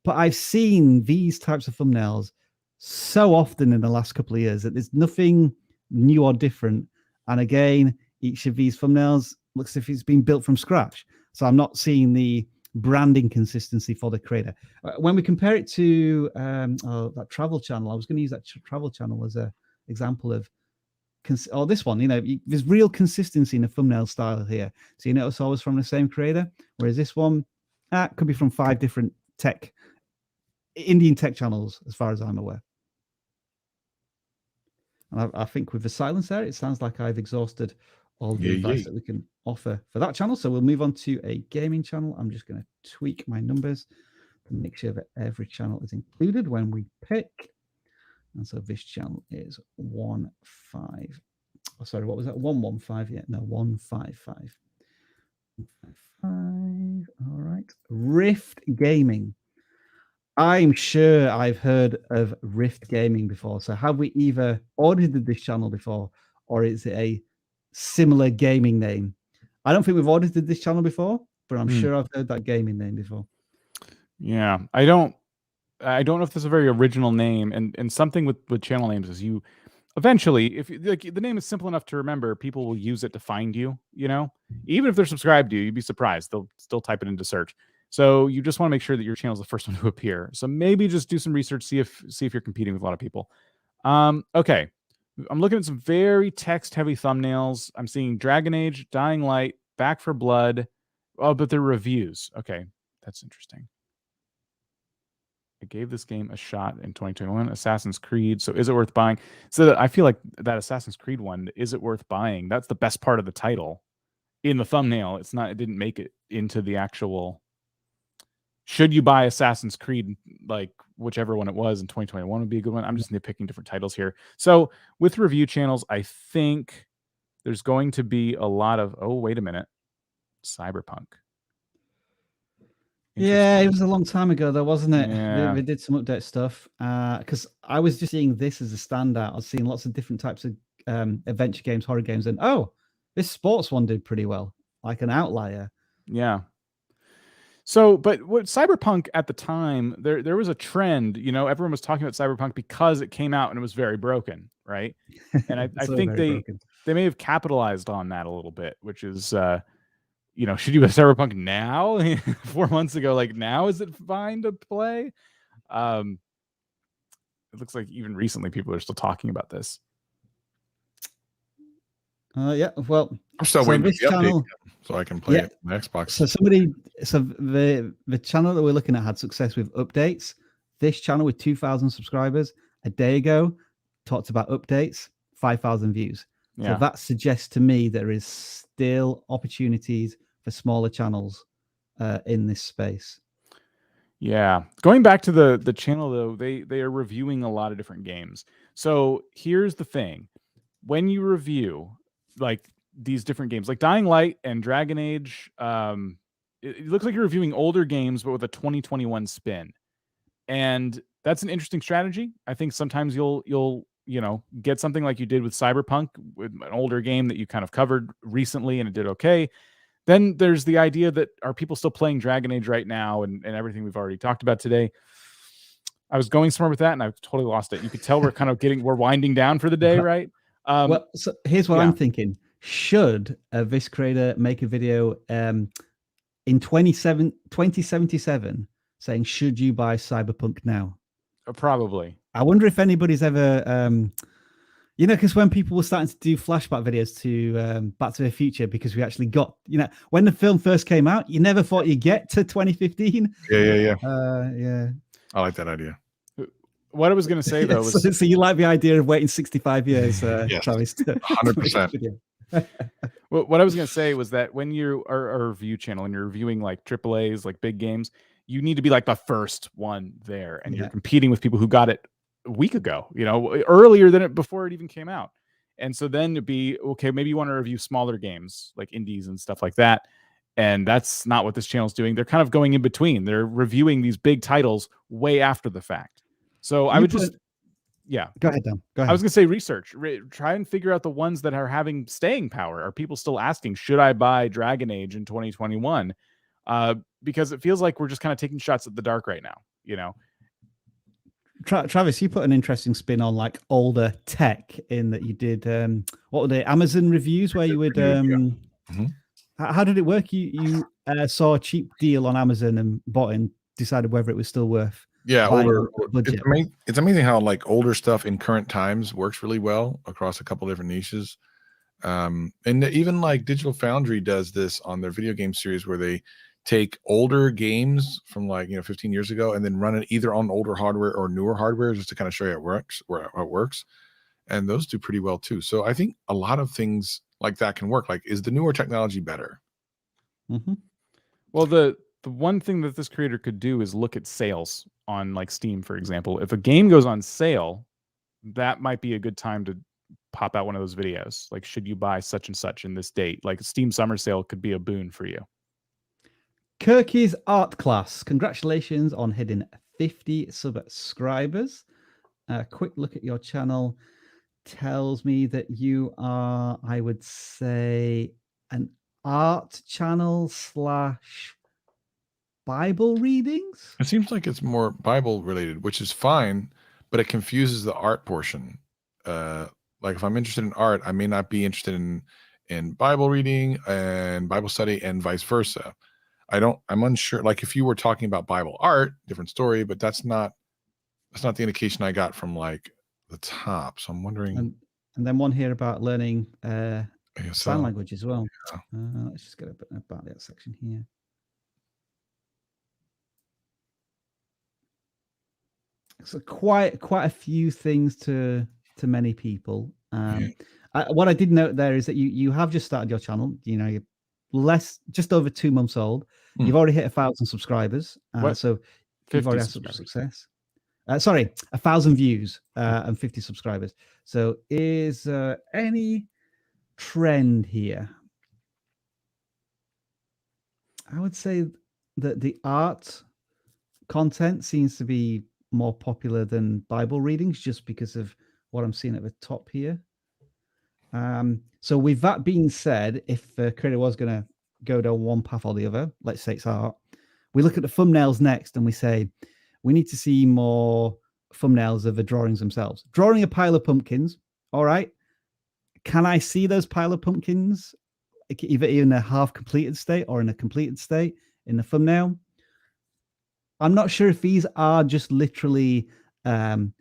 But I've seen these types of thumbnails so often in the last couple of years that there's nothing new or different. And again, each of these thumbnails looks as if it's been built from scratch. So I'm not seeing the branding consistency for the creator. When we compare it to that travel channel, I was going to use that travel channel as an example of, or this one, there's real consistency in the thumbnail style here. So it's always from the same creator, whereas this one could be from 5 different Indian tech channels, as far as I'm aware. And I think with the silence there, it sounds like I've exhausted all the advice that we can offer for that channel. So we'll move on to a gaming channel. I'm just going to tweak my numbers to make sure that every channel is included when we pick. And so this channel is 1.5. Oh, sorry, what was that? 1.15. Yeah, no, 1.55. 1.55. All right. Rift Gaming. I'm sure I've heard of Rift Gaming before. So have we either audited this channel before, or is it a similar gaming name? I don't think we've audited this channel before, but I'm sure I've heard that gaming name before. Yeah, I don't know if there's a very original name, and something with channel names is you eventually, if the name is simple enough to remember, people will use it to find you. Even if they're subscribed to you, you'd be surprised, they'll still type it into search. So you just want to make sure that your channel is the first one to appear. So maybe just do some research, see if you're competing with a lot of people. Okay, I'm looking at some very text-heavy thumbnails. I'm seeing Dragon Age, Dying Light, Back 4 Blood. Oh, but they're reviews. Okay, that's interesting. I gave this game a shot in 2021. Assassin's Creed. So is it worth buying? So I feel like that Assassin's Creed one, is it worth buying? That's the best part of the title in the thumbnail. It's not. It didn't make it into the actual. Should you buy Assassin's Creed, like whichever one it was in 2021 would be a good one. I'm just nitpicking different titles here. So with review channels, I think there's going to be a lot of, oh, wait a minute, Cyberpunk. Yeah, it was a long time ago though, wasn't it? Yeah. They did some update stuff. Because I was just seeing this as a standout. I was seeing lots of different types of adventure games, horror games, and this sports one did pretty well, like an outlier. Yeah. So, but what Cyberpunk at the time, there was a trend, everyone was talking about Cyberpunk because it came out and it was very broken, right? And I think they may have capitalized on that a little bit, which is, should you have Cyberpunk now? 4 months ago, like now is it fine to play? It looks like even recently people are still talking about this. Yeah, well, I'm still waiting for the update so I can play it on the Xbox. So the channel that we're looking at had success with updates. This channel with 2,000 subscribers a day ago talked about updates, 5,000 views. So that suggests to me there is still opportunities for smaller channels in this space. Yeah, going back to the channel though, they are reviewing a lot of different games. So here's the thing: when you review like these different games, like Dying Light and Dragon Age, it looks like you're reviewing older games but with a 2021 spin, and that's an interesting strategy. I think sometimes you'll get something like you did with Cyberpunk, with an older game that you kind of covered recently and it did okay. Then there's the idea that are people still playing Dragon Age right now and everything we've already talked about today. I was going somewhere with that and I totally lost it. You could tell we're kind of we're winding down for the day, right? Well, so here's what I'm thinking. Should this creator make a video in 2077 saying, should you buy Cyberpunk now? Probably. I wonder if anybody's ever... because when people were starting to do flashback videos to Back to the Future, because we actually got, when the film first came out, you never thought you'd get to 2015. Yeah. Yeah. I like that idea. What I was going to say, though, was... so you like the idea of waiting 65 years, yes, Travis? 100%. What I was going to say was that when you are a review channel and you're reviewing like AAAs, like big games, you need to be like the first one there, and you're competing with people who got it a week ago, earlier than before it even came out. And so then to be okay, maybe you want to review smaller games like indies and stuff like that. And that's not what this channel is doing. They're kind of going in between. They're reviewing these big titles way after the fact. So I would just, go ahead, Dan. Go ahead. I was going to say research, try and figure out the ones that are having staying power. Are people still asking, should I buy Dragon Age in 2021? Because it feels like we're just kind of taking shots at the dark right now, Travis, you put an interesting spin on like older tech in that you did what were they, Amazon reviews, where you would how did it work? You saw a cheap deal on Amazon and bought it and decided whether it was still worth older budget. It's amazing how like older stuff in current times works really well across a couple different niches. And even like Digital Foundry does this on their video game series where they take older games from 15 years ago and then run it either on older hardware or newer hardware just to kind of show you how it works. And those do pretty well too. So I think a lot of things like that can work. Like, is the newer technology better? Well, the one thing that this creator could do is look at sales on like Steam, for example. If a game goes on sale, that might be a good time to pop out one of those videos. Like, should you buy such and such in this date? Like Steam summer sale could be a boon for you. Kirky's Art Class, congratulations on hitting 50 subscribers. A quick look at your channel tells me that you are, I would say, an art channel / Bible readings. It seems like it's more Bible related, which is fine, but it confuses the art portion. Like if I'm interested in art, I may not be interested in Bible reading and Bible study and vice versa. I'm unsure. Like if you were talking about Bible art, different story, but that's not the indication I got from like the top. So I'm wondering. And then one here about learning sign language as well. Yeah. Let's just get a bit about that section here. So quite a few things to many people. What I did note there is that you have just started your channel. You're just over 2 months old. You've already hit 1,000 subscribers. So you've already had some success. 1,000 views and 50 subscribers. So is any trend here? I would say that the art content seems to be more popular than Bible readings, just because of what I'm seeing at the top here. So with that being said, if the creator was going to go down one path or the other, let's say it's art, we look at the thumbnails next and we say, we need to see more thumbnails of the drawings themselves. Drawing a pile of pumpkins. All right. Can I see those pile of pumpkins either in a half completed state or in a completed state in the thumbnail. I'm not sure if these are just literally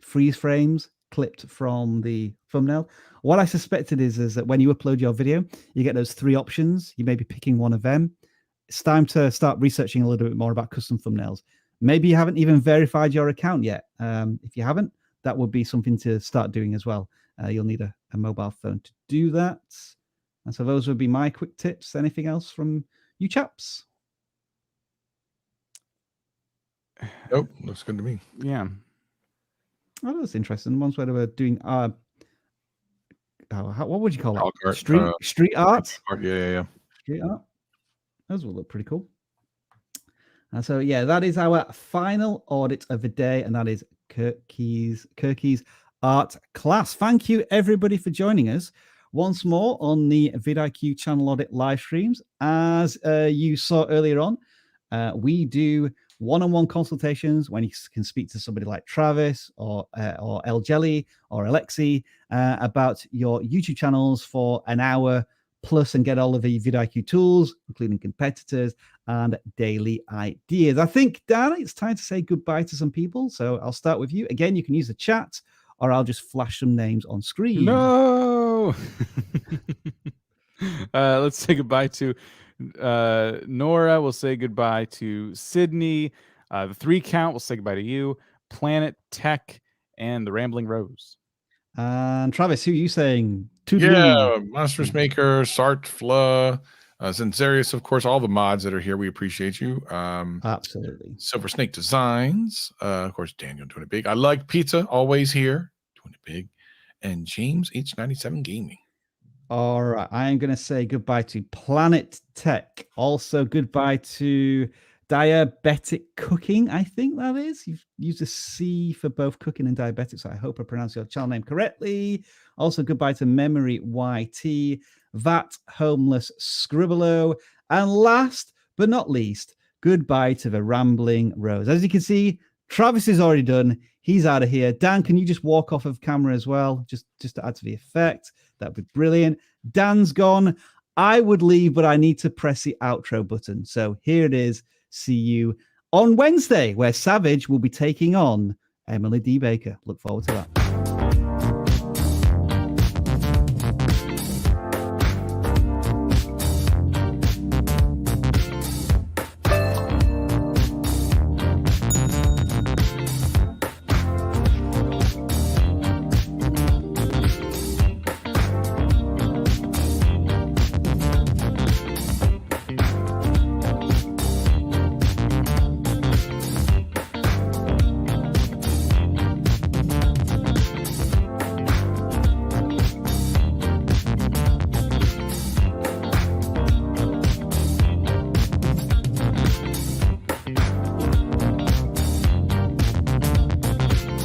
freeze frames clipped from the thumbnail. What I suspected is that when you upload your video, you get those 3 options. You may be picking one of them. It's time to start researching a little bit more about custom thumbnails. Maybe you haven't even verified your account yet. If you haven't, that would be something to start doing as well. You'll need a mobile phone to do that. And so those would be my quick tips. Anything else from you chaps? Nope, looks good to me. Yeah. Oh, that's interesting. Ones where they were doing what would you call it? Street art? Yeah. Street art. Those will look pretty cool. And so, yeah, that is our final audit of the day, and that is Kirky's art class. Thank you, everybody, for joining us once more on the vidIQ channel audit live streams. As you saw earlier on, we do one-on-one consultations when you can speak to somebody like Travis or El Jelly or Alexi about your YouTube channels for an hour plus and get all of the vidIQ tools, including competitors and daily ideas. I think, Dan, it's time to say goodbye to some people. So I'll start with you. Again, you can use the chat or I'll just flash some names on screen. No! Let's say goodbye to Nora. We'll say goodbye to Sydney. The 3 count. We'll say goodbye to you. Planet Tech and the Rambling Rose. And Travis, who are you saying? Monstrous Maker, Sart, Fla, Zenzarius, of course, all the mods that are here. We appreciate you. Absolutely. Silver Snake Designs. Of course, Daniel doing it big. I like Pizza, always here, doing it big. And James H97 Gaming. All right. I am going to say goodbye to Planet Tech. Also, goodbye to Diabetic Cooking. I think that is. You've used a C for both cooking and diabetic, so I hope I pronounced your channel name correctly. Also, goodbye to Memory YT, That Homeless Scribblo. And last but not least, goodbye to the Rambling Rose. As you can see, Travis is already done. He's out of here. Dan, can you just walk off of camera as well? Just to add to the effect. That'd be brilliant. Dan's gone. I would leave, but I need to press the outro button. So here it is. See you on Wednesday, where Savage will be taking on Emily D. Baker. Look forward to that.